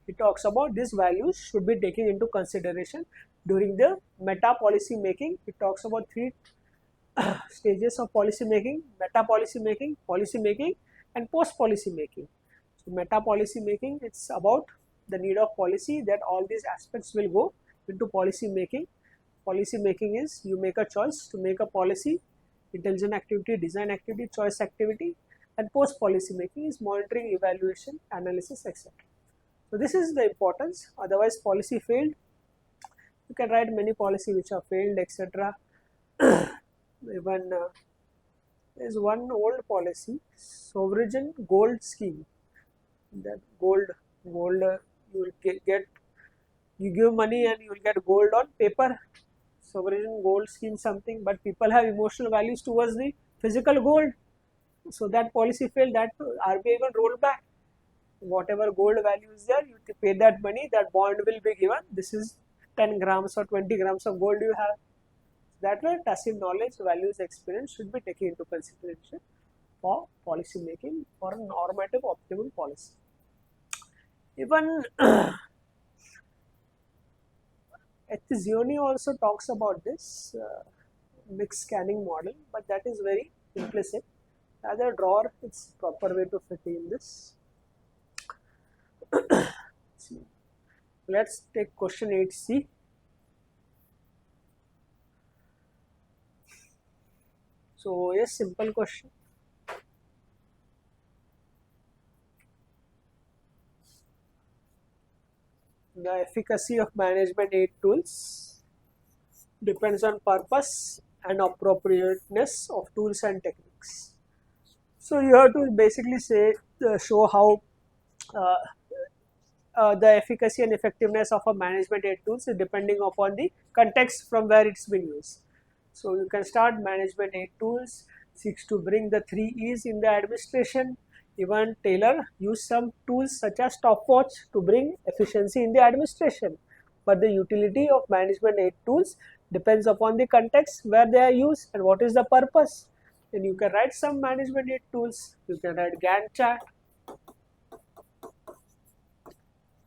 It talks about these values should be taken into consideration during the meta policy making. It talks about 3 stages of policy making: meta policy making, and post policy making. So meta policy making, it's about the need of policy, that all these aspects will go into policy making. Policy making is you make a choice to make a policy, intelligent activity, design activity, choice activity, and post policy making is monitoring, evaluation, analysis, etc. So this is the importance. Otherwise policy failed. You can write many policy which are failed, etc. Even there is one old policy, sovereign gold scheme. That gold you will get, you give money and you will get gold on paper. Sovereign gold scheme something, but people have emotional values towards the physical gold. So that policy failed. That RBI will roll back. Whatever gold value is there, you pay that money, that bond will be given. This is 10 grams or 20 grams of gold you have. That way, tacit knowledge, values, experience should be taken into consideration for policy making for a normative optimal policy. Even Ethizioni also talks about this mixed scanning model, but that is very implicit. Rather, drawer it's proper way to fit in this. Let's take question 8C. So, yes, simple question. The efficacy of management aid tools depends on purpose and appropriateness of tools and techniques. So, you have to basically show how the efficacy and effectiveness of a management aid tools is depending upon the context from where it's been used. So, you can start management aid tools seeks to bring the 3 E's in the administration. Even Taylor used some tools such as stopwatch to bring efficiency in the administration. But the utility of management aid tools depends upon the context where they are used and what is the purpose. Then you can write some management aid tools. You can write Gantt chart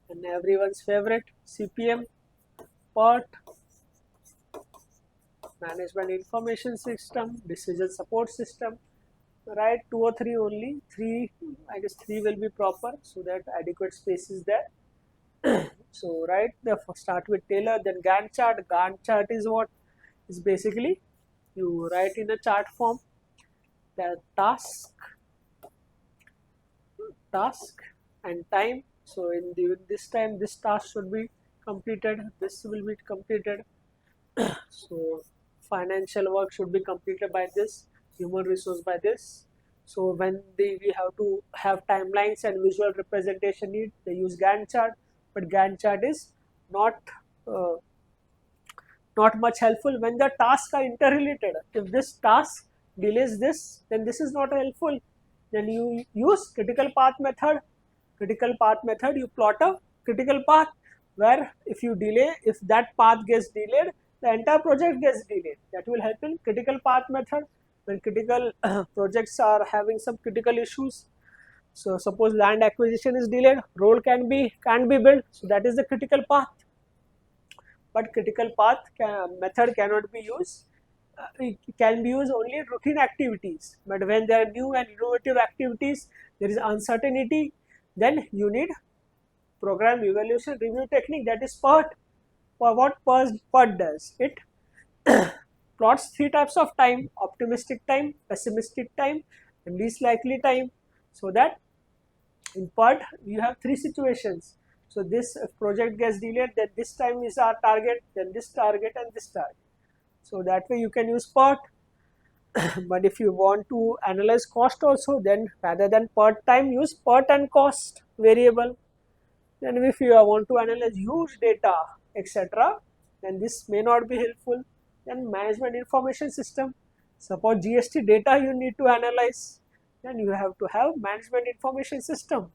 and everyone's favorite CPM, PERT, management information system, decision support system. Write 2 or 3 only. 3, I guess 3 will be proper so that adequate space is there. So write start with Taylor, then Gantt chart. Gantt chart is what? Is basically you write in a chart form the task and time. So in this time, this task should be completed. This will be completed. So financial work should be completed by this, human resource by this. So when we have to have timelines and visual representation need, they use Gantt chart, but Gantt chart is not much helpful when the tasks are interrelated. If this task delays this, then this is not helpful. Then you use critical path method. Critical path method, you plot a critical path where if that path gets delayed, the entire project gets delayed. That will help in critical path method when critical projects are having some critical issues. So suppose land acquisition is delayed, road can't be built. So that is the critical path. But critical path method cannot be used. It can be used only in routine activities. But when there are new and innovative activities, there is uncertainty. Then you need program evaluation review technique, that is PERT. For what PERT does? It plots 3 types of time: optimistic time, pessimistic time, and least likely time. So that in PERT you have 3 situations. So this project gets delayed, then this time is our target, then this target and this target. So that way you can use PERT. But if you want to analyze cost also, then rather than PERT time, use PERT and cost variable. Then if you want to analyze huge data, etc., then this may not be helpful. Then management information system. Suppose GST data you need to analyze, then you have to have management information system.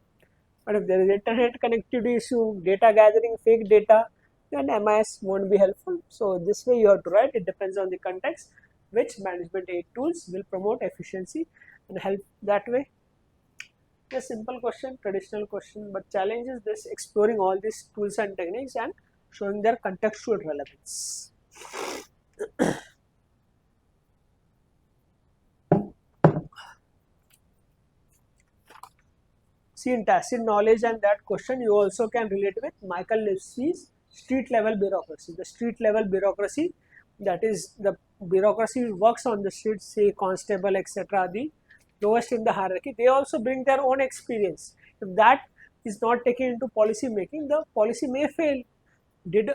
But if there is internet connectivity issue, data gathering, fake data, then MIS won't be helpful. So this way you have to write, it depends on the context, which management aid tools will promote efficiency and help that way. A simple question, traditional question, but challenge is this: exploring all these tools and techniques and showing their contextual relevance. See, in tacit knowledge and that question, you also can relate with Michael Lipsky's street level bureaucracy. The street level bureaucracy, that is the bureaucracy works on the streets, say constable, etc., the lowest in the hierarchy. They also bring their own experience. If that is not taken into policy making, the policy may fail. Did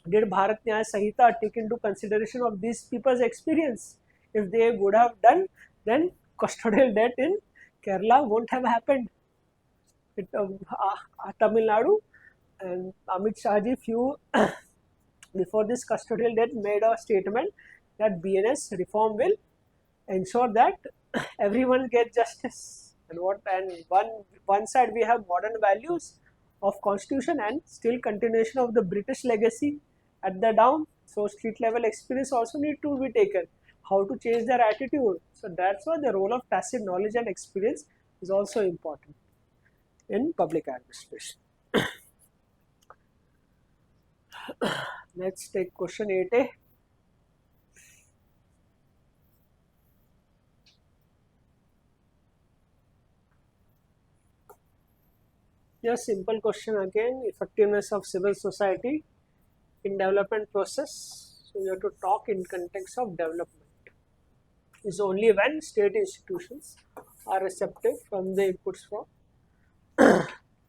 Bharat Nyaya Sanhita take into consideration of these people's experience? If they would have done, then custodial death in Kerala won't have happened. Tamil Nadu and Amit Shahji before this custodial death made a statement that BNS reform will ensure that everyone gets justice. And one side we have modern values of constitution and still continuation of the British legacy at the down. So street level experience also need to be taken. How to change their attitude. So that's why the role of tacit knowledge and experience is also important in public administration. Let's take question 8A. Just simple question again. Effectiveness of civil society in development process. So you have to talk in context of development. Is only when state institutions are receptive from the inputs from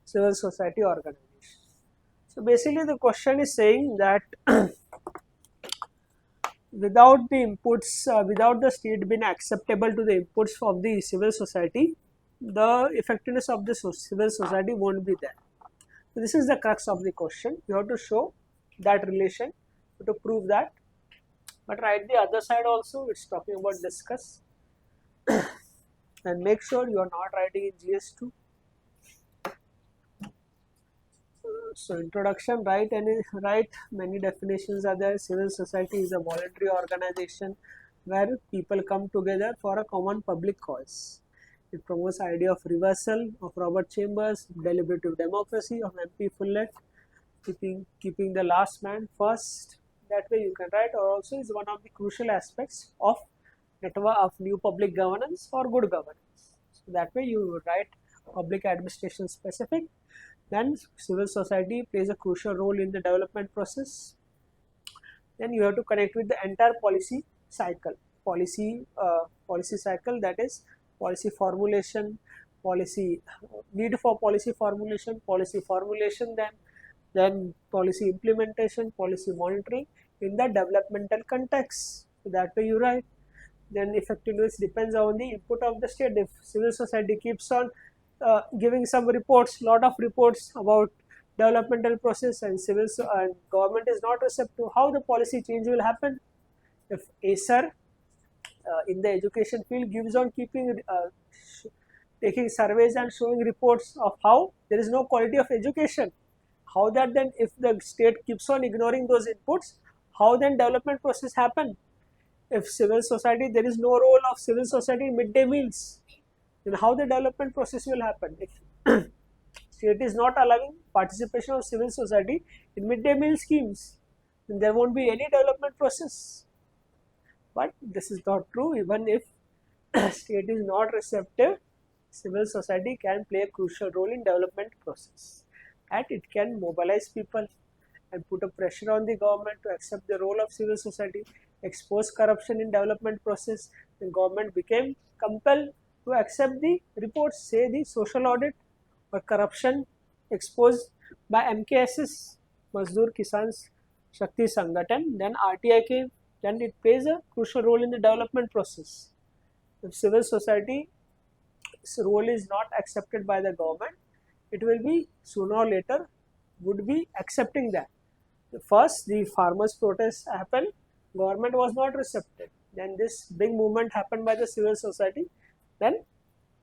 civil society organizations. So basically the question is saying that without the inputs, without the state being acceptable to the inputs of the civil society, the effectiveness of the civil society won't be there. So this is the crux of the question. You have to show that relation, you have to prove that. But write the other side also, it's talking about discuss. And make sure you are not writing in GS2. So introduction, write many definitions are there. Civil society is a voluntary organization where people come together for a common public cause. It promotes idea of reversal of Robert Chambers, deliberative democracy of MP Follett, keeping the last man first. That way you can write, or also is one of the crucial aspects of network of new public governance or good governance. So that way you write public administration specific. Then civil society plays a crucial role in the development process. Then you have to connect with the entire policy cycle. Policy cycle, that is policy formulation, need for policy formulation, then policy implementation, policy monitoring in the developmental context. So that way you write. Then effectiveness depends on the input of the state. If civil society keeps on giving some reports, lot of reports about developmental process, and government is not receptive, how the policy change will happen? If ASER in the education field gives on taking surveys and showing reports of how there is no quality of education, how that then, if the state keeps on ignoring those inputs, how then development process happen? If civil society, there is no role of civil society in midday meals, then how the development process will happen? If state is not allowing participation of civil society in midday meal schemes, then there won't be any development process. But this is not true. Even if state is not receptive, civil society can play a crucial role in development process, and it can mobilize people and put a pressure on the government to accept the role of civil society, expose corruption in development process. The government became compelled to accept the reports, say the social audit or corruption exposed by MKSS, Mazdoor Kisan Shakti Sangathan, then RTI came, then it plays a crucial role in the development process. If civil society's role is not accepted by the government, it will be sooner or later would be accepting that. First, the farmers' protests happened, government was not receptive. Then this big movement happened by the civil society. Then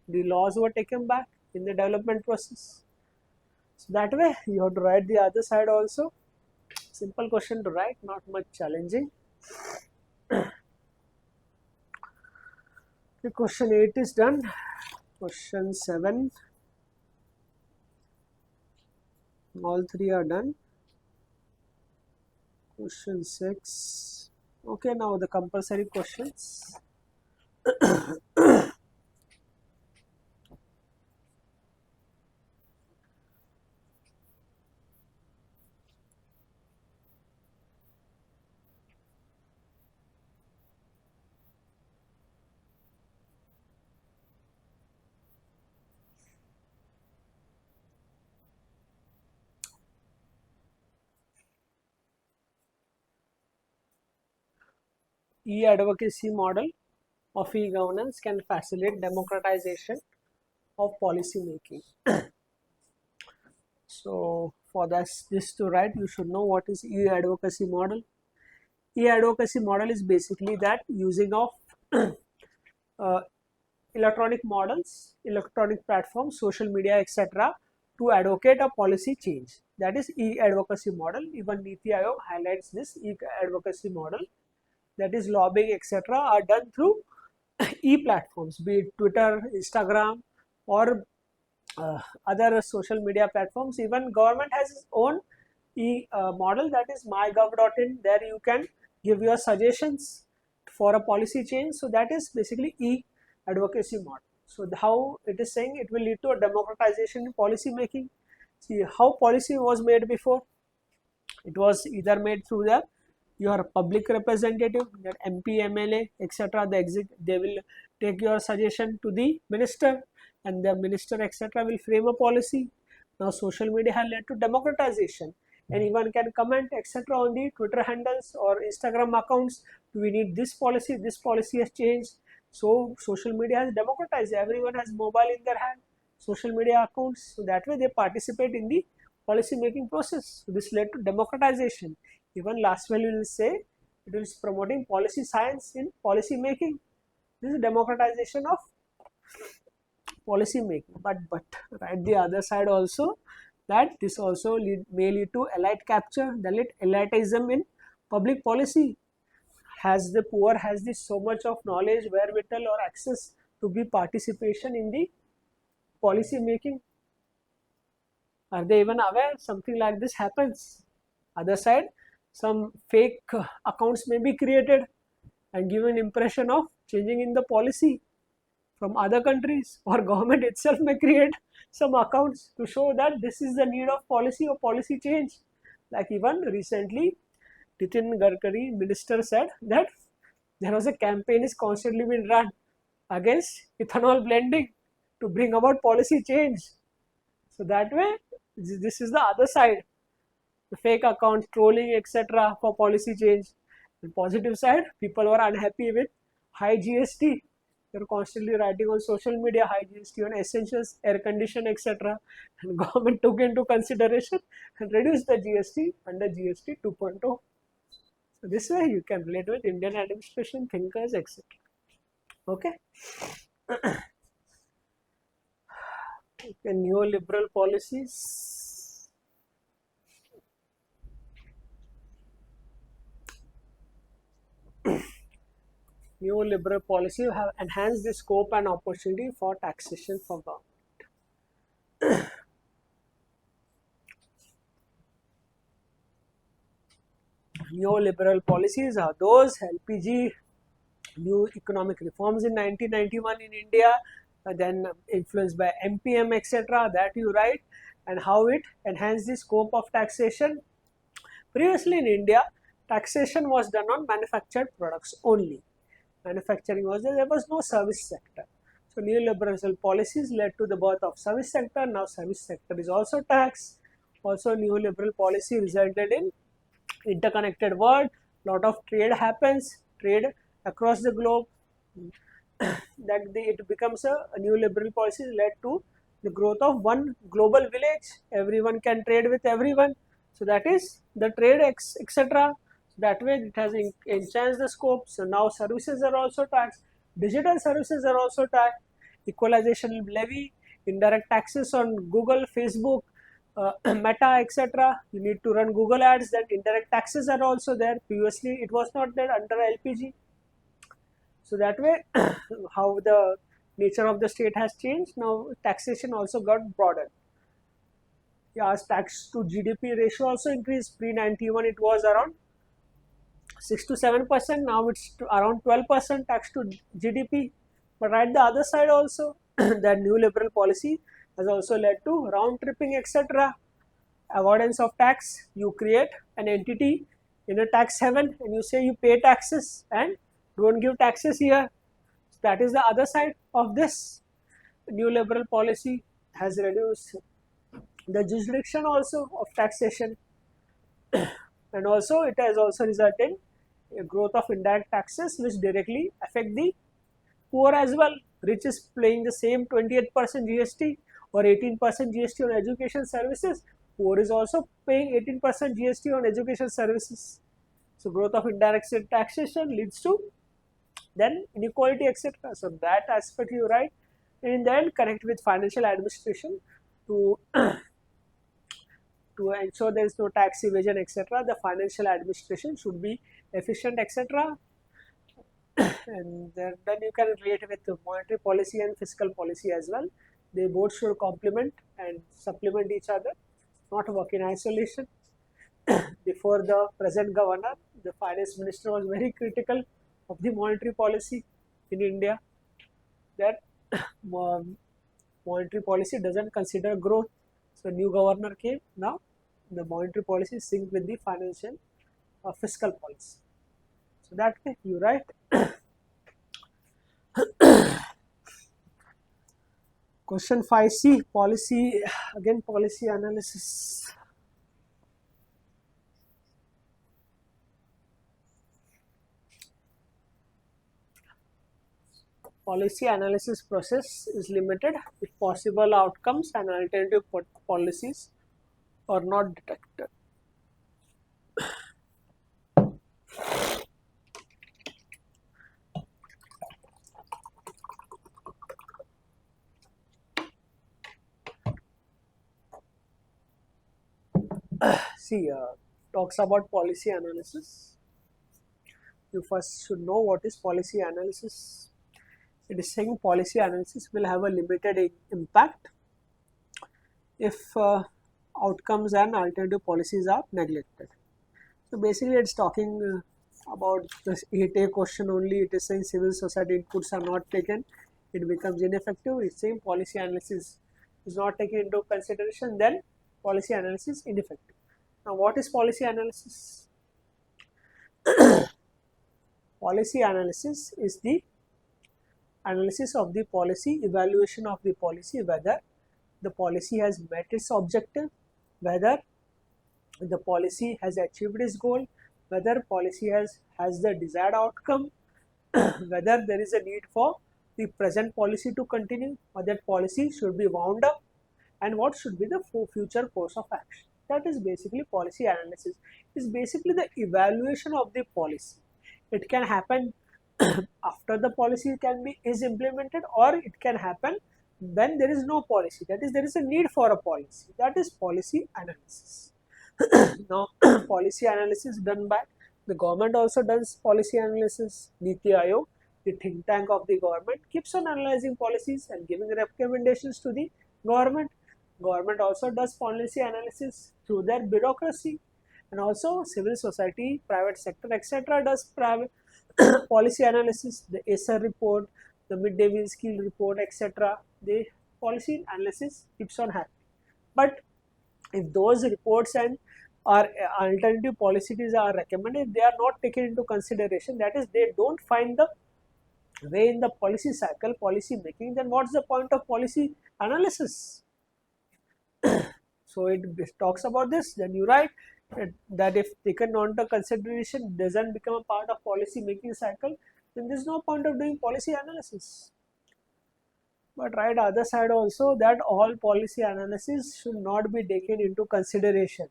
the laws were taken back in the development process. So that way you have to write the other side also. Simple question to write, not much challenging. The question 8 is done. Question 7. All three are done. Question 6. Okay, now the compulsory questions. E-advocacy model of e-governance can facilitate democratization of policy making. So for this to write, you should know what is e-advocacy model. E-advocacy model is basically that using of electronic models, electronic platforms, social media, etc., to advocate a policy change. That is e-advocacy model. Even Niti Aayog highlights this e-advocacy model. That is lobbying etc. are done through e-platforms, be it Twitter, Instagram, or other social media platforms. Even government has its own model, that is mygov.in. There you can give your suggestions for a policy change. So that is basically e-advocacy model. So how it is saying it will lead to a democratization in policy making. See how policy was made before. It was either made through your public representative, that MP, MLA, etc. They will take your suggestion to the minister, and the minister etc. will frame a policy. Now social media has led to democratization. Anyone can comment etc. on the Twitter handles or Instagram accounts. We need this policy has changed. So social media has democratized. Everyone has mobile in their hand, social media accounts. So that way they participate in the policy making process. So this led to democratization. Even last value will say it is promoting policy science in policy making. This is democratization of policy making. But right, the other side also, that this also may lead to elite capture, elitism in public policy. Has the poor has this so much of knowledge, wherewithal or access to be participation in the policy making? Are they even aware something like this happens? Other side, some fake accounts may be created and give an impression of changing in the policy from other countries, or government itself may create some accounts to show that this is the need of policy or policy change. Like even recently, Nitin Gadkari, minister, said that there was a campaign is constantly being run against ethanol blending to bring about policy change. So that way, this is the other side, the fake accounts, trolling etc. for policy change. The positive side, people were unhappy with high GST. They were constantly writing on social media high GST on essentials, air condition etc. And government took into consideration and reduced the GST under GST 2.0. So this way you can relate with Indian administration, thinkers etc. Okay. Neoliberal policies. Neoliberal policies have enhanced the scope and opportunity for taxation for government. Neoliberal policies are those LPG, new economic reforms in 1991 in India, then influenced by MPM etc. that you write, and how it enhanced the scope of taxation. Previously in India, taxation was done on manufactured products only. Manufacturing was there was no service sector. So neoliberal policies led to the birth of service sector. Now service sector is also taxed. Also neoliberal policy resulted in interconnected world. Lot of trade happens, trade across the globe. It becomes a neoliberal policy led to the growth of one global village. Everyone can trade with everyone. So that is the trade etc. That way it has enhanced the scope. So now services are also taxed. Digital services are also taxed. Equalization levy, indirect taxes on Google, Facebook, Meta, etc. You need to run Google ads. That indirect taxes are also there. Previously it was not there under LPG. So that way, how the nature of the state has changed. Now taxation also got broadened. As tax to GDP ratio also increased. Pre-91 it was around 6 to 7%. Now it's around 12% tax to GDP. But right the other side also, that new liberal policy has also led to round tripping etc. Avoidance of tax. You create an entity in a tax haven and you say you pay taxes and don't give taxes here. So that is the other side of this. New liberal policy has reduced the jurisdiction also of taxation, and also it has also resulted in a growth of indirect taxes which directly affect the poor as well. Rich is paying the same 28% GST or 18% GST on education services. Poor is also paying 18% GST on education services. So growth of indirect taxation leads to then inequality etc. So that aspect you write, and in the end connect with financial administration. to to ensure there is no tax evasion, etc. The financial administration should be efficient, etc. And then you can relate with the monetary policy and fiscal policy as well. They both should complement and supplement each other, not work in isolation. Before the present governor, the finance minister was very critical of the monetary policy in India, that monetary policy doesn't consider growth. So new governor came, now the monetary policy sync with the financial fiscal policy. So that way you write. Question 5C, policy, again policy analysis. Policy analysis process is limited if possible outcomes and alternative policies are not detected. See, talks about policy analysis. You first should know what is policy analysis. It is saying policy analysis will have a limited impact if outcomes and alternative policies are neglected. So basically it's talking about this 8A question only. It is saying civil society inputs are not taken, it becomes ineffective. It's saying policy analysis is not taken into consideration, then policy analysis ineffective. Now what is policy analysis? Policy analysis is the analysis of the policy, evaluation of the policy, whether the policy has met its objective, whether the policy has achieved its goal, whether policy has the desired outcome, whether there is a need for the present policy to continue or that policy should be wound up, and what should be the future course of action. That is basically policy analysis. It is basically the evaluation of the policy. It can happen after the policy is implemented, or it can happen when there is no policy, that is there is a need for a policy. That is policy analysis. Now policy analysis done by the government also does policy analysis. Niti Aayog, the think tank of the government, keeps on analyzing policies and giving recommendations to the government. Government also does policy analysis through their bureaucracy, and also civil society, private sector, etc. does private policy analysis. The ESSER report, the midday meal skill report, etc. The policy analysis keeps on happening. But if those reports and our alternative policies are recommended, they are not taken into consideration, that is they don't find the way in the policy cycle, policy making, then what's the point of policy analysis? So it talks about this. Then you write that if taken under consideration doesn't become a part of policy making cycle, then there is no point of doing policy analysis. But right, other side also, that all policy analysis should not be taken into consideration.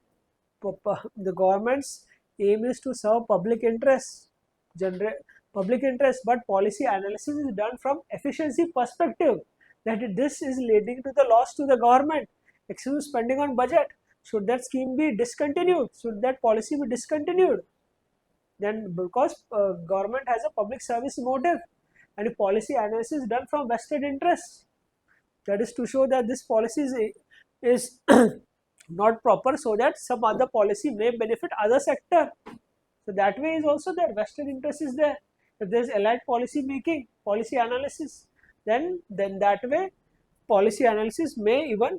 The government's aim is to serve public interest, generate public interest, but policy analysis is done from efficiency perspective, that this is leading to the loss to the government, excessive spending on budget. Should that scheme be discontinued? Should that policy be discontinued? Then because government has a public service motive, and if policy analysis is done from vested interest, that is to show that this policy is not proper, so that some other policy may benefit other sector. So that way is also there, vested interest is there. If there is allied policy making, policy analysis, then that way policy analysis may even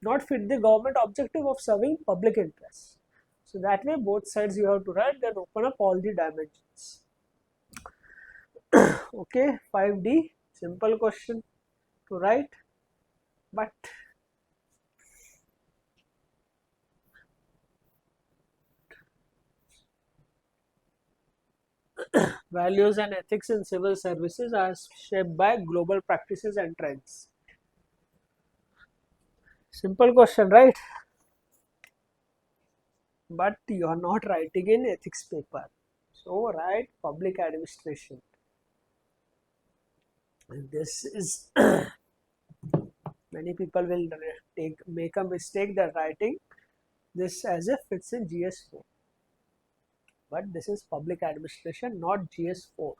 not fit the government objective of serving public interest. So that way both sides you have to write, then open up all the dimensions. Okay, 5D, simple question to write, but values and ethics in civil services are shaped by global practices and trends. Simple question, right? But you are not writing in ethics paper, so write public administration. And this is Many people will make a mistake that writing this as if it's in GS4, but this is public administration, not GS4.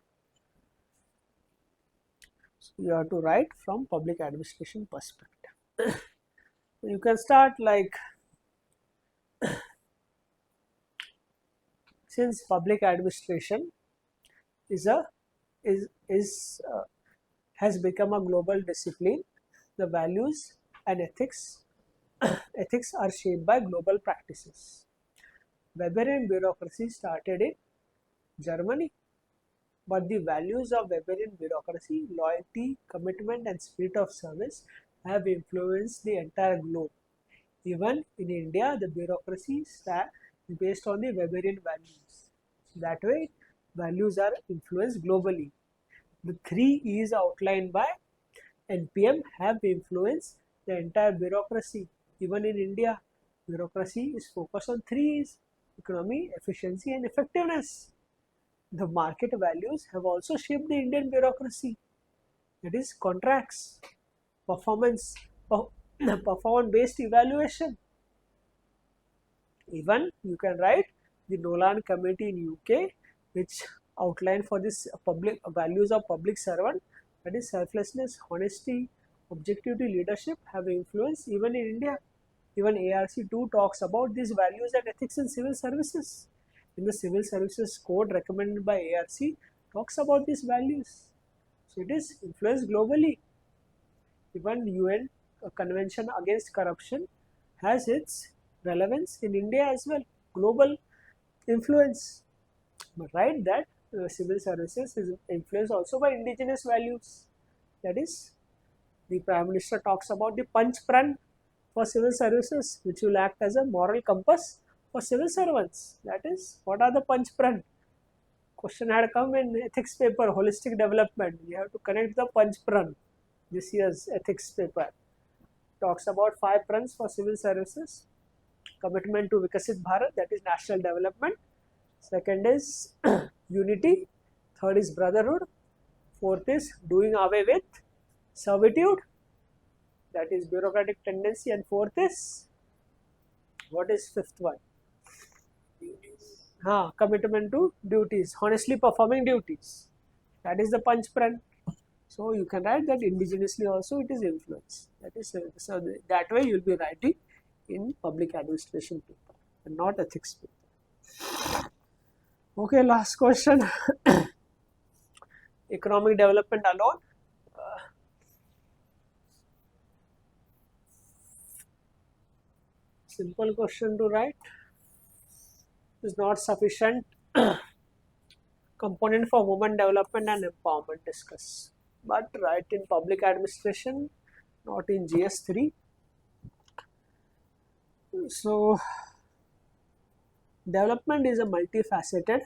So you have to write from public administration perspective. You can start like, since public administration is a is has become a global discipline, the values and ethics are shaped by global practices. Weberian bureaucracy started in Germany, but the values of Weberian bureaucracy, loyalty, commitment, and spirit of service have influenced the entire globe. Even in India, the bureaucracy is based on the Weberian values. So that way, values are influenced globally. The 3 E's outlined by NPM have influenced the entire bureaucracy. Even in India, bureaucracy is focused on 3 E's: economy, efficiency, and effectiveness. The market values have also shaped the Indian bureaucracy. That is contracts, performance based evaluation. Even you can write the Nolan Committee in UK, which outlined for this public values of public servant, that is selflessness, honesty, objectivity, leadership, have influence even in India. Even ARC2 talks about these values and ethics in civil services. In the civil services code recommended by ARC talks about these values. So it is influenced globally. Even UN Convention Against Corruption has its relevance in India as well, global influence. But right, that civil services is influenced also by indigenous values. That is, the Prime Minister talks about the Panch Pran for civil services, which will act as a moral compass for civil servants. That is, what are the Panch Pran? Question had come in ethics paper, holistic development. We have to connect the Panch Pran. This year's ethics paper talks about 5 Prans for civil services. Commitment to Vikasit Bharat, that is national development. Second is unity. Third is brotherhood. Fourth is doing away with servitude, that is bureaucratic tendency. And fourth is, what is fifth one? Commitment to duties, honestly performing duties. That is the Panch Pran. So you can write that indigenously also it is influence. That is, so that way you will be writing in public administration paper and not ethics paper. Okay, last question. Economic development alone. Simple question to write. Is not sufficient component for women development and empowerment discuss. But write in public administration, not in GS3. So development is a multifaceted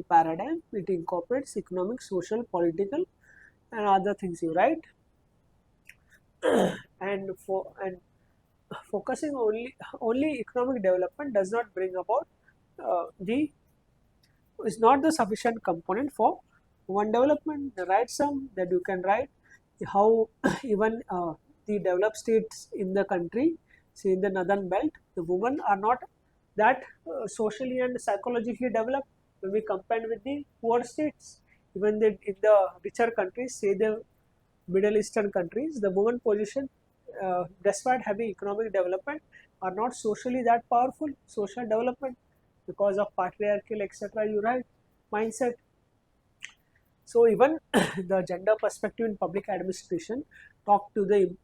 paradigm. It incorporates economic, social, political, and other things you write. and focusing only economic development does not bring about is not the sufficient component for women development. Write some that you can write how even the developed states in the country, say in the northern belt, the women are not that socially and psychologically developed when we compare with the poor states. Even in the richer countries, say the Middle Eastern countries, the women position, despite having economic development, are not socially that powerful. Social development because of patriarchal, etc. You write mindset. So even the gender perspective in public administration talk to the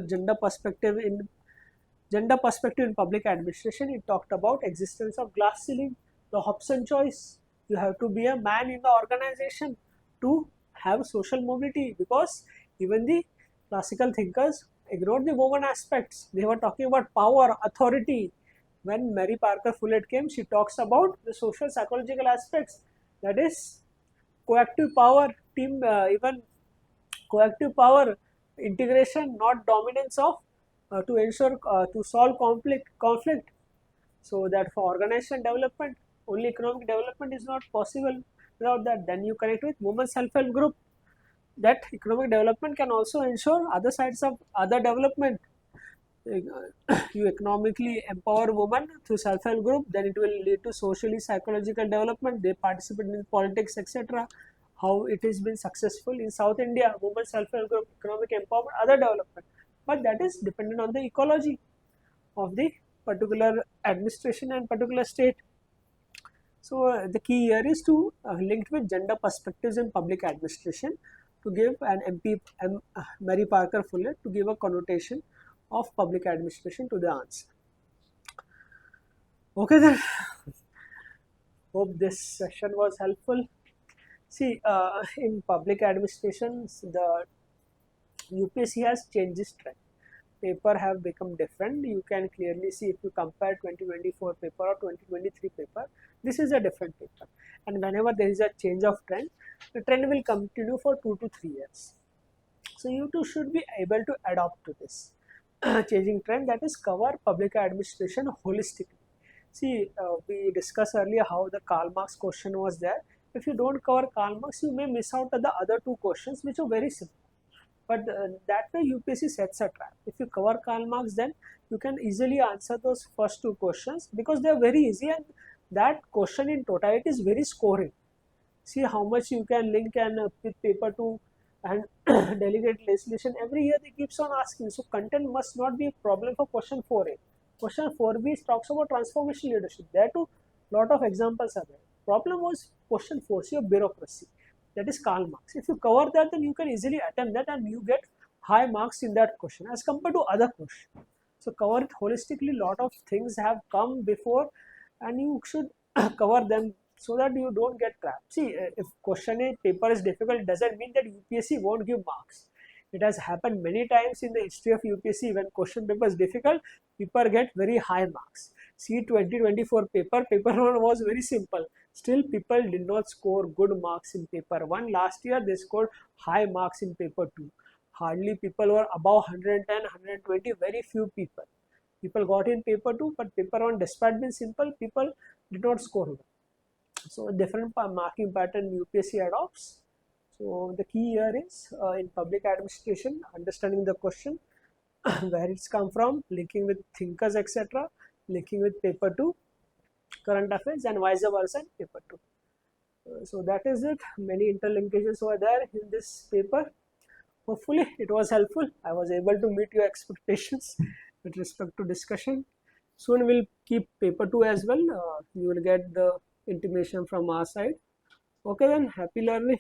gender perspective in public administration. It talked about existence of glass ceiling, the Hobson choice. You have to be a man in the organization to have social mobility, because even the classical thinkers ignored the woman aspects. They were talking about power, authority. When Mary Parker Follett came, she talks about the social psychological aspects. That is coactive power, team, even coactive power, integration, not dominance of to ensure to solve conflict. So that for organization development, only economic development is not possible without that. Then you connect with women self-help group. that economic development can also ensure other sides of other development. You economically empower women through self-help group, then it will lead to socially psychological development. They participate in politics, etc. How it has been successful in South India, women self-help group, economic empowerment, other development. But that is dependent on the ecology of the particular administration and particular state. So the key here is to linked with gender perspectives in public administration, to give an Mary Parker Fuller to give a connotation of public administration to the answer. Okay then, hope this session was helpful. See, in public administration, the UPSC has changed this trend. Paper have become different. You can clearly see if you compare 2024 paper or 2023 paper, this is a different paper. And whenever there is a change of trend, the trend will continue for 2 to 3 years. So you too should be able to adapt to this changing trend, that is cover public administration holistically. See, we discussed earlier how the Karl Marx question was there. If you don't cover Karl Marx, you may miss out on the other two questions which are very simple. But that way UPSC sets a trap. If you cover Karl Marx, then you can easily answer those first two questions because they are very easy, and that question in totality is very scoring. See how much you can link and with paper 2 and delegate legislation. Every year they keeps on asking. So content must not be a problem for question 4A. Question 4B talks about transformation leadership. There too, lot of examples are there. Problem was question 4C of bureaucracy. That is Karl Marx. If you cover that, then you can easily attempt that and you get high marks in that question as compared to other questions. So cover it holistically. Lot of things have come before and you should cover them so that you don't get trapped. See, if question A paper is difficult, doesn't mean that UPSC won't give marks. It has happened many times in the history of UPSC. When question paper is difficult, people get very high marks. See 2024 paper 1 was very simple. Still people did not score good marks in paper 1. Last year they scored high marks in paper 2. Hardly people were above 110, 120, very few people. People got in paper 2, but paper 1, despite being simple, people did not score well. So a different marking pattern UPSC adopts. So the key here is in public administration, understanding the question, where it's come from, linking with thinkers, etc., linking with paper 2, current affairs, and vice versa in paper 2. So that is it. Many interlinkages were there in this paper. Hopefully it was helpful. I was able to meet your expectations with respect to discussion. Soon we'll keep paper 2 as well. You will get the intimation from our side. Okay then, happy learning.